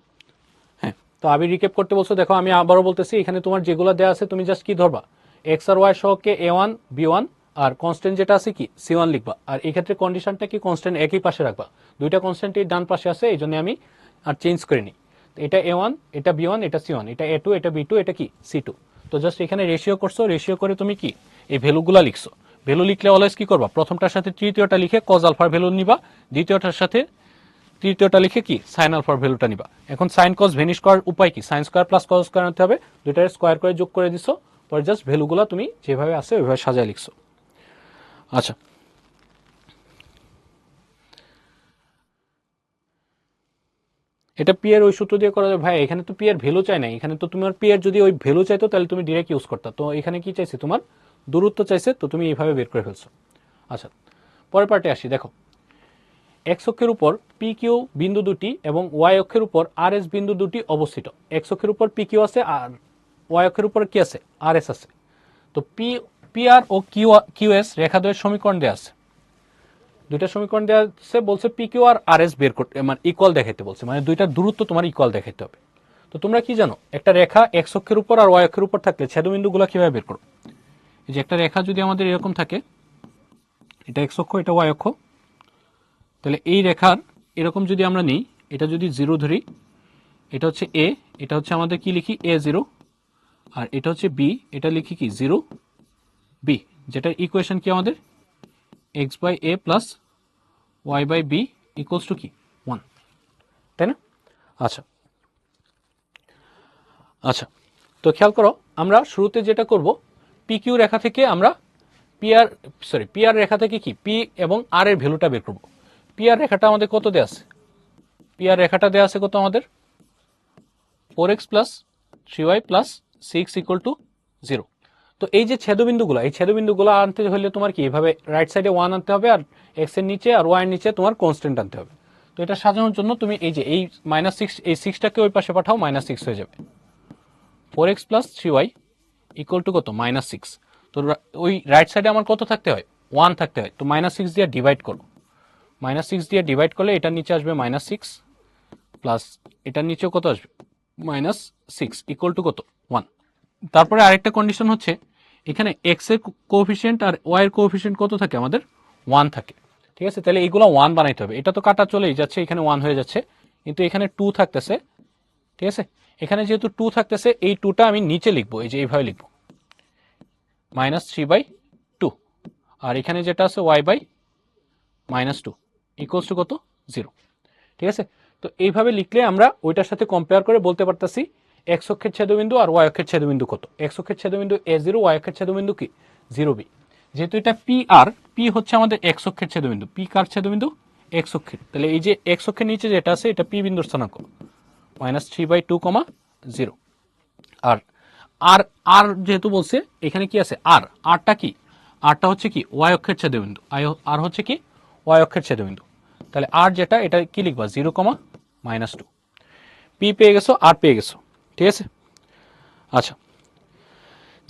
হ্যাঁ। তো আমি রিক্যাপ করতে বলছো, দেখো আমি আবারও বলতেছি, এখানে তোমার যেগুলো দেওয়া আছে তুমি জাস্ট কি ধরবা, এক্স আর ওয়াই সহকে a1 b1 আর কনস্ট্যান্ট যেটা আছে কি c1 লিখবা, আর এই ক্ষেত্রে কন্ডিশনটা কি কনস্ট্যান্ট একই পাশে রাখবা, দুইটা কনস্ট্যান্টই ডান পাশে আছে, এই জন্য আমি আর চেঞ্জ করিনি। এটা a1, এটা b1, এটা c1, এটা a2, এটা b2, এটা কি c2। তো জাস্ট এখানে রেশিও করছো, রেশিও করে তুমি কি এই ভ্যালুগুলা লিখছো। ভ্যালু লিখলে অলওয়েজ কি করবা, প্রথমটার সাথে তৃতীয়টা লিখে cos আলফার ভ্যালু নিবা, দ্বিতীয়টার সাথে তৃতীয়টা লিখে কি সাইন আলফার ভ্যালুটা নিবা। এখন সাইন কস ভ্যানিশ করার উপায় কি, sign square plus cos square আনতে হবে, দুইটার স্কোয়ার করে যোগ করে দিছো, পরে জাস্ট ভ্যালুগুলো তুমি যেভাবে আছে ওইভাবে সাজায় লিখছো। আচ্ছা, এটা পি এর ওই সূত্র দিয়ে করা যাবে। ভাই এখানে তো পি এর ভ্যালু চাই না, এখানে তো তোমার পি এর যদি ওই ভ্যালু চাইতো তাহলে তুমি ডিরেক্ট ইউজ করতা, তো এখানে কি চাইছে তোমার দূরত্ব চাইছে, তো তুমি এইভাবে বের করে ফেলছো। আচ্ছা, পরের পার্টে আসি। দেখো এক্স অক্ষের উপর পি কিউ বিন্দু দুটি এবং ওয়াই অক্ষের উপর আর এস বিন্দু দুটি অবস্থিত। এক্স অক্ষের উপর পি কিউ আছে আর ওয়াই অক্ষের উপর কি আছে, আর এস আছে। তো P R O Q S রেখাদ্বয়ের সমীকরণ দেওয়া আছে, দুইটা সমীকরণ দেওয়া আছে, বলছে পি কিউ আর আর এস বের করতে, মানে ইকুয়াল দেখাইতে বলছে, মানে দুইটার দূরত্ব তোমার ইকুয়াল দেখাইতে হবে। তো তোমরা কি জানো, একটা রেখা এক্স অক্ষের উপর আর ওয়াই অক্ষের উপর থাকলে ছেদবিন্দুগুলো কিভাবে বের করো? এই যে একটা রেখা যদি আমাদের এরকম থাকে, এটা এক্স অক্ষ এটা ওয়াই অক্ষ, তাহলে এই রেখার এরকম যদি আমরা নিই, এটা যদি জিরো ধরি, এটা হচ্ছে এ, এটা হচ্ছে আমাদের কি লিখি এ জিরো, আর এটা হচ্ছে বি, এটা লিখি কি জিরো বি, যেটার ইকুয়েশন কি আমাদের x by a plus y by b equals to কি 1, তাই না? আচ্ছা আচ্ছা, তো খেয়াল করো, আমরা শুরুতে যেটা করব, পি কিউ রেখা থেকে আমরা পি আর রেখা থেকে কি পি এবং আর এর ভ্যালুটা বের করব। পি আর রেখাটা আমাদের কত দেওয়া আছে, পি আর রেখাটা দেওয়া আছে কত আমাদের 4x plus 3y plus 6 equal to 0। তো এই যে ছেদবিন্দুগুলো, এই ছেদবিন্দুগুলো আনতে হলে তোমার কি এভাবে রাইট সাইডে 1 আনতে হবে, আর এক্স এর নিচে আর ওয়াই এর নিচে তোমার কনস্ট্যান্ট আনতে হবে। তো এটা সাজানোর জন্য তুমি এই যে এই -6, এই 6টাকে ওই পাশে পাঠাও, -6 হয়ে যাবে। 4x plus 3y equal to কত -6। তো ওই রাইট সাইডে আমার কত থাকতে হয় 1 থাকতে হয়, তো -6 দিয়ে ডিভাইড করো, -6 দিয়ে ডিভাইড করলে এটার নিচে আসবে -6 প্লাস এটার নিচেও কত আসবে -6 ইকুয়াল টু কত 1। তারপরে আরেকটা কন্ডিশন হচ্ছে, এখানে এক্স এর কোএফিসিয়েন্ট আর ওয়াই এর কোএফিসিয়েন্ট কত থাকে আমাদের 1 থাকে, ঠিক আছে? তাহলে এইগুলো 1 বানাইতে হবে। এটা তো কাটা চলেই যাচ্ছে, এখানে 1 হয়ে যাচ্ছে, কিন্তু এখানে 2 থাকতেছে, ঠিক আছে? এখানে যেহেতু 2 থাকতেছে, এই 2টা আমি নিচে লিখবো, এই যে এইভাবে লিখবো -3/2, আর এখানে যেটা আছে y বাই -2 ইকুয়ালস টু কত 0, ঠিক আছে? তো এইভাবে লিখলে আমরা ওইটার সাথে কম্পেয়ার করে বলতে পারতাছি এক্স অক্ষের ছেদবিন্দু আর ওয়াই অক্ষের ছেদবিন্দু কত। এক্স অক্ষের ছেদবিন্দু a0, ওয়াই অক্ষের ছেদবিন্দু কি 0b। যেহেতু এটা পি আর, পি হচ্ছে আমাদের এক্স অক্ষের ছেদবিন্দু, পি কার ছেদবিন্দু এক্স অক্ষের, তাহলে এই যে এক্স অক্ষের নিচে যেটা আছে এটা পি বিন্দুর স্থানাঙ্ক -3/2, 0। আর আর আর যেহেতু বলছে এখানে কি আছে আর, আরটা কি, আরটা হচ্ছে কি ওয়াই অক্ষের ছেদবিন্দু, আর হচ্ছে কি ওয়াই অক্ষের ছেদবিন্দু, তাহলে আর যেটা এটা কি লিখবা 0, -2। পি পেয়ে গেছো, আর পেয়ে গেছো, ঠিক আছে? আচ্ছা,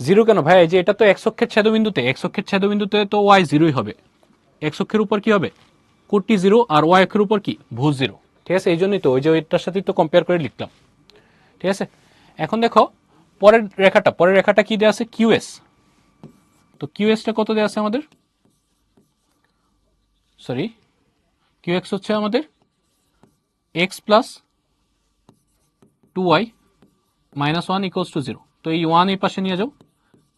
0 কেন ভাই, এই যে এটা তো এক্স অক্ষের ছেদবিন্দুতে, এক্স অক্ষের ছেদবিন্দুতে তো ওয়াই 0ই হবে, এক্স অক্ষের উপর কি হবে কোটি 0, আর ওয়াই অক্ষের উপর কি ভুজ 0, ঠিক আছে? এই জন্যই তো ওই যে ওইটার সাথে তো কম্পেয়ার করে লিখলাম, ঠিক আছে? এখন দেখো পরের রেখাটা কি দেওয়া আছে কিউএস। তো কিউএসটা কত দেওয়া আছে আমাদের, সরি কিউএক্স হচ্ছে আমাদের x plus 2y -1 equals to 0। তো এই 1 এই পাশে নিয়ে যাও,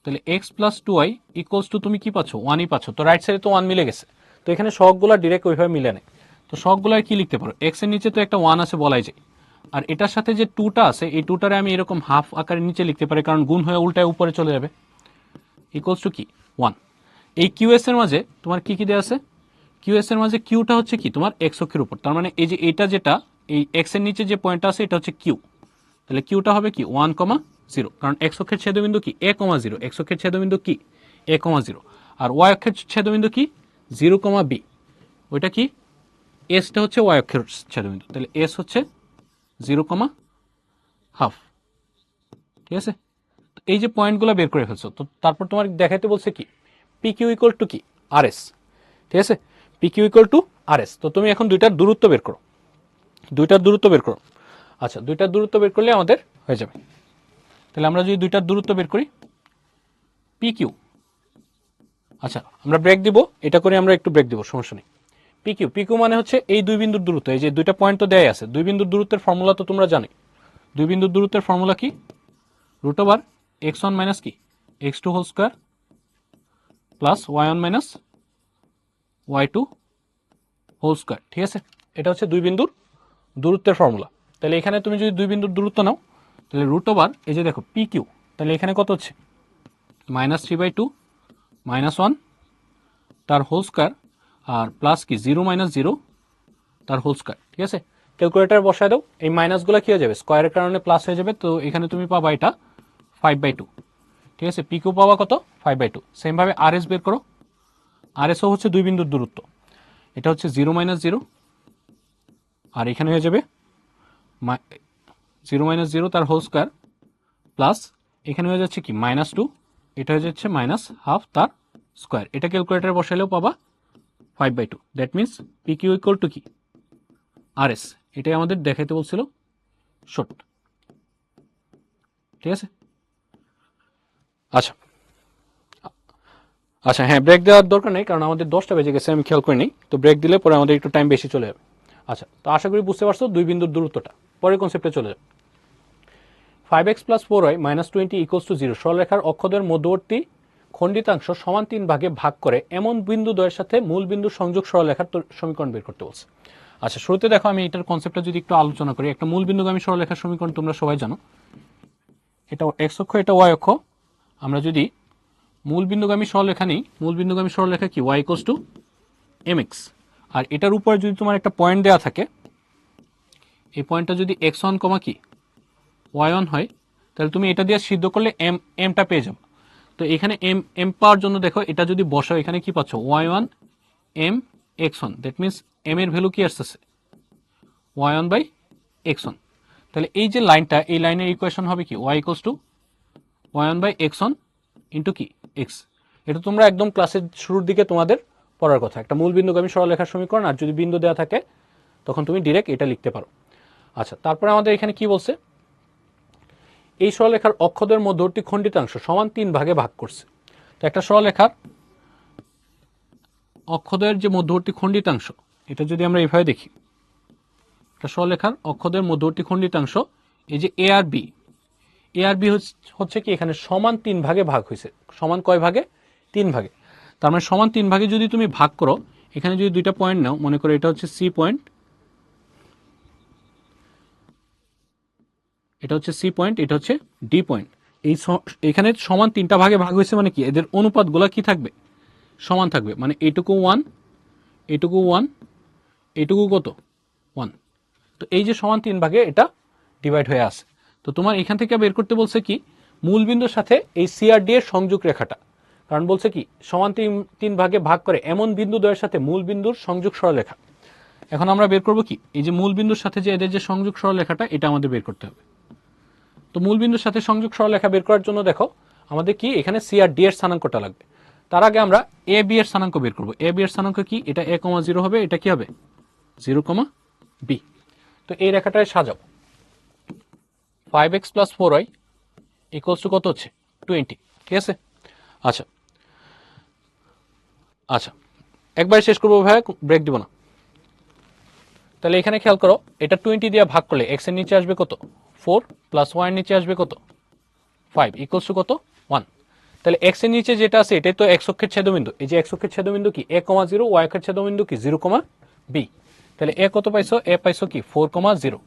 তাহলে x plus 2y equals to তুমি কি পাচ্ছ 1ই পাচ্ছ। তো রাইট সাইডে তো 1 মিলে গেছে, তো এখানে সবগুলা ডিরেক্ট ওইভাবে মিলে নেয়। তো সবগুলা কি লিখতে পারো, এক্স এর নিচে তো একটা 1 আছে বলাই যায়, আর এটার সাথে যে 2টা আছে এই 2টারে আমি এরকম হাফ আকারে নিচে লিখতে পারি, কারণ গুণ হয়ে উল্টায় উপরে চলে যাবে, ইকুয়ালস টু কি 1। এই কিউএস এর মাঝে তোমার কি কি দেওয়া আছে, কিউএস এর মাঝে কিউটা হচ্ছে কি তোমার এক্স অক্ষের উপর, তার মানে এই যে এটা যেটা এই এক্স এর নিচে যে পয়েন্টটা আছে এটা হচ্ছে কিউ, তাহলে কিউটা হবে কি 1, 0, কারণ এক্স অক্ষের ছেদবিন্দু কি a, 0, এক্স অক্ষের ছেদবিন্দু কি a, 0, আর ওয়াই অক্ষের ছেদবিন্দু কি 0, b, ওইটা কি এসটা হচ্ছে ওয়াই অক্ষের ছেদবিন্দু, তাহলে এস হচ্ছে 0, হাফ, ঠিক আছে? এই যে পয়েন্টগুলো বের করে ফেলছো, তো তারপর তোমার দেখাইতে বলছে কি পি কিউ ইকুয়াল টু কি আর এস, ঠিক আছে? P Q equal to R S. তো তুমি এখন দুইটার দূরত্ব বের করো, দুইটার দূরত্ব বের করো। আচ্ছা, দুইটার দূরত্ব বের করলে আমাদের হয়ে যাবে। তাহলে আমরা যদি দুইটার দূরত্ব বের করি পি কিউ, আচ্ছা আমরা ব্রেক দিব, এটা করে আমরা একটু ব্রেক দিব, সমস্যা নেই। পি কিউ মানে হচ্ছে এই দুই বিন্দুর দূরত্ব, এই যে দুইটা পয়েন্ট তো দেয় আছে, দুই বিন্দুর দূরত্বের ফর্মুলা তো তোমরা জানো। দুই বিন্দুর দূরত্বের ফর্মুলা কি, √(x1 - কি x2 whole square plus y1 - y2 whole square, ঠিক আছে। এটা হচ্ছে দুই বিন্দুর দূরত্বের ফর্মুলা। তাহলে এখানে তুমি যদি দুই বিন্দুর দূরত্ব নাও, তাহলে রুট ওভার এই যে দেখো পি কিউ, তাহলে এখানে কত হচ্ছে -3/2 -1 তার হোল স্কোয়ার আর প্লাস কি 0 - 0 তার হোল স্কোয়ার, ঠিক আছে। ক্যালকুলেটার বসায় দাও, এই মাইনাসগুলো কি হয়ে যাবে, স্কোয়ারের কারণে প্লাস হয়ে যাবে। তো এখানে তুমি পাবা এটা 5/2, ঠিক আছে। পি কিউ পাবা কত 5/2। সেমভাবে আর এস বের করো, আর এসও হচ্ছে দুই বিন্দুর দূরত্ব, এটা হচ্ছে 0 - 0 আর এখানে হয়ে যাবে 0 - 0 তার হোল স্কোয়ার প্লাস এখানে হয়ে যাচ্ছে কি -2, এটা হয়ে যাচ্ছে -1/2 তার স্কোয়ার। এটা ক্যালকুলেটারে বসাইলেও পাবা 5/2। That means P Q equal to কি আর এস, এটাই আমাদের দেখাইতে বলছিল শর্ট, ঠিক আছে। আচ্ছা আচ্ছা, হ্যাঁ ব্রেক দেওয়ার দরকার নেই, কারণ আমাদের 10টা বেজে গেছে, আমি খেয়াল করিনি। তো ব্রেক দিলে পরে আমাদের একটু টাইম বেশি চলে যাবে। আচ্ছা, তো আশা করি বুঝতে পারছো দুই বিন্দুর দূরত্বটা। পরের কনসেপ্টে চলে যাবে। 5x + 4y - 20 = 0 সরলরেখার অক্ষদের মধ্যবর্তী খণ্ডিতাংশ সমান 3 ভাগে ভাগ করে এমন বিন্দু দ্বয়ের সাথে মূল বিন্দুর সংযোগ সরলরেখার সমীকরণ বের করতে বলছে। আচ্ছা, শুরুতে দেখো আমি এটার কনসেপ্টটা যদি একটু আলোচনা করি। একটা মূল বিন্দুগামী সরলরেখার সমীকরণ তোমরা সবাই জানো, এটা এক্স অক্ষ, এটা ওয়াই অক্ষ। আমরা যদি মূল বিন্দুগামী সরলরেখা নিই, মূল বিন্দুগামী সরলরেখা কি y = mx, আর এটার উপরে যদি তোমার একটা পয়েন্ট দেওয়া থাকে, এই পয়েন্টটা যদি x1, কি y1 হয়, তাহলে তুমি এটা দিয়ে সিদ্ধ করলে এমটা পেয়ে যাবে। তো এখানে এম পাওয়ার জন্য দেখো এটা যদি বসাও, এখানে কি পাচ্ছ y1 m x1, that means m এর ভ্যালু কি আসতেছে y1/x1। তাহলে এই যে লাইনটা, এই লাইনের ইকুয়েশন হবে কি y = y1/x1 ইন্টু কি x। এটা তোমরা একদম ক্লাসের শুরুর দিকে তোমাদের পড়ার কথা, একটা মূল বিন্দুগামী সরলরেখার সমীকরণ, আর যদি বিন্দু দেওয়া থাকে তখন তুমি ডিরেক্ট এটা লিখতে পারো। আচ্ছা, তারপরে আমাদের এখানে কি বলছে, এই সরলরেখার অক্ষদের মধ্যবর্তী খণ্ডিতাংশ সমান 3 ভাগে ভাগ করছে। তো একটা সরলরেখার অক্ষদের যে মধ্যবর্তী খণ্ডিতাংশ, এটা যদি আমরা এইভাবে দেখি, একটা সরলরেখার অক্ষদের মধ্যবর্তী খণ্ডিতাংশ এই যে এ আর বি হচ্ছে কি এখানে সমান 3 ভাগে ভাগ হয়েছে। সমান কয় ভাগে? 3 ভাগে। তার মানে সমান 3 ভাগে যদি তুমি ভাগ করো, এখানে যদি দুইটা পয়েন্ট নাও, মনে করো এটা হচ্ছে সি পয়েন্ট, এটা হচ্ছে সি পয়েন্ট, এটা হচ্ছে ডি পয়েন্ট। এখানে সমান 3টা ভাগে ভাগ হয়েছে, মানে কি এদের অনুপাতগুলো কি থাকবে? সমান থাকবে। মানে এইটুকু 1, এইটুকু 1, এইটুকু কত 1। তো এই যে সমান 3 ভাগে এটা ডিভাইড হয়ে আছে। তো তোমার এখান থেকে বের করতে বলছে কি মূল বিন্দুর সাথে এই সিআরডি এর সংযোগ রেখাটা, কারণ বলছে কি সমান 3 ভাগে ভাগ করে এমন বিন্দু দ্বয়ের সাথে মূল বিন্দুর সংযোগ সরলরেখা। এখন আমরা বের করব কি এই যে মূল বিন্দুর সাথে যে এদের যে সংযোগ সরলরেখাটা, এটা আমাদের বের করতে হবে। তো মূল বিন্দুর সাথে সংযোগ সরলরেখা বের করার জন্য দেখো আমাদের কি এখানে সি আর ডি এর স্থানাঙ্কটা লাগবে। তার আগে আমরা এ বি এর স্থানাঙ্ক বের করব। এ বি এর স্থানাঙ্ক কি? এটা a, 0 হবে, এটা কি হবে 0, b। তো এই রেখাটায় সাজাও। 5x + 4y = কত হচ্ছে 20, ঠিক আছে। আচ্ছা আচ্ছা, একবার শেষ করবো ভাই, ব্রেক দিব না। তাহলে এখানে খেয়াল করো, এটা 20 দিয়ে ভাগ করলে x এর নিচে আসবে কত 4, প্লাস y এর নিচে আসবে কত 5, = কত 1। তাহলে x এর নিচে যেটা আছে এটাই তো x অক্ষের ছেদবিন্দু। এই যে x অক্ষের ছেদবিন্দু কি a, 0, y অক্ষের ছেদবিন্দু কি 0, b। তাহলে a কত পাইছো? a পাইছো কি 4, 0।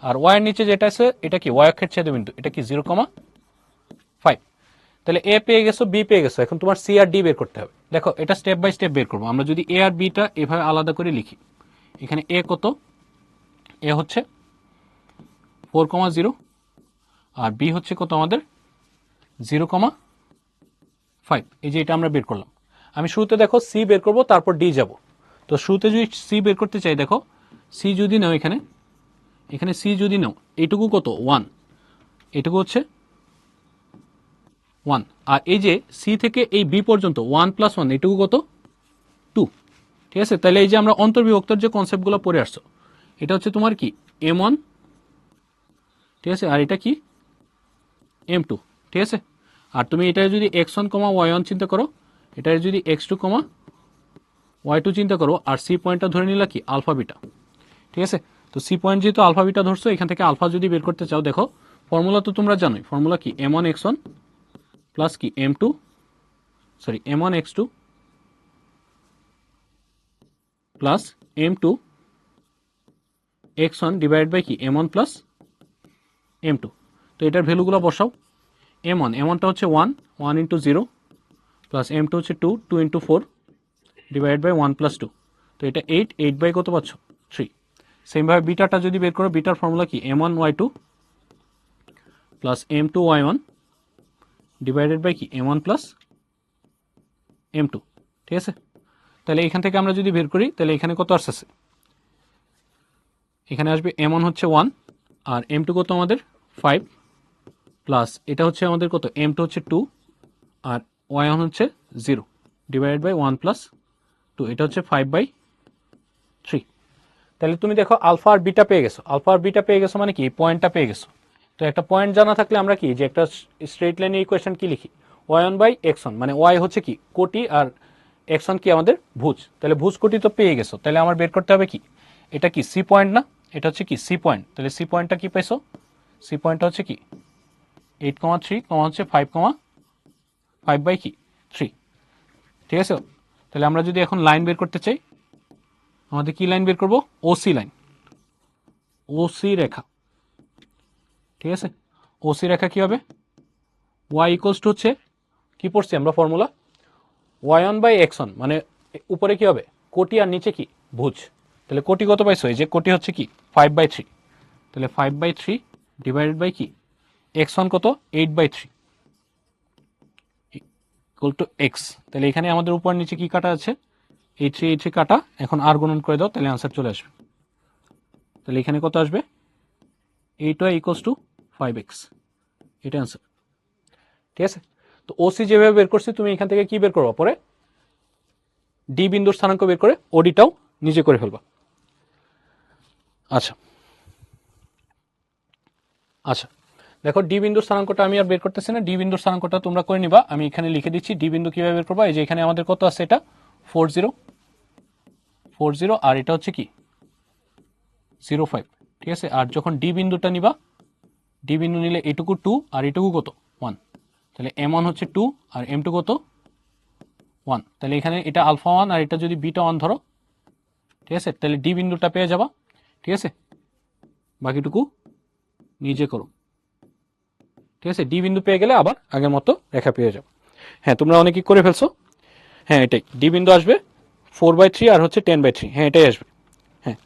আর y এর নিচে যেটা আছে এটা কি y অক্ষের ছেদবিন্দু, এটা কি 0, 5। তাহলে a পেয়ে গেছো, b পেয়ে গেছো। এখন তোমার সি আর ডি বের করতে হবে। দেখো এটা স্টেপ বাই স্টেপ বের করবো। আমরা যদি a আর b টা এভাবে আলাদা করে লিখি, এখানে a কত, a হচ্ছে 4, 0 আর b হচ্ছে কত আমাদের 0, 5। এই যে এটা আমরা বের করলাম। আমি শুরুতে দেখো সি বের করব, তারপর ডি যাব। তো শুরুতে যদি সি বের করতে চাই, দেখো সি যদি নাও, এখানে সি যদি নাও, এইটুকু কত 1, এটুকু হচ্ছে 1। আর এই যে সি থেকে এই বি পর্যন্ত 1 + 1, এটুকু কত 2, ঠিক আছে। তাহলে এই যে আমরা অন্তর্বিভক্তর যে কনসেপ্টগুলো পড়ে আসছো, এটা হচ্ছে তোমার কি m1, ঠিক আছে, আর এটা কি m2, ঠিক আছে। আর তুমি এটা যদি x1, y1 চিন্তা করো, এটা যদি x2, y2 চিন্তা করো, আর সি পয়েন্টটা ধরে নিলা কি আলফা বিটা, ঠিক আছে। তো সি পয়েন্ট যেহেতু আলফা বিটা ধরছো, এখান থেকে আলফা যদি বের করতে চাও, দেখো ফর্মুলা তো তোমরা জানোই। ফর্মুলা কি m1 x1 প্লাস কি m1 x2 plus m2 x1 divided by কি m1 প্লাস m2। তো এটার ভ্যালুগুলো বসাও। m1টা হচ্ছে 1 ইন্টু 0 প্লাস m2 হচ্ছে 2 ইন্টু 4 ডিভাইডেড বাই 1 প্লাস 2। তো এটা 8 বাই কত পাচ্ছ 3। সেমভাবে বিটাটা যদি বের করো, বিটার ফর্মুলা কি m1y2 plus m2y1 divided by কি m1 প্লাস m2। ঠিক আছে, তাহলে এখান থেকে আমরা যদি বের করি তাহলে এখানে কত আসছে, এখানে আসবে m1 হচ্ছে 1 আর m2 কত আমাদের 5 প্লাস এটা হচ্ছে আমাদের কত m2 হচ্ছে 2 আর y1 হচ্ছে 0 ডিভাইডেড বাই 1 প্লাস 2, এটা হচ্ছে 5/3। তাহলে তুমি দেখো আলফা আর বিটা পেয়ে গেছো, আলফা আর বিটা পেয়ে গেছো মানে কি পয়েন্টটা পেয়ে গেছো। তো একটা পয়েন্ট জানা থাকলে আমরা কি যে একটা স্ট্রেট লাইনের ইকুয়েশন কি লিখি y1/x1, মানে y হচ্ছে কি কোটি আর x1 কি আমাদের ভুজ। তাহলে ভুজ কোটি তো পেয়ে গেছো, তাহলে আমার বের করতে হবে কি এটা কি সি পয়েন্ট না, এটা হচ্ছে কি সি পয়েন্ট। তাহলে সি পয়েন্টটা কি পাইছো, সি পয়েন্টটা হচ্ছে কি 8,3 হচ্ছে 5,5/3। ঠিক আছে, তাহলে আমরা যদি এখন লাইন বের করতে চাই, আমাদের কি লাইন বের করব, ওসি লাইন, ওসি রেখা। ঠিক আছে, ওসি রেখা কি হবে, y ইকুয়ালস টু হচ্ছে কি পড়ছি আমরা ফর্মুলা y1/x1, মানে উপরে কি হবে কোটি আর নিচে কি ভুজ। তাহলে কোটি কত পাইছো, এই যে কোটি হচ্ছে কি 5/3, তাহলে 5/3 ডিভাইডেড বাই কি x1 কত 8/3 ইকুয়াল টু x। তাহলে এখানে আমাদের উপর নিচে কি কাটা আছে, এই 3 কাটা, এখন আর গুণন করে দাও, তাহলে আনসার চলে আসবে। তাহলে এখানে কত আসবে 8y ইকুয়ালস টু 5x, এটা আনসার। ঠিক আছে, তো ওসি যেভাবে বের করছি তুমি এখান থেকে কি বের করবা, পরে ডি বিন্দুর স্থানাঙ্ক বের করে ওডিটাও নিজে করে ফেলবা। আচ্ছা আচ্ছা, দেখো ডি বিন্দুর স্থানাঙ্কটা আমি আর বের করতেছি না, ডি বিন্দুর স্থানাঙ্কটা তোমরা করে নিবা, আমি এখানে লিখে দিচ্ছি ডি বিন্দু কিভাবে বের করবা। এই যে এখানে আমাদের কত আছে, এটা 40 আর এটা হচ্ছে কি 05। ঠিক আছে, আর যখন ডি বিন্দুটা নিবা, ডি বিন্দু নিলে এটুকু 2 আর এটুকু কত 1, তাহলে m1 হচ্ছে 2 আর m2 কত 1। তাহলে এখানে এটা আলফা 1 আর এটা যদি বিটা 1 ধরো, ঠিক আছে, তাহলে ডি বিন্দুটা পেয়ে যাবা। ঠিক আছে, বাকিটুকু নিজে করো। ঠিক আছে, ডি বিন্দু পেয়ে গেলে আবার আগের মতো রেখা পেয়ে যাবো। হ্যাঁ, তোমরা অনেকেই করে ফেলছো। হ্যাঁ, এটাই ডি বিন্দু আসবে 4/3 আর হচ্ছে 10/3, হ্যাঁ এটাই আসবে। হ্যাঁ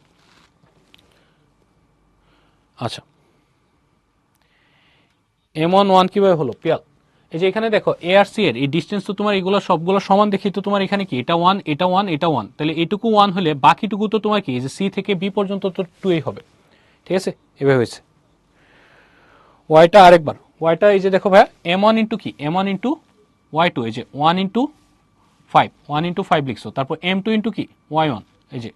আচ্ছা, m1 কিভাবে হলো পিয়াল, এই যে এখানে দেখো এ আর সি এর এই ডিস্টেন্স তো তোমার এগুলো সবগুলো সমান, দেখি তো তোমার এখানে কি এটা 1 এটা 1 এটা 1, তাহলে এইটুকু 1 হলে বাকিটুকু তো তোমার কি যে সি থেকে বি পর্যন্ত তো 2 হবে। ঠিক আছে, এভাবে হয়েছে। ওয়াইটা আরেকবার, ওয়াইটা এই যে দেখো ভাইয়া m1 ইন্টু কি m1 ইন্টু y2, এই যে 1 ইন্টু 5 লিখছো, তারপর m2 ইন্টু কি y1, এই যে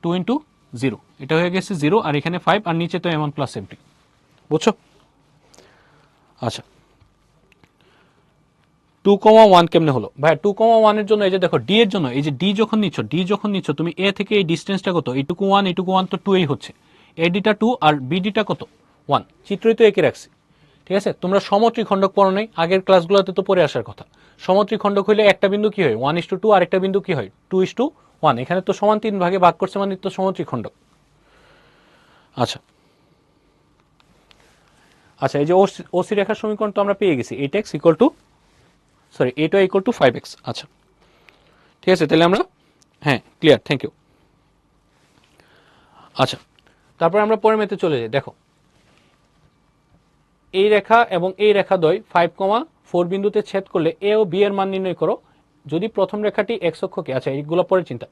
2 ইন্টু 0, এটা হয়ে গেছে 0 আর এখানে 5 আর নিচে তো m1 প্লাস m2, বুঝছো। আচ্ছা, 2,1 কেমনে হলো ভাই, 2,1 এর জন্য এই যে দেখো ডি এর জন্য, এই যে ডি যখন নিচ্ছ তুমি এ থেকে এই ডিস্টেন্সটা কত, এইটুকু 1 তো 2 হচ্ছে, এডিটা 2 আর বিডিটা কত 1, চিত্রই তো একে রাখছি। ঠিক আছে, তোমরা সমত্রিখণ্ডক পড়ো নাই আগের ক্লাসগুলোতে, তো পড়ে আসার কথা। সমত্রিখণ্ডক হইলে একটা বিন্দু কি হয় 1:2 আর একটা বিন্দু কি হয় 2:1, এখানে তো সমান 3 ভাগে ভাগ করছে মানে তো সমত্রিখণ্ডক। আচ্ছা আচ্ছা, এই যে ওসি রেখার সমীকরণ তো আমরা পেয়ে গেছি, 8x ইকুয়াল টু 5x। আচ্ছা ঠিক আছে, তাহলে আমরা হ্যাঁ ক্লিয়ার, থ্যাংক ইউ। আচ্ছা, তারপরে আমরা পরের ম্যাথে চলে যাই। দেখো এই রেখা এবং এই রেখা দ্বয় 5,4 বিন্দুতে ছেদ করলে এ ও বি এর মান নির্ণয় করো যদি প্রথম রেখাটি এক্স অক্ষকে, আচ্ছা এইগুলো পরে চিন্তা,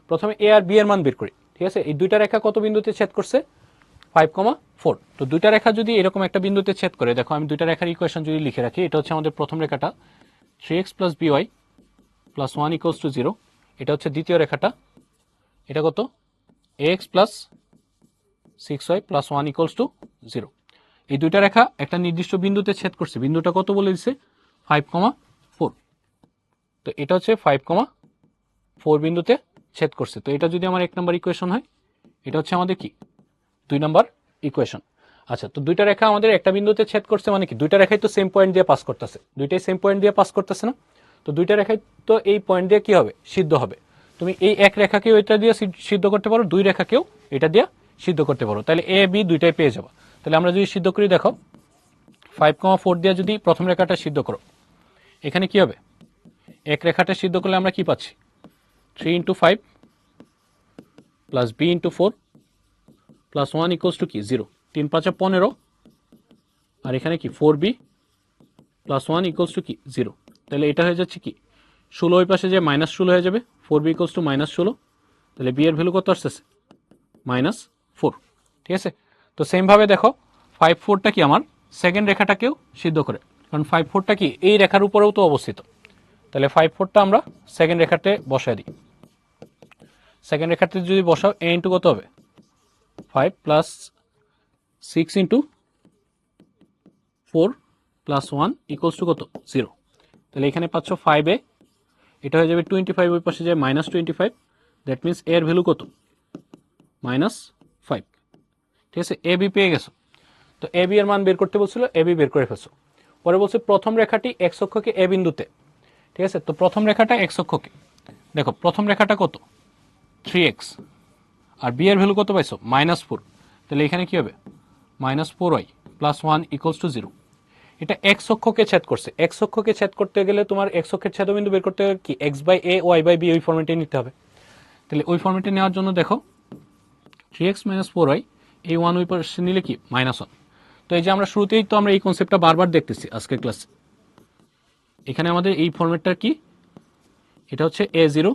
প্রথমে এ আর বি এর মান বের করি। ঠিক আছে, এই দুইটা রেখা কত বিন্দুতে ছেদ করছে 5,4, তো দুইটা রেখা যদি এরকম একটা বিন্দুতে ছেদ করে, দেখো আমি দুইটা রেখার ইকুয়েশন যদি লিখে রাখি, এটা হচ্ছে আমাদের প্রথম রেখাটা 3x plus by plus 1 equals to 0, এটা হচ্ছে দ্বিতীয় রেখাটা, এটা কত ax plus 6y plus 1 equals to 0। এই দুইটা রেখা একটা নির্দিষ্ট বিন্দুতে ছেদ করছে, বিন্দুটা কত বলে দিচ্ছে 5,4, তো এটা হচ্ছে 5,4 বিন্দুতে ছেদ করছে। তো এটা যদি আমার 1 নম্বর ইকুয়েশন হয়, এটা হচ্ছে আমাদের কি 2 নম্বর ইকুয়েশন। আচ্ছা, তো দুইটা রেখা আমাদের একটা বিন্দুতে ছেদ করছে মানে কি দুইটা রেখাই তো সেম পয়েন্ট দিয়ে পাস করতেছে, দুইটাই সেম পয়েন্ট দিয়ে পাস করতেছে না, তো দুইটা রেখাই তো এই পয়েন্ট দিয়ে কি হবে সিদ্ধ হবে। তো তুমি এই এক রেখাকেও এটা দিয়ে সিদ্ধ করতে পারো, দুই রেখাকেও এটা দিয়ে সিদ্ধ করতে পারো, তাহলে এ বি দুইটাই পেয়ে যাবো। তাহলে আমরা যদি সিদ্ধ করি, দেখো 5,4 দিয়ে যদি প্রথম রেখাটা সিদ্ধ করো, এখানে কি হবে, এক রেখাটা সিদ্ধ করলে আমরা কি পাচ্ছি, 3 × 5 plus b × 4 plus 1 equals to কি 0, 3 × 5 = 15, আর এখানে কি 4b প্লাস 1 ইকুয়ালস টু কি 0। তাহলে এটা হয়ে যাচ্ছে কি 16, ওই পাশে যে -16 হয়ে যাবে, 4b ইকুয়ালস টু -16, তাহলে বি এর ভ্যালু কত আসতেছে, -4। ঠিক আছে, তো সেমভাবে দেখো 5,4টা কি আমার সেকেন্ড রেখাটাকেও সিদ্ধ করে, কারণ 5,4টা কি এই রেখার উপরেও তো অবস্থিত, তাহলে 5,4টা আমরা সেকেন্ড রেখাতে বসায় দিই। সেকেন্ড রেখাতে যদি বসাও, a ইন্টু কত হবে 5 plus 6 into 4 plus 1 equals to কত 0। তাহলে এখানে পাচ্ছ 5a, এটা হয়ে যাবে 25, ওই পাশে যায় -25, দ্যাট মিনস a এর ভ্যালু কত -5। ঠিক আছে, এ বি পেয়ে গেছো। তো এ বি এর মান বের করতে বলছিল, এ বি বের করে ফেলছো। পরে বলছে প্রথম রেখাটি এক্স অক্ষকে এ বিন্দুতে। ঠিক আছে, তো প্রথম রেখাটা এক্স অক্ষকে, দেখো প্রথম রেখাটা কত 3x, আর বি এর ভ্যালু কত পাইছো -4, তাহলে এখানে কি হবে -4y প্লাস 1 ইকুয়ালস টু 0। এটা এক্স অক্ষকে ছেদ করছে, এক্স অক্ষকে ছেদ করতে গেলে তোমার এক্স অক্ষের ছেদবিন্দু বের করতে গেলে কি x/a y/b ওই ফর্মেটে নিতে হবে। তাহলে ওই ফর্মেটে নেওয়ার জন্য দেখো 3x - 4y, এই 1 ওই পাশে নিলে কি -1। তো এই যে আমরা শুরুতেই তো আমরা এই কনসেপ্টটা বারবার দেখতেছি আজকের ক্লাসে। এখানে আমাদের এই ফর্মেটটা কি, এটা হচ্ছে a0,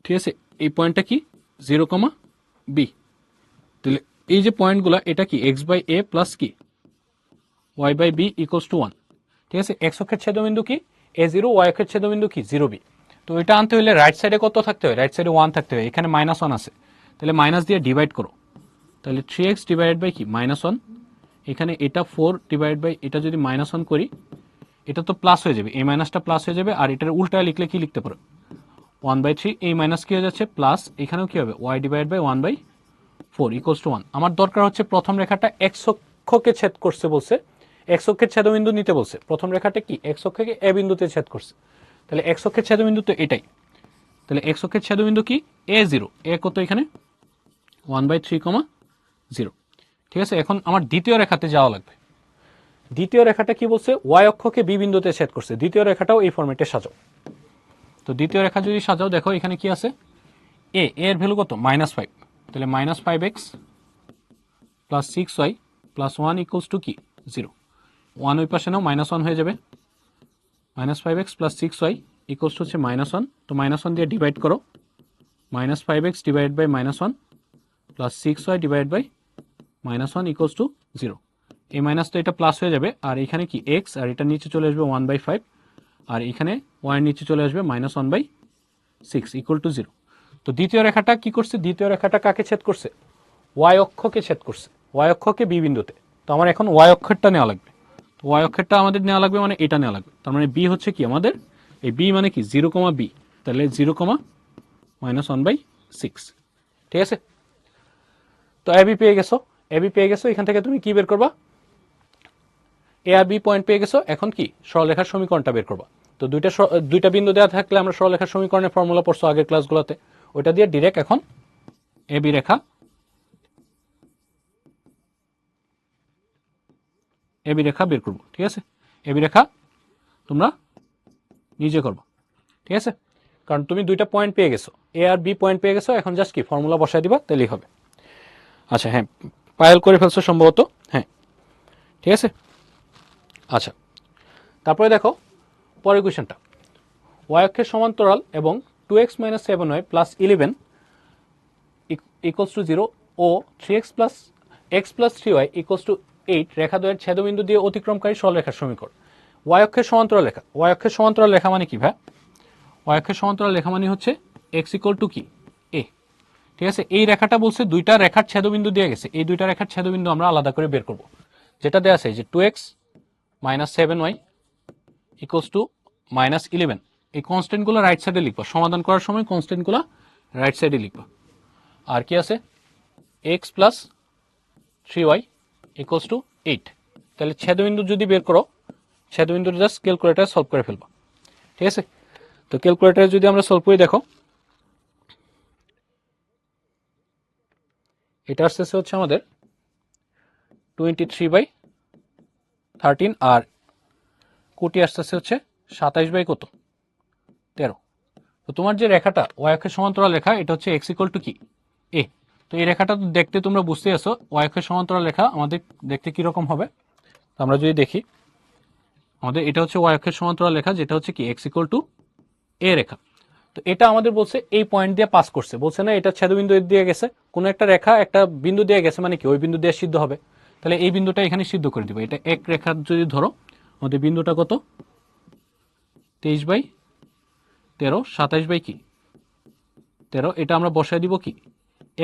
ঠিক আছে, এই পয়েন্টটা কি 0,b। তাহলে এই যে পয়েন্টগুলো, এটা কি x/a প্লাস কি y/b ইকুয়ালস টু 1। ঠিক আছে, এক্স অক্ষের ছেদবিন্দু কি a0, y অক্ষের ছেদবিন্দু কি 0b। তো এটা আনতে হলে রাইট সাইডে কত থাকতে হয়, রাইট সাইডে 1 থাকতে হয়, এখানে -1 আছে, তাহলে মাইনাস দিয়ে ডিভাইড করো, তাহলে 3x ডিভাইডেড বাই কি -1, এখানে এটা 4 ডিভাইড বাই এটা যদি -1 করি, এটা তো প্লাস হয়ে যাবে, এই মাইনাসটা প্লাস হয়ে যাবে, আর এটার উল্টায় লিখলে কি লিখতে পারো 1/3, এই মাইনাস কি হয়ে যাচ্ছে প্লাস, এখানেও কি হবে y divide by 1/4 equals to 1। আমার দরকার হচ্ছে প্রথম রেখাটা এক্স অক্ষকে ছেদ করছে বলছে, এক্স অক্ষের ছেদবিন্দু নিতে বলছে, প্রথম রেখাটা কি এক্স অক্ষকে এ বিন্দুতে ছেদ করছে, তাহলে এক্স অক্ষের ছেদবিন্দু তো এটাই, তাহলে এক্স অক্ষের ছেদবিন্দু কি a0, এ কত এখানে 1/3,0। ঠিক আছে, এখন আমার দ্বিতীয় রেখাতে যাওয়া লাগবে। দ্বিতীয় রেখাটা কি বলছে, ওয়াই অক্ষকে বি বিন্দুতে ছেদ করছে, দ্বিতীয় রেখাটাও এই ফরম্যাটে সাজাও। তো দ্বিতীয় রেখা যদি সাজাও, দেখো এখানে কি আছে, এ এর ভ্যালু কত -5, তাহলে -5x plus 6y plus 1 equals to কি 0। 1 ওই পাশে নাও, -1 হয়ে যাবে, -5x plus 6y equals to হচ্ছে -1, তো -1 দিয়ে ডিভাইড করো, -5x divide by -1 plus 6y divide by -1 equals to 0। এই মাইনাস তো এটা প্লাস হয়ে যাবে, আর এখানে কি x, আর এটা নিচে চলে আসবে 1/5, আর এখানে y এর নিচে চলে আসবে -1/6 ইকুয়াল টু 0। তো দ্বিতীয় রেখাটা কি করছে, দ্বিতীয় রেখাটা কাকে ছেদ করছে, y অক্ষকে ছেদ করছে, y অক্ষকে বি বিন্দুতে। তো আমার এখন y অক্ষেরটা নেওয়া লাগবে, তো y অক্ষেরটা আমাদের নেওয়া লাগবে, মানে এটা নেওয়া লাগবে, তার মানে b হচ্ছে কি আমাদের, এই b মানে কি 0,b, তাহলে 0,-1/6। ঠিক আছে, তো এবি পেয়ে গেছো, এবি পেয়ে গেছো, এখান থেকে তুমি কি বের করবা, এ আর বি পয়েন্ট পেয়ে গেছো, এখন কি সরলরেখার সমীকরণটা বের করবা। তো দুইটা বিন্দু দেওয়া থাকলে আমরা সরলরেখার সমীকরণের ফর্মুলা পড়ছো আগের ক্লাসগুলোতে, ওইটা দিয়ে ডিরেক্ট এখন এবি রেখা বের করবো। ঠিক আছে, এবি রেখা তোমরা নিজে করবো। ঠিক আছে, কারণ তুমি দুইটা পয়েন্ট পেয়ে গেছো, এ আর বি পয়েন্ট পেয়ে গেছো, এখন জাস্ট কি ফর্মুলা বসায় দিবা, তাহলেই হবে। আচ্ছা হ্যাঁ, পায়েল করে ফেলছো সম্ভবত, হ্যাঁ ঠিক আছে। আচ্ছা, তারপরে দেখো পরের কোয়েশ্চেনটা, ওয়াই অক্ষের সমান্তরাল এবং 2x - 7y plus 11 equals to 0 ও 3x + 3y ইকুয়ালস টু 8 রেখাদ্বয়ের ছেদবিন্দু দিয়ে অতিক্রমকারী সরলরেখার সমীকরণ। ওয়াই অক্ষের সমান্তরাল রেখা, ওয়াই অক্ষের সমান্তরাল রেখা মানে কি ভাই, ওয়াই অক্ষের সমান্তরাল রেখা মানে হচ্ছে x ইকুয়াল টু কি a। ঠিক আছে, এই রেখাটা বলছে দুইটা রেখার ছেদবিন্দু দিয়ে গেছে, এই দুইটা রেখার ছেদবিন্দু আমরা আলাদা করে বের করব। যেটা দেওয়া আছে যে 2x - 7y ইকুয়ালস টু -11, এই কনস্ট্যান্টগুলো রাইট সাইডে লিখবা, সমাধান করার সময় কনস্ট্যান্টগুলো রাইট সাইডে লিখবা। আর কি আছে x + 3y ইকুয়ালস টু 8, তাহলে ছেদবিন্দু যদি বের করো, ছেদবিন্দুটা জাস্ট ক্যালকুলেটারে সলভ করে ফেলবো, ঠিক আছে। তো ক্যালকুলেটারে যদি আমরা সলভ করি, দেখো এটা আসতেছে হচ্ছে আমাদের 23/13 আর কোটি আসতেছে হচ্ছে 27/13। তো তোমার যে রেখাটা ওয়াই অক্ষের সমান্তরাল রেখা, এটা হচ্ছে এক্স ইকুয়াল টু কি এ। তো এই রেখাটা তো দেখতে তোমরা বুঝতে আসো ওয়াই অক্ষের সমান্তরাল রেখা আমাদের দেখতে কিরকম হবে। তো আমরা যদি দেখি, আমাদের এটা হচ্ছে ওয়াই অক্ষের সমান্তরাল রেখা, যেটা হচ্ছে কি এক্স ইকুয়াল টু এ রেখা। তো এটা আমাদের বলছে এই পয়েন্ট দিয়ে পাস করছে, বলছে না এটা ছেদবিন্দু দিয়ে গেছে, কোনো একটা রেখা একটা বিন্দু দিয়ে গেছে, মানে কি ওই বিন্দু দিয়ে সিদ্ধ হবে। তাহলে এই বিন্দুটা এখানে সিদ্ধ করে দিবে। এটা এক রেখা যদি ধরো, আমাদের বিন্দুটা কত 23/13, 27/13, এটা আমরা বসাই দিব কি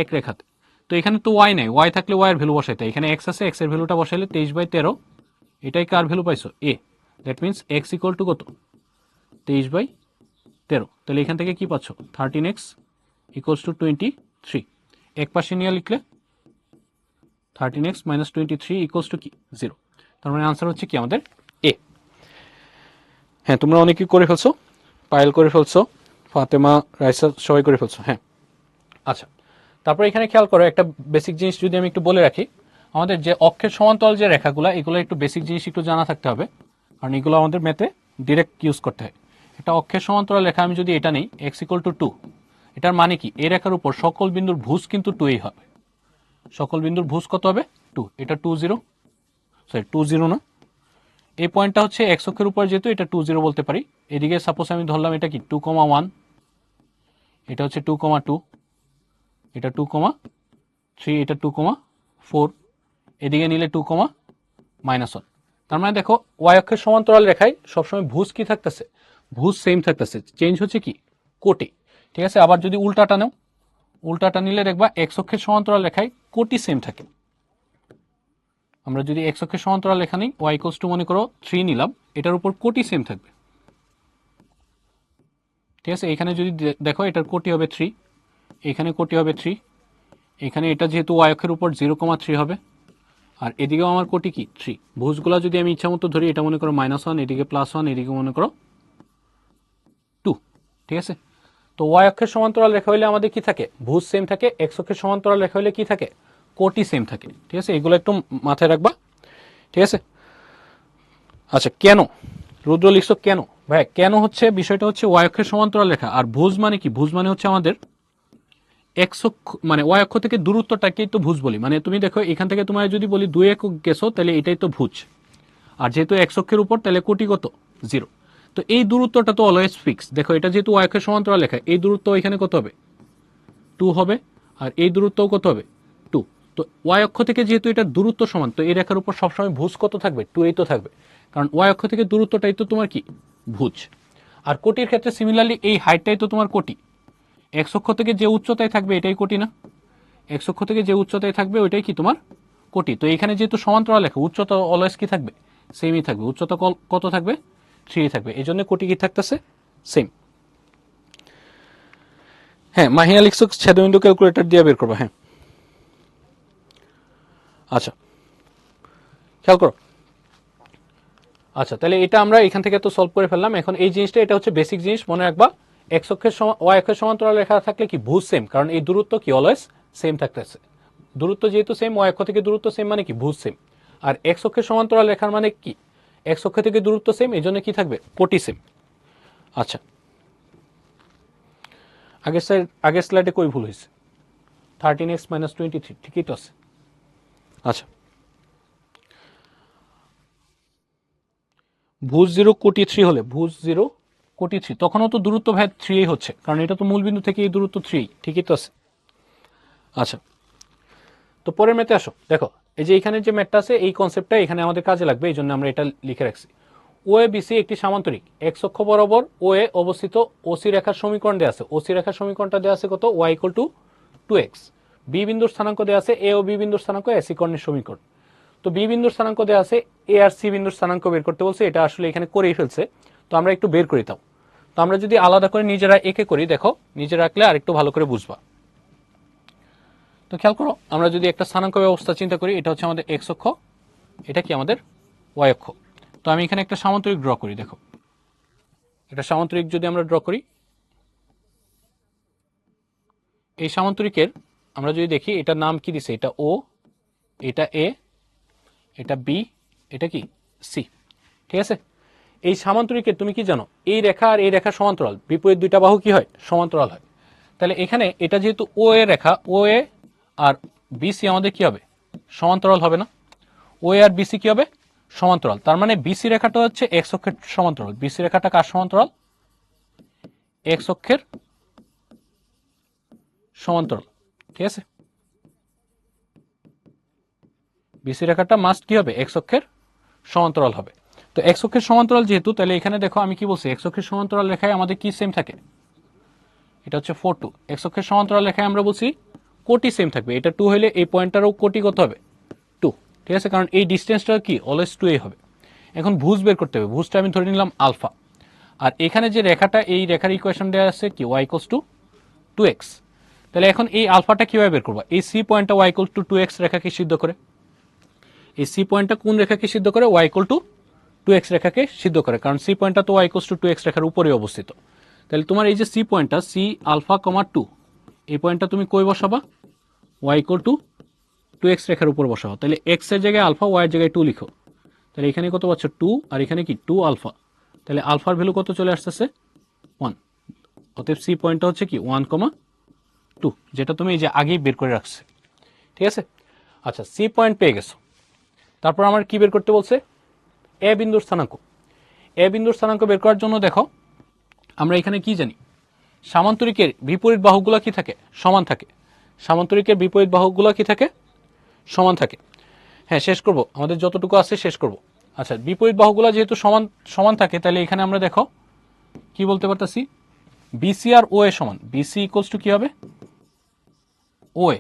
এক রেখাতে। তো এখানে তো ওয়াই নাই, ওয়াই থাকলে ওয়াই এর ভ্যালু বসাইতে, এখানে এক্স আছে, এক্স এর ভ্যালুটা বসাইলে 23/13, এটাই কার ভ্যালু পাইছো এ। That means X equal to কত 23/13। তাহলে এখান থেকে কি পাচ্ছ 13x ইকুয়ালস টু 23। এক পাশে নিয়ে লিখলে 13x মাইনাস 23 ইকুয়ালস টু কি 0। তার মানে আনসার হচ্ছে কি আমাদের এ। হ্যাঁ, তোমরা অনেকেই করে ফেলছো, পায়েল করে ফেলছো, ফাতেমা, রাইসা সবাই করে ফেলছো। হ্যাঁ, আচ্ছা। তারপর এখানে খেয়াল করো একটা বেসিক জিনিস যদি আমি একটু বলে রাখি, আমাদের যে অক্ষের সমান্তরাল যে রেখাগুলো, এগুলো একটু বেসিক জিনিস একটু জানা থাকতে হবে, কারণ এগুলো আমাদের ম্যাথে ডিরেক্ট ইউজ করতে হয়। এটা অক্ষের সমান্তরাল রেখা, আমি যদি এটা নেই এক্স ইকুয়াল টু 2, এটার মানে কি এই রেখার উপর সকল বিন্দুর ভুজ কিন্তু 2ই হবে। সকল বিন্দুর ভুজ কত হবে 2। এটা 20, সরি 20 না, এই পয়েন্টটা হচ্ছে এক্স অক্ষের উপর, যেহেতু এটা 20 বলতে পারি। এদিকে সাপোজ আমি ধরলাম এটা কি 2,1, এটা হচ্ছে 2,2, এটা 2,3, এটা 2,4, এদিকে নিলে 2,-1। তার মানে দেখো ওয়াই অক্ষের সমান্তরাল রেখায় সবসময় ভুজ কি থাকতেছে, ভুজ সেম থাকতেছে, চেঞ্জ হচ্ছে কি কোটি, ঠিক আছে। আবার যদি উল্টাটা নাও, উল্টাটা নিলে দেখবা এক্স অক্ষের সমান্তরাল রেখায় কোটি সেম থাকে। আমরা যদি এক্স অক্ষের সমান্তরাল রেখা নিই, ওয়াই ইকুয়ালস টু মনে করো 3 নিলাম, এটার উপর কোটি সেম থাকবে, ঠিক আছে। এখানে যদি দেখো এটার কোটি হবে 3, এখানে কোটি হবে 3, এখানে এটা যেহেতু ওয়াই অক্ষের উপর 0,3 হবে, আর এদিকেও আমার কোটি কি 3। ভুজগুলা যদি আমি ইচ্ছা মতো ধরি, এটা মনে করো -1, এদিকে +1, এদিকে মনে করো 2, ঠিক আছে। তো ওয়াই অক্ষের সমান্তরাল রেখা হলে আমাদের কি থাকে, ভুজ সেম থাকে। এক্স অক্ষের সমান্তরাল রেখা হলে কি থাকে, কোটি সেম থাকে, ঠিক আছে। এগুলো একটু মাথায় রাখবা, ঠিক আছে। আচ্ছা, কেন রুদ্র লিখছো কেন ভাই, কেন হচ্ছে বিষয়টা হচ্ছে ওয়াই অক্ষের সমান্তরাল রেখা আর ভুজ মানে কি, ভুজ মানে হচ্ছে আমাদের এক্স অক্ষ, মানে ওয়াই অক্ষ থেকে দূরত্বটাকেই তো ভুজ বলি। মানে তুমি দেখো এখান থেকে তোমার যদি বলি 2 একক গেছো, তাহলে এটাই তো ভুজ। আর যেহেতু এক্স অক্ষের উপর, তাহলে কোটি কত 0। তো এই দূরত্বটা তো অলওয়েজ ফিক্স। দেখো এটা যেহেতু ওয়াই অক্ষের সমান্তরাল রেখা, এই দূরত্ব এখানে কত হবে 2 হবে, আর এই দূরত্বও কত হবে 2। তো ওয়াই অক্ষ থেকে যেহেতু এটা দূরত্ব সমান, তো এই রেখার উপর সবসময় ভুজ কত থাকবে 2 তো থাকবে, কারণ ওয়াই অক্ষ থেকে দূরত্বটাই তো তোমার কি ভুজ। আর কোটির ক্ষেত্রে সিমিলারলি এই হাইটটাই তো তোমার কোটি। এক্স অক্ষ থেকে যে উচ্চতায় থাকবে এটাই কোটি না, এক্স অক্ষ থেকে যে উচ্চতায় থাকবে ওইটাই কি তোমার কোটি। তো এখানে যেহেতু সমান্তরাল রেখা, উচ্চতা অলওয়েজ কি থাকবে সেমই থাকবে, উচ্চতা কত থাকবে 3 থাকবে, এই জন্য কোটি কি থাকতেছে সেম। হ্যাঁ, মাহিয়া লিখছো ছেদবিন্দু ক্যালকুলেটর দিয়ে বের করবো। হ্যাঁ, আচ্ছা খেয়াল করো। আচ্ছা, তাহলে এটা আমরা এখান থেকে তো সলভ করে ফেললাম। এখন এই জিনিসটা, এটা হচ্ছে বেসিক জিনিস, মনে রাখবা। এক্স অক্ষের ওয়াই অক্ষের সমান্তরাল রেখা থাকলে কি ভুজ সেম, কারণ এই দূরত্ব কি অলওয়েজ সেম থাকতেছে। দূরত্ব যেহেতু সেম, ওয়াই অক্ষ থেকে দূরত্ব সেম মানে কি ভুজ সেম। আর এক্স অক্ষের সমান্তরাল রেখার মানে কি এক্স অক্ষ থেকে দূরত্ব সেম, এই জন্য কি থাকবে কোটি সেম। আচ্ছা, আগের স্লাইডে কই ভুল হয়েছে, 13x মাইনাস 23, ঠিকই তো আছে। আচ্ছা, ভুজ 0 কোটি 3 হলে, ভুজ 0 কোটি 3, তখনও তো দূরত্ব ভেদ 3 হচ্ছে, কারণ এটা তো মূল বিন্দু থেকে এই দূরত্ব 3, ঠিকই তো আছে। আচ্ছা, তো পরের ম্যাথে আসো। দেখো এই যে এখানে যে ম্যাথটা আছে, এই কনসেপ্টটা এখানে আমাদের কাজে লাগবে, এই জন্য আমরা এটা লিখে রাখছি। ও এ বিসি একটি সামান্তরিক, এক্স অক্ষ বরাবর ও এ অবস্থিত ওসি রেখার সমীকরণ দেওয়া আছে। ওসি রেখার সমীকরণটা দেওয়া আছে কত, Y equal to 2x। B বিন্দুর স্থানাঙ্ক দেওয়া আছে এ ও বি বিন্দুর স্থানাঙ্ক, এসি কর্ণের সমীকরণ। তো বি বিন্দুর স্থানাঙ্ক দেওয়া আছে, এ আর সি বিন্দুর স্থানাঙ্ক বের করতে বলছে, এটা আসলে এখানে করেই ফেলছে। তো আমরা একটু বের করে দাও। তো আমরা যদি আলাদা করে নিজেরা একে করি, দেখো নিজে রাখলে আরেকটু ভালো করে বুঝবা। তো খেয়াল করো, আমরা যদি একটা স্থানাঙ্ক ব্যবস্থা চিন্তা করি, এটা হচ্ছে আমাদের এক্স অক্ষ, এটা কি আমাদের ওয়াই অক্ষ। তো আমি এখানে একটা সামান্তরিক ড্র করি। দেখো, একটা সামান্তরিক যদি আমরা ড্র করি, এই সামান্তরিকের আমরা যদি দেখি এটার নাম কি দিছে, এটা ও, এটা এ, এটা বি, এটা কি সি। ঠিক আছে, এই সামান্তরিকের তুমি কি জানো, এই রেখা আর এই রেখা সমান্তরাল, বিপরীত দুইটা বাহু কি হয়, সমান্তরাল হয়। তাহলে এখানে এটা যেহেতু ও এ রেখা, ও এ আর বিসি আমাদের কি হবে, সমান্তরাল হবে না। ও এ আর বিসি কি হবে, সমান্তরাল। তার মানে বিসি রেখাটা হচ্ছে এক্স অক্ষের সমান্তরাল। বিসি রেখাটা কার সমান্তরাল, এক্স অক্ষের সমান্তরাল। ঠিক আছে, বিসি রেখাটা মাস্ট কি হবে, এক্স অক্ষের সমান্তরাল হবে। তো এক্স অক্ষের সমান্তরাল যেহেতু, তাহলে এখানে দেখো আমি কি বলছি, এক্স অক্ষের সমান্তরাল রেখায় আমাদের কি সেম থাকে, এটা হচ্ছে 4 2। এক্স অক্ষের সমান্তরাল রেখায় আমরা বলছি কোটি সেম থাকবে। এটা 2 হলে এই পয়েন্টটারও কোটি কত হবে, 2। ঠিক আছে, কারণ এই ডিস্টেন্সটা কি অলওয়েজ 2 হবে। এখন ভুজ বের করতে হবে। ভুজটা আমি ধরে নিলাম আলফা। আর এখানে যে রেখাটা, এই রেখার ইকুয়েশন দেওয়া আছে কি, ওয়াই ইকুয়ালস টু 2x। তাহলে এখন এই আলফাটা কিভাবে বের করবো, এই সি পয়েন্টটা ওয়াই ইকুয়াল টু 2x রেখাকে সিদ্ধ করে। এই সি পয়েন্টটা কোন রেখাকে সিদ্ধ করে, ওয়াই ইকুয়াল টু 2x রেখাকে সিদ্ধ করে, কারণ সি পয়েন্টটা তো ওয়াই ইকুয়ালস টু 2x রেখার উপরে অবস্থিত। তাহলে তোমার এই যে সি পয়েন্টটা, সি আলফা কমা 2, এই পয়েন্টটা তুমি কই বসাবা, ওয়াই ইকুয়াল টু 2x রেখার উপর বসাবো। তাহলে এক্স এর জায়গায় আলফা, ওয়াই এর জায়গায় 2 লিখো। তাহলে এখানে কত পাচ্ছ, 2, আর এখানে কি 2 আলফা। তাহলে আলফার ভ্যালু কত চলে আসতেছে, 1। অতএব সি পয়েন্টটা হচ্ছে কি 1,2, যেটা তুমি এই যে আগেই বের করে রাখছে। ঠিক আছে, আচ্ছা সি পয়েন্ট পেয়ে গেছো। তারপর আমার কি বের করতে বলছে, এ বিন্দুর স্থানাঙ্ক। এ বিন্দুর স্থানাঙ্ক বের করার জন্য দেখো আমরা এখানে কি জানি, সামান্তরিকের বিপরীত বাহুগুলো কি থাকে, সমান থাকে। সামান্তরিকের বিপরীত বাহুগুলো কি থাকে, সমান থাকে। হ্যাঁ, শেষ করব, আমাদের যতটুকু আছে শেষ করব। আচ্ছা, বিপরীত বাহুগুলো যেহেতু সমান সমান থাকে, তাহলে এখানে আমরা দেখো কি বলতে পারতেছি, বিসি আর ও এ সমান। বিসি ইকুয়ালস টু কি হবে, ও এ।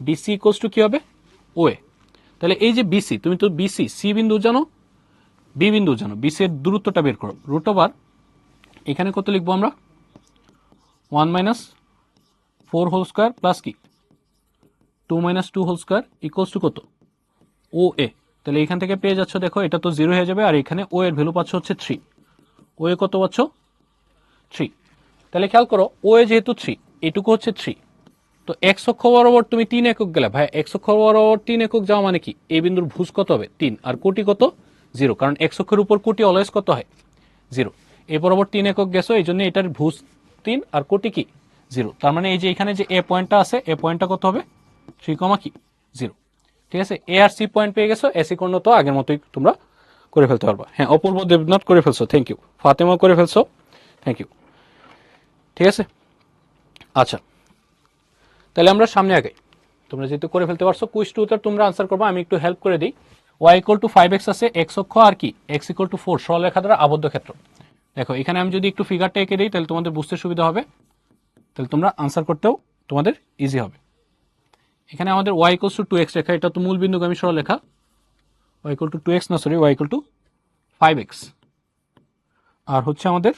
বিসি ইকুয়ালস টু কি হবে, ও এ। তাহলে এই যে বিসি, তুমি তো বিসি সি বিন্দু জানো, বি বিন্দু জানো, বিসি এর দূরত্বটা বের করো। রুট ওভার এখানে কত লিখবো আমরা, 1 মাইনাস 4 হোল স্কোয়ার প্লাস কি 2 minus 2 whole square equals to কত, ও এ। তাহলে এখান থেকে পেয়ে যাচ্ছ, দেখো এটা তো 0 হয়ে যাবে, আর এখানে ও এর ভ্যালু পাচ্ছ হচ্ছে 3। ও এ কত পাচ্ছ, 3। তাহলে খেয়াল করো, ও এ যেহেতু 3, এটুকু হচ্ছে 3। তো এক্স অক্ষ বরাবর তুমি 3 একক গেলে, ভাই এক্স অক্ষ বরাবর 3 একক যাওয়া মানে কি, এই বিন্দুর ভুজ কত হবে, 3, আর কোটি কত, 0, কারণ এক্স অক্ষের উপর কোটি অলওয়েজ কত হয়, 0। এই বরাবর 3 একক গেছো, এই জন্য এটার ভুজ 3 আর কোটি কি 0। তার মানে এই যে এখানে যে এ পয়েন্টটা আছে, এ পয়েন্টটা কত হবে, 3, কি 0। ঠিক আছে, এ আর সি পয়েন্ট পেয়ে গেছো। এসি কোণ তো আগের মতোই তোমরা করে ফেলতে পারবা। হ্যাঁ, অপূর্ব দেবনাথ করে ফেলছো, থ্যাংক ইউ। ফাতেমা করে ফেলছো, থ্যাংক ইউ। ঠিক আছে, আচ্ছা তাহলে আমরা সামনে আগে, তোমরা যেহেতু করে ফেলতে পারছো, কুইজ টু উত্তর তোমরা আনসার করবো, আমি একটু হেল্প করে দিই। ওয়াই ইকুয়াল টু 5x আছে, এক্স অক্ষ আর কি এক্স ইকুয়াল টু 4 সরলরেখা দ্বারা আবদ্ধ ক্ষেত্র। দেখো এখানে আমি যদি একটু ফিগারটা এঁকে দিই, তাহলে তোমাদের বুঝতে সুবিধা হবে, তাহলে তোমরা আনসার করতেও তোমাদের ইজি হবে। এখানে আমাদের ওয়াই ইকুয়াল টু 2x রেখা, এটা তো মূল বিন্দুগামী সরলরেখা। ওয়াই ইকুয়াল টু 2x, না sorry, y equal to 5x। আর হচ্ছে আমাদের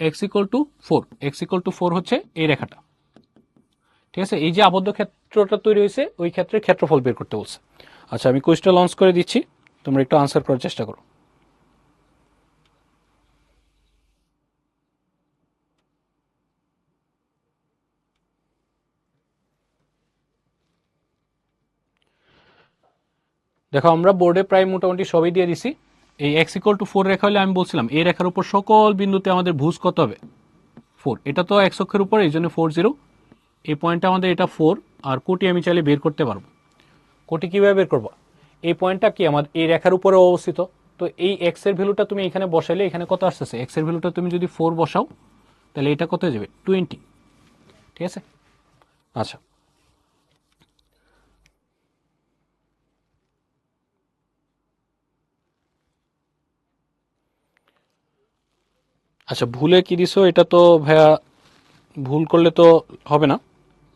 x equal to 4, x equal to 4 হচ্ছে এই রেখাটা। ঠিক আছে, এই যে আবদ্ধ ক্ষেত্রটা তৈরি হয়েছে, ওই ক্ষেত্রের ক্ষেত্রফল বের করতে বলছে। আচ্ছা, আমি কুইজটা লঞ্চ করে দিচ্ছি, তোমরা একটু আনসার করার চেষ্টা করো। দেখো আমরা বোর্ডে প্রায় মোটামুটি সবই দিয়ে দিছি। এই এক্স ইকুয়াল টু 4 রেখা হলে আমি বলছিলাম এই রেখার উপর সকল বিন্দুতে আমাদের ভুজ কত হবে, 4। এটা তো এক্স অক্ষের উপর, এই জন্য 4 0। এই পয়েন্টটা আমাদের এটা 4, আর কোটি আমি চাইলে বের করতে পারবো। কোটি কীভাবে বের করবো, এই পয়েন্টটা কি আমাদের এই রেখার উপরে অবস্থিত। তো এই এক্স এর ভ্যালুটা তুমি এখানে বসাইলে এখানে কত আসতেছে, এক্স এর ভ্যালুটা তুমি যদি 4 বসাও, তাহলে এটা কত হয়ে যাবে, 20। ঠিক আছে, আচ্ছা আচ্ছা ভুলে কি দিছো, এটা তো ভাইয়া ভুল করলে তো হবে না,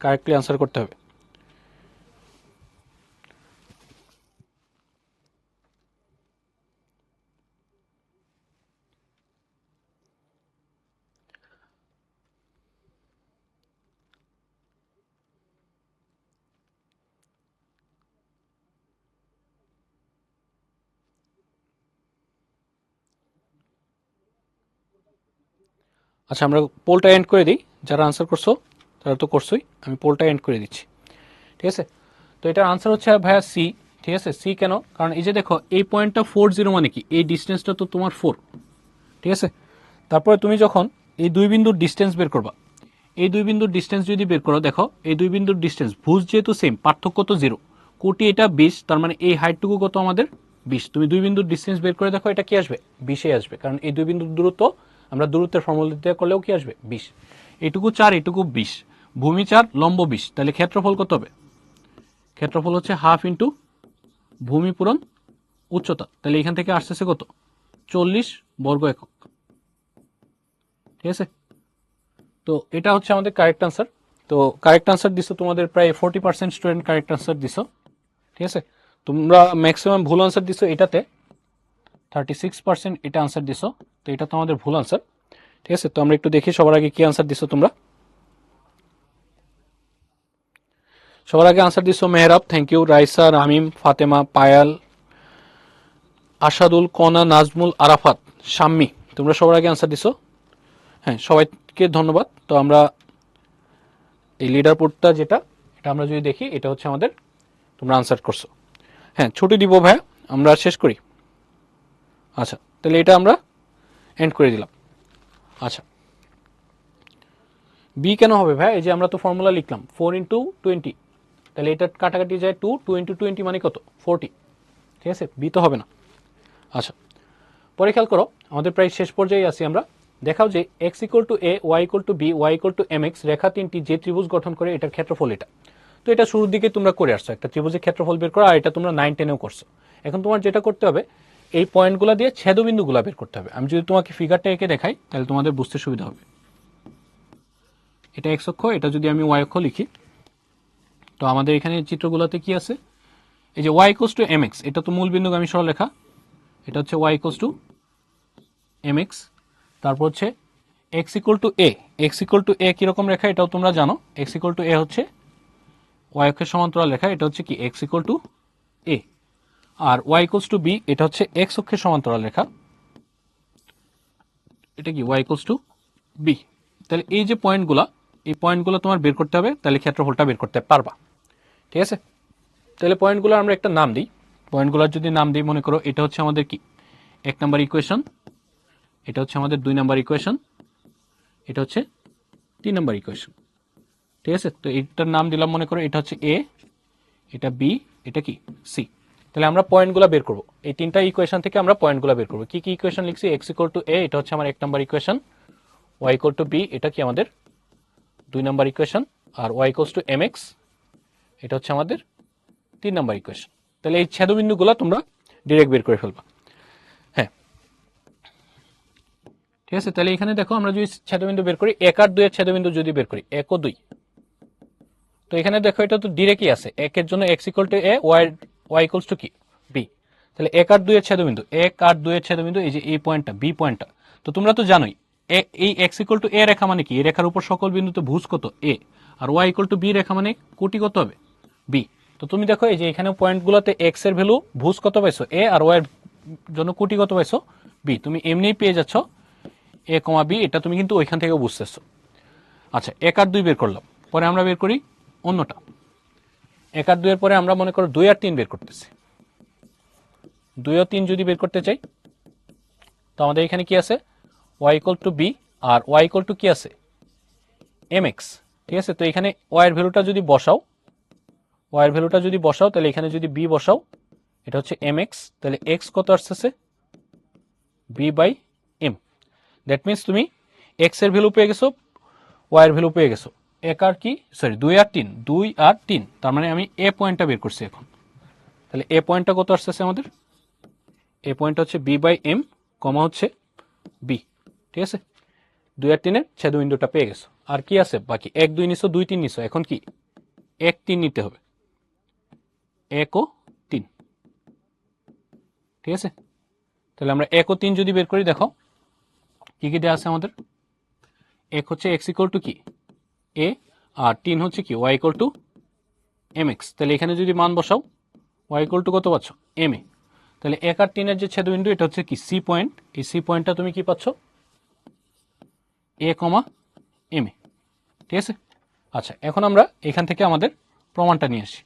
কারেক্টলি আনসার করতে হবে। আচ্ছা, আমরা পোলটা এন্ড করে দিই। যারা আনসার করছো তারা তো করছোই, আমি পোলটা এন্ড করে দিচ্ছি। ঠিক আছে, তো এটার আনসার হচ্ছে ভাইয়া সি। ঠিক আছে, সি কেন? কারণ এই যে দেখো এই পয়েন্টটা 40 মানে কি, এই ডিস্টেন্সটা তো তোমার 4। ঠিক আছে, তারপরে তুমি যখন এই দুই বিন্দুর ডিস্টেন্স বের করবা, এই দুই বিন্দুর ডিস্টেন্স যদি বের করো, দেখো এই দুই বিন্দুর ডিস্টেন্স ভুজ যেহেতু সেম, পার্থক্য তো 0, কোটি এটা 20, তার মানে এই হাইটটুকু কত আমাদের 20। তুমি দুই বিন্দুর ডিস্টেন্স বের করে দেখো, এটা কি আসবে? 20 আসবে, কারণ এই দুই বিন্দুর দূরত্ব আমরা দূরত্বের ফর্মুলা দিয়ে করলেও কি আসবে? 20। এইটুকু 4, এইটুকু 20, ভূমি 4, লম্ব 20, তাহলে ক্ষেত্রফল কত হবে? ক্ষেত্রফল হচ্ছে হাফ ইন্টু ভূমি পূরণ উচ্চতা, তাহলে এখান থেকে আসতেছে কত? 40 বর্গ একক। ঠিক আছে, তো এটা হচ্ছে আমাদের কারেক্ট আনসার। তো কারেক্ট আনসার দিছো তোমাদের প্রায় 40% স্টুডেন্ট কারেক্ট আনসার দিছো। ঠিক আছে, তোমরা ম্যাক্সিমাম ভুল আনসার দিছো এটাতে, 36% এটা আনসার দিছো, তো এটা তো আমাদের ভুল আনসার। ঠিক আছে, তো আমরা একটু দেখি সবার আগে কি আনসার দিছো তোমরা। সবার আগে আনসার দিছো মেহরাব, থ্যাংক ইউ। রাইসা, রামিম, ফাতেমা, পায়াল, আসাদুল, কনা, নাজমুল, আরাফাত, শাম্মী, তোমরা সবার আগে আনসার দিছো। হ্যাঁ, সবাইকে ধন্যবাদ। তো আমরা এই লিডার বোর্ডটা যেটা, এটা আমরা যদি দেখি, এটা হচ্ছে আমাদের, তোমরা আনসার করছো। হ্যাঁ, ছুটি দিব ভাইয়া, আমরা শেষ করি। আচ্ছা, তাহলে এটা আমরা এন্ড করে দিলাম। আচ্ছা, বি কেন হবে ভাই? এই যে আমরা তো ফর্মুলা লিখলাম 4 × 20, তাহলে এটা কাটাকাটি যায় 2, 2 × 20 মানে কত? 40। ঠিক আছে, বি তো হবে না। আচ্ছা, পরে খেয়াল করো, আমাদের প্রায় শেষ পর্যায়ে আছি আমরা। দেখাও যে x = a, y = b, y = mx রেখা তিনটি যে ত্রিভুজ গঠন করে এটার ক্ষেত্রফল এটা। তো এটা শুরুর দিকে তোমরা করে আসছো, একটা ত্রিভুজের ক্ষেত্রফল বের করা, আর এটা তোমরা 9-10-এও করছো। এখন তোমার যেটা করতে হবে, এই পয়েন্টগুলো দিয়ে ছেদবিন্দুগুলো বের করতে হবে। আমি যদি তোমাকে ফিগারটা এঁকে দেখাই তাহলে তোমাদের বুঝতে সুবিধা হবে। এটা x অক্ষ, এটা যদি আমি y অক্ষ লিখি, তো আমাদের এখানে চিত্রগুলোতে কি আছে? এই যে y = mx, এটা তো মূল বিন্দুগামী সরলরেখা, এটা হচ্ছে y = mx। তারপর হচ্ছে x = a, x = a কিরকম রেখা এটাও তোমরা জানো, x = a হচ্ছে y অক্ষের সমান্তরাল রেখা, এটা হচ্ছে কি x = a। R y = b, এটা হচ্ছে x অক্ষের সমান্তরাল রেখা, এটা কি y = b। তাহলে এই যে পয়েন্টগুলো, এই পয়েন্টগুলো তোমার বের করতে হবে, তাহলে ক্ষেত্রফলটা বের করতে পারবা। ঠিক আছে, তাহলে পয়েন্টগুলো আমরা একটা নাম দিই। পয়েন্টগুলোর যদি নাম দিই, মনে করো এটা হচ্ছে আমাদের কি 1 নাম্বার ইকুয়েশন, এটা হচ্ছে আমাদের 2 নাম্বার ইকুয়েশন, এটা হচ্ছে 3 নাম্বার ইকুয়েশন। ঠিক আছে, তো এটার নাম দিলাম, মনে করো এটা হচ্ছে এ, এটা বি, এটা কি সি। তাহলে আমরা পয়েন্টগুলো বের করব, এই তিনটা ইকুয়েশন থেকে আমরা পয়েন্টগুলো বের করব। কি কি ইকুয়েশন লিখছি? x = a, এটা হচ্ছে আমার 1 নাম্বার ইকুয়েশন, y = b, এটা কি আমাদের 2 নাম্বার ইকুয়েশন, আর y = mx, এটা হচ্ছে আমাদের 3 নাম্বার ইকুয়েশন। তাহলে এই ছেদবিন্দুগুলো তোমরা ডিরেক্ট বের করে ফেলবা। হ্যাঁ, ঠিক আছে, তাহলে এখানে দেখো আমরা যদি ছেদবিন্দু বের করি, 1 আর 2 এর ছেদবিন্দু যদি বের করি, 1 ও 2, তো এখানে দেখো এটা তো ডিরেক্টই আছে, 1 এর জন্য x = a, y = কি b। তাহলে 1 আর 2 এর ছেদবিন্দু, 1 আর 2 এর ছেদবিন্দু এই যে এই পয়েন্টটা, বি পয়েন্টটা। তো তোমরা তো জানোই এই x = a রেখা মানে কি, এই রেখার উপর সকল বিন্দুতে ভুজ কত? a। আর y = b রেখা মানে কোটি কত হবে? b। তো তুমি দেখো এই যে এখানে পয়েন্টগুলোতে x এর ভ্যালু ভুজ কত পাইছো? a, আর y এর জন্য কোটি কত পাইছো? b। তুমি এমনিই পেয়ে যাচ্ছ a, b, এটা তুমি কিন্তু ওইখান থেকেও বুঝতেছো। আচ্ছা, 1 আর 2 বের করলাম, পরে আমরা বের করি অন্যটা। 1 আর 2 এর পরে আমরা মনে করো 2 আর 3 বের করতেছি। 2 ও 3 যদি বের করতে চাই, তো আমাদের এখানে কি আছে? y = b, আর y = কি আছে? mx। ঠিক আছে, তো এখানে y এর ভ্যালুটা যদি বসাও, y এর ভ্যালুটা যদি বসাও, তাহলে এখানে যদি b বসাও, এটা হচ্ছে mx, তাহলে x কত আসছে? b/m। দ্যাট মিনস তুমি x এর ভ্যালু পেয়ে গেছো, y এর ভ্যালু পেয়ে গেছো। 1 আর কি, সরি 2 আর 3, 2 আর 3, তার মানে আমি a পয়েন্টটা বের করছি এখন। তাহলে a পয়েন্টটা কত আসছে আমাদের? a পয়েন্ট হচ্ছে b/m, কমা হচ্ছে b। ঠিক আছে, 2 আর 3 এর ছেদবিন্দুটা পেয়ে গেছো। আর কি আছে বাকি? 1 2 নিছো, 2 3 নিছো, এখন কি 1 3 নিতে হবে, 1 ও 3। ঠিক আছে, তাহলে আমরা 1 ও 3 যদি বের করি, দেখো কি কি দেওয়া আছে আমাদের। 1 হচ্ছে x = কি a, আর 3 হচ্ছে কি y = mx। তাহলে এখানে যদি মান বসাও, y = কত পাচ্ছ? ma। তাহলে 1 আর 3 এর যে ছেদবিন্দু, এটা হচ্ছে কি সি পয়েন্ট, এই সি পয়েন্টটা তুমি কি পাচ্ছ? এ কমা এম এ, ঠিক আছে। আচ্ছা, এখন আমরা এখান থেকে আমাদের প্রমাণটা নিয়ে আসি।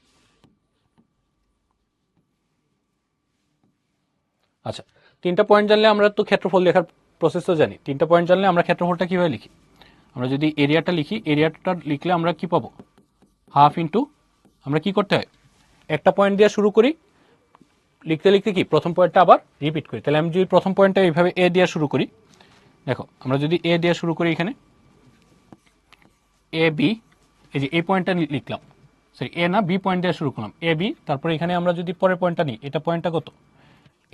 আচ্ছা, 3টা পয়েন্ট জানলে আমরা তো ক্ষেত্রফল লেখার প্রসেস তো জানি। 3টা পয়েন্ট জানলে আমরা ক্ষেত্রফলটা কীভাবে লিখি? আমরা যদি এরিয়াটা লিখি, এরিয়াটা লিখলে আমরা কি পাবো? হাফ ইন্টু, আমরা কি করতে হয়, একটা পয়েন্ট দিয়ে শুরু করি, লিখতে লিখতে কি প্রথম পয়েন্টটা আবার রিপিট করি। তাহলে আমি যদি প্রথম পয়েন্টটা এইভাবে এ দিয়ে শুরু করি, দেখো আমরা যদি এ দিয়ে শুরু করি, এখানে এ বি, এই যে এই পয়েন্টটা লিখলাম, সরি এ না, বি পয়েন্ট দিয়ে শুরু করলাম, এ বি। তারপরে এখানে আমরা যদি পরের পয়েন্টটা নিই, এটা পয়েন্টটা কত?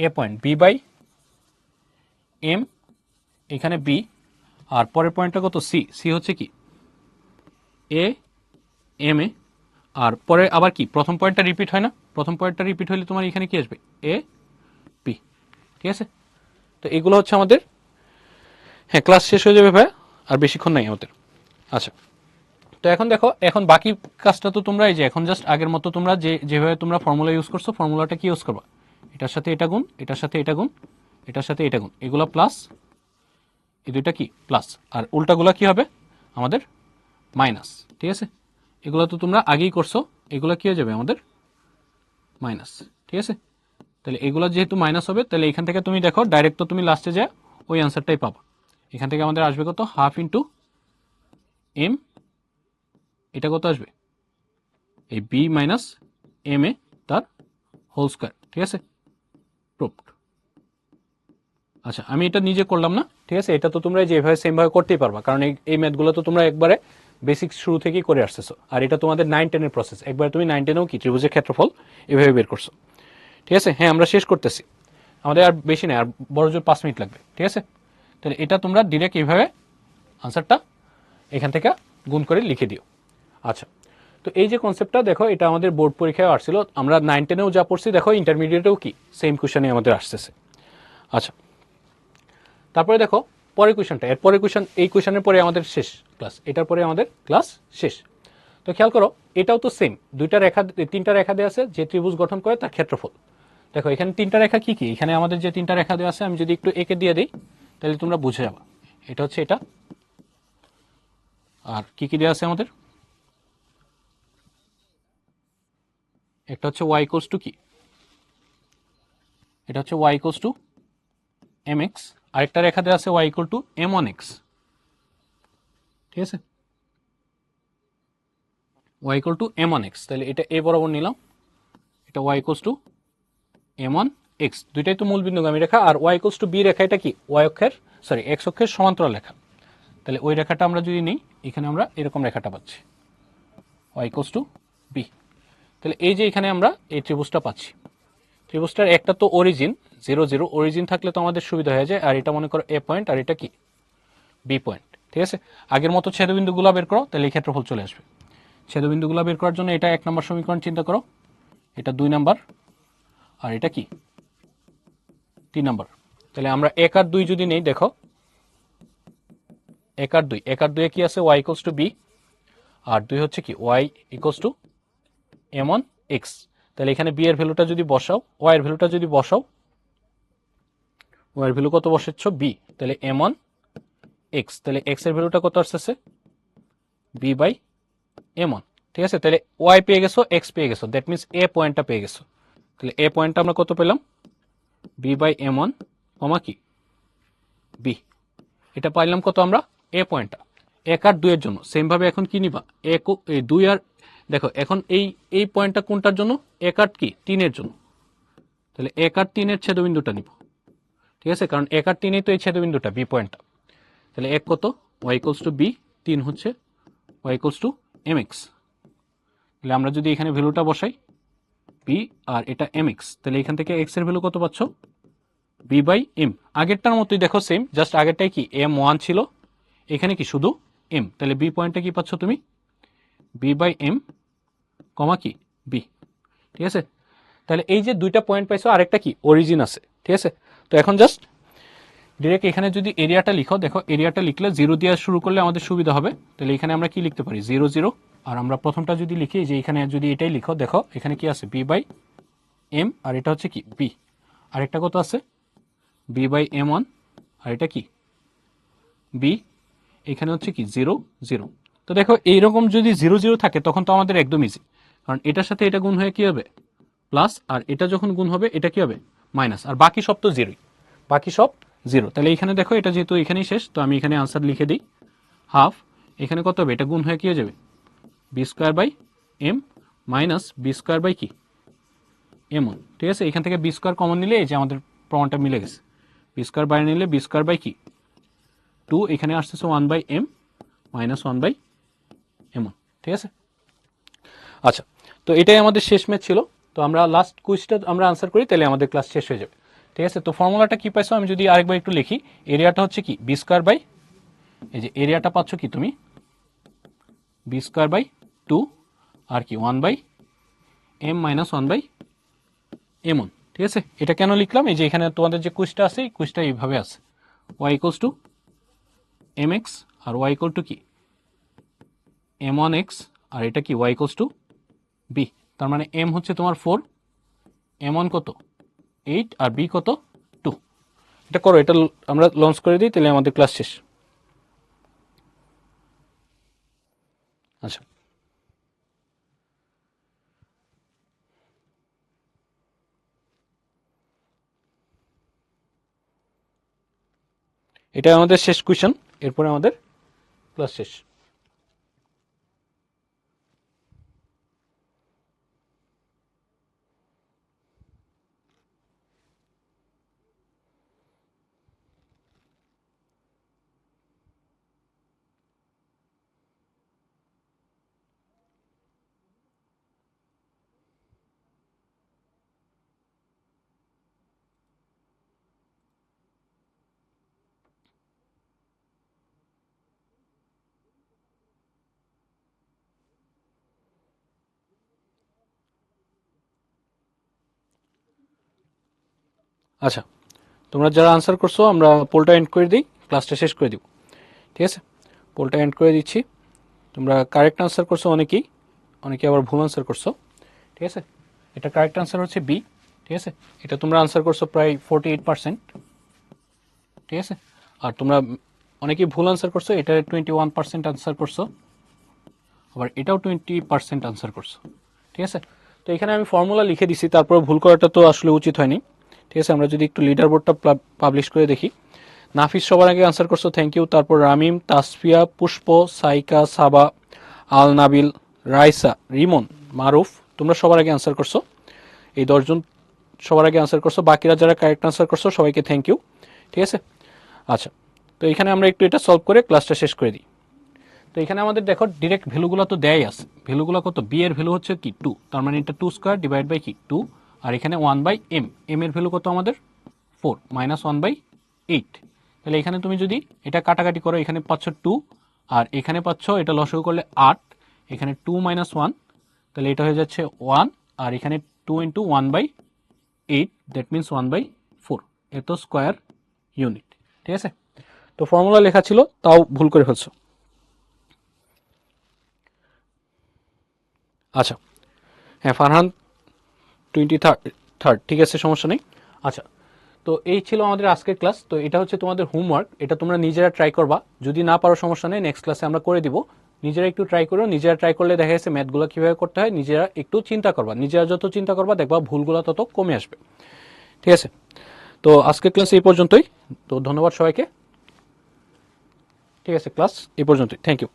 এ পয়েন্ট, বি বাই এম, এখানে বি, আর পরের পয়েন্টটা কত? সি। সি হচ্ছে কি এ এম এ, আর পরে আবার কি প্রথম পয়েন্টটা রিপিট হয় না? প্রথম পয়েন্টটা রিপিট হলে তোমার এখানে কি আসবে? এ পি, ঠিক আছে। তো এগুলো হচ্ছে আমাদের, হ্যাঁ ক্লাস শেষ হয়ে যাবে ভাই, আর বেশিক্ষণ নাই আমাদের। আচ্ছা, তো এখন দেখো, এখন বাকি কাজটা তো তোমরা এই যে এখন জাস্ট আগের মতো তোমরা যেভাবে তোমরা ফর্মুলা ইউজ করছো, ফর্মুলাটা কি ইউজ করবা? এটার সাথে এটা গুণ, এটার সাথে এটা গুণ, এটার সাথে এটা গুণ, এগুলো প্লাস, এই দুইটা কি প্লাস, আর উল্টাগুলা কি হবে আমাদের? মাইনাস, ঠিক আছে। এগুলো তো তোমরা আগেই করছো, এগুলো কি হয়ে যাবে আমাদের? মাইনাস, ঠিক আছে। তাহলে এগুলো যেহেতু মাইনাস হবে, তাহলে এখান থেকে তুমি দেখো ডাইরেক্ট তো তুমি লাস্টে যা ওই অ্যান্সারটাই পাবা। এখান থেকে আমাদের আসবে কত? হাফ ইন্টু এম, এটা কত আসবে? এই বি মাইনাস এম এ তার হোল স্কোয়ার, ঠিক আছে, প্রুভড। আচ্ছা, আমি এটা নিজে করলাম না, ঠিক আছে, এটা তো তোমরা যেভাবে সেমভাবে করতেই পারবা, কারণ এই ম্যাথগুলো তো তোমরা একবারে বেসিক শুরু থেকেই করে আসতেছো, আর এটা তোমাদের 9-10-এর প্রসেস। একবারে তুমি 9-10-এও কি ত্রিভুজের ক্ষেত্রফল এভাবে বের করছো, ঠিক আছে। হ্যাঁ, আমরা শেষ করতেছি, আমাদের আর বেশি নেই, আর বড় জোর 5 মিনিট লাগবে, ঠিক আছে। তাহলে এটা তোমরা ডিরেক্ট এইভাবে আনসারটা এখান থেকে গুণ করে লিখে দিও। আচ্ছা, তো এই যে কনসেপ্টটা দেখো, এটা আমাদের বোর্ড পরীক্ষায় আসছিল, আমরা 9-10-এও যা পড়ছি দেখো, ইন্টারমিডিয়েটেও কি সেম কোয়েশনই আমাদের আসতেছে। আচ্ছা, তারপরে দেখো পরের কোয়েশনটা, এর পরের কোয়েশন, এই কোয়েশনের পরে আমাদের শেষ ক্লাস, এটার পরে আমাদের ক্লাস শেষ। তো খেয়াল করো, এটাও তো সেম, তিনটা রেখা দেওয়া আছে, যে ত্রিভুজ গঠন করে তার ক্ষেত্রফল। দেখো এখানে তিনটা রেখা কি কি, এখানে আমাদের যে তিনটা রেখা দেওয়া আছে, আমি যদি একটু একে দিয়ে দিই তাহলে তোমরা বুঝে যাবা। এটা হচ্ছে এটা, আর কি কি দেওয়া আছে আমাদের? একটা হচ্ছে ওয়াই ইকুয়ালস টু কি, এটা হচ্ছে y equals to m x, আরেকটা রেখা দেওয়া আছে y equal to m one x, ঠিক আছে, y equal to m one x. তাহলে এটা এ বরাবর নিলাম, এটা y equals to m one x, দুইটাই তো মূল বিন্দুগামী রেখা। আর ওয়াই ইকুয়ালস টু বি রেখা, এটা কি ওয়াই অক্ষের, সরি এক্স অক্ষের সমান্তরাল রেখা। তাহলে ওই রেখাটা আমরা যদি নিই, এখানে আমরা এরকম রেখাটা পাচ্ছি, ওয়াই ইকুয়ালস টু বি। তাহলে এই যে এখানে আমরা এই ত্রিভুজটা পাচ্ছি, ত্রিভুজটার একটা তো অরিজিন 0-0, অরিজিন থাকলে তো আমাদের সুবিধা হয়ে যায়। আর এটা মনে করো এ পয়েন্ট, আর এটা কি বি পয়েন্ট, ঠিক আছে। আগের মতো ছেদবিন্দুগুলো বের করো, তাহলে এই ক্ষেত্রফল চলে আসবে। ছেদবিন্দুগুলো বের করার জন্য এটা 1 নম্বর সমীকরণ চিন্তা করো, এটা 2 নম্বর, আর এটা কি 3 নম্বর। তাহলে আমরা 1 আর 2 যদি নেই, দেখো 1 আর 2, 1 আর 2 এ কি আছে? ওয়াই ইকুয়ালস টু বি, আর 2 হচ্ছে কি y equals to m one x. তাহলে এখানে বি এর ভ্যালুটা যদি বসাও, ওয়াই এর ভ্যালুটা যদি বসাও, ওয়াই এর ভ্যালু কত বসাচ্ছ? বি, তাহলে এম ওয়ান এক্স, তাহলে এক্স এর ভ্যালুটা কত আসতেছে? বি বাই এম ওয়ান, ঠিক আছে। তাহলে ওয়াই পেয়ে গেছো, এক্স পেয়ে গেছো, দ্যাট মিনস এ পয়েন্টটা পেয়ে গেছো। তাহলে এ পয়েন্টটা আমরা কত পেলাম? B by m one comma কি বি, এটা পাইলাম কত আমরা? এ পয়েন্টটা। 1 আর 2 এর জন্য সেমভাবে এখন কি নিবা? 2 আর, দেখো এখন এই পয়েন্টটা কোনটার জন্য? 1 আর কি 3 এর জন্য। তাহলে 1 আর 3 এর ছেদবিন্দুটা নিব, ঠিক আছে, কারণ 1 আর 3 এই তো এই ছেদবিন্দুটা বি পয়েন্টটা। তাহলে 1 কত? ওয়াই ইকুয়ালস টু বি, 3 হচ্ছে y equals to m x. তাহলে আমরা যদি এখানে ভ্যালুটা বসাই বি, আর এটা এম এক্স, তাহলে এখান থেকে এক্স এর ভ্যালু কত পাচ্ছ? B by m. আগেরটার মতোই দেখো সেম, জাস্ট আগেরটাই কি এম ওয়ান ছিল, এখানে কি শুধু এম। তাহলে বি পয়েন্টটা কি পাচ্ছ তুমি? বি বাই এম কমা কি বি, ঠিক আছে। তাহলে এই যে দুইটা পয়েন্ট পাইছো, আরেকটা কি অরিজিন আছে, ঠিক আছে। তো এখন জাস্ট ডিরেক্ট এখানে যদি এরিয়াটা লিখো, দেখো এরিয়াটা লিখলে 0 দিয়ে শুরু করলে আমাদের সুবিধা হবে। তাহলে এখানে আমরা কি লিখতে পারি? 0-0, আর আমরা প্রথমটা যদি লিখি, যে এখানে যদি এটাই লিখো, দেখো এখানে কি আছে? বি বাই এম, আর এটা হচ্ছে কি বি, আরেকটা কত আছে? বি বাই এম ওয়ান, আর এটা কি বি, এখানে হচ্ছে কি 0 0। তো দেখো এইরকম যদি 0 0 থাকে তখন তো আমাদের একদম ইজি, কারণ এটার সাথে এটা গুণ হয়ে কি হবে প্লাস, আর এটা যখন গুণ হবে এটা কি হবে মাইনাস, আর বাকি সব তো জিরোই, বাকি সব জিরো। তাহলে এখানে দেখো এটা যেহেতু এখানেই শেষ, তো আমি এখানে আনসার লিখে দিই হাফ, এখানে কত হবে এটা গুণ হয়ে কি হয়ে যাবে b square by m minus b square by কি এম ওয়ান। ঠিক আছে, এখান থেকে বি স্কোয়ার কমন নিলে এই যে আমাদের প্রমাণটা মিলে গেছে, বি স্কোয়ার বাইরে নিলে বি স্কোয়ার বাই কি 2, এখানে আসতেছে 1 by m minus 1 by m one. ঠিক আছে, আচ্ছা, তো এটাই আমাদের শেষ ম্যাচ ছিল। তো আমরা লাস্ট কুইজটা আমরা আনসার করি, তাহলে আমাদের ক্লাস শেষ হয়ে যাবে। ঠিক আছে, তো ফর্মুলাটা কি পাইছো আমি যদি আরেকবার একটু লিখি, এরিয়াটা হচ্ছে কি বি স্কোয়ার বাই, এই যে এরিয়াটা পাচ্ছ কি তুমি বি স্কোয়ার বাই 2 আর কি 1 by m minus 1 by m one. ঠিক আছে, এটা কেন লিখলাম, এই যে এখানে তোমাদের যে কুইজটা আছে এই কুইজটা এইভাবে আছে, y equals to m x আর ওয়াই ইকুয়াল টু কি এম ওয়ান এক্স, আর এটা কি ওয়াই ইকুয়ালস টু বি। তার মানে এম হচ্ছে তোমার 4, এম ওয়ান কত 8 আর বি কত 2। এটা করো, এটা আমরা লঞ্চ করে দিই, তাহলে আমাদের ক্লাস শেষ। আচ্ছা, এটা আমাদের শেষ কোয়েশ্চেন, এরপরে আমাদের ক্লাস শেষ। আচ্ছা, তোমরা যারা আনসার করছো আমরা পোলটা এন্ড করে দিই, ক্লাসটা শেষ করে দিব। ঠিক আছে, পোলটা এন্ড করে দিচ্ছি। তোমরা কারেক্ট আনসার করছো অনেকেই, অনেকে আবার ভুল আনসার করছো। ঠিক আছে, এটা কারেক্ট আনসার হচ্ছে বি। ঠিক আছে, এটা তোমরা আনসার করছো প্রায় 48%। ঠিক আছে, আর তোমরা অনেকেই ভুল আনসার করছো, এটা 21% আনসার করছো, আবার এটাও 20% আনসার করছো। ঠিক আছে, তো এখানে আমি ফর্মুলা লিখে দিছি, তারপরে ভুল করাটা তো আসলে উচিত হয়নি। ঠিক আছে, আমরা যদি একটু লিডার বোর্ডটা পাবলিশ করে দেখি, নাফিস সবার আগে আনসার করছো, থ্যাংক ইউ। তারপর রামিম, তাসফিয়া, পুষ্প, সাইকা, সাবা, আল নাবিল, রাইসা, রিমন, মারুফ, তোমরা সবার আগে আনসার করছো, এই 10জন সবার আগে আনসার করছো। বাকিরা যারা কারেক্ট আনসার করছো সবাইকে থ্যাংক ইউ। ঠিক আছে, আচ্ছা, তো এখানে আমরা একটু এটা সলভ করে ক্লাসটা শেষ করে দিই। তো এখানে আমাদের দেখো ডিরেক্ট ভ্যালুগুলো তো দেয়াই আছে, ভ্যালুগুলো কত, বি এর ভ্যালু হচ্ছে কি 2, তার মানে এটা 2 স্কোয়ার ডিভাইড বাই কি 2, আর এখানে 1 বাই এম, এম এর ভ্যালু কত আমাদের 4 মাইনাস 1 বাই 8। তাহলে এখানে তুমি যদি এটা কাটাকাটি করো, এখানে পাচ্ছ 2 আর এখানে পাচ্ছ এটা লসাগু করলে 8, এখানে 2 মাইনাস 1, তাহলে এটা হয়ে যাচ্ছে 1, আর এখানে 2 into 1 by 8, that means 1 by 4, এত স্কোয়ার ইউনিট। ঠিক আছে, তো ফর্মুলা লেখা ছিল তাও ভুল করে ফেলছো। আচ্ছা, হ্যাঁ ফারহান 23rd, ঠিক আছে, সমস্যা নেই। আচ্ছা, তো এই ছিল আমাদের আজকের ক্লাস। তো এটা হচ্ছে তোমাদের হোমওয়ার্ক, এটা তোমরা নিজেরা ট্রাই করবা, যদি না পারো সমস্যা নেই, নেক্সট ক্লাসে আমরা করে দিব। নিজেরা একটু ট্রাই করো, নিজেরা ট্রাই করলে দেখা যাচ্ছে ম্যাথগুলো কীভাবে করতে হয়, নিজেরা একটু চিন্তা করবা, নিজেরা যত চিন্তা করবা দেখবা ভুলগুলো তত কমে আসবে। ঠিক আছে, তো আজকের ক্লাস এই পর্যন্তই, তো ধন্যবাদ সবাইকে। ঠিক আছে, ক্লাস এই পর্যন্তই, থ্যাংক ইউ।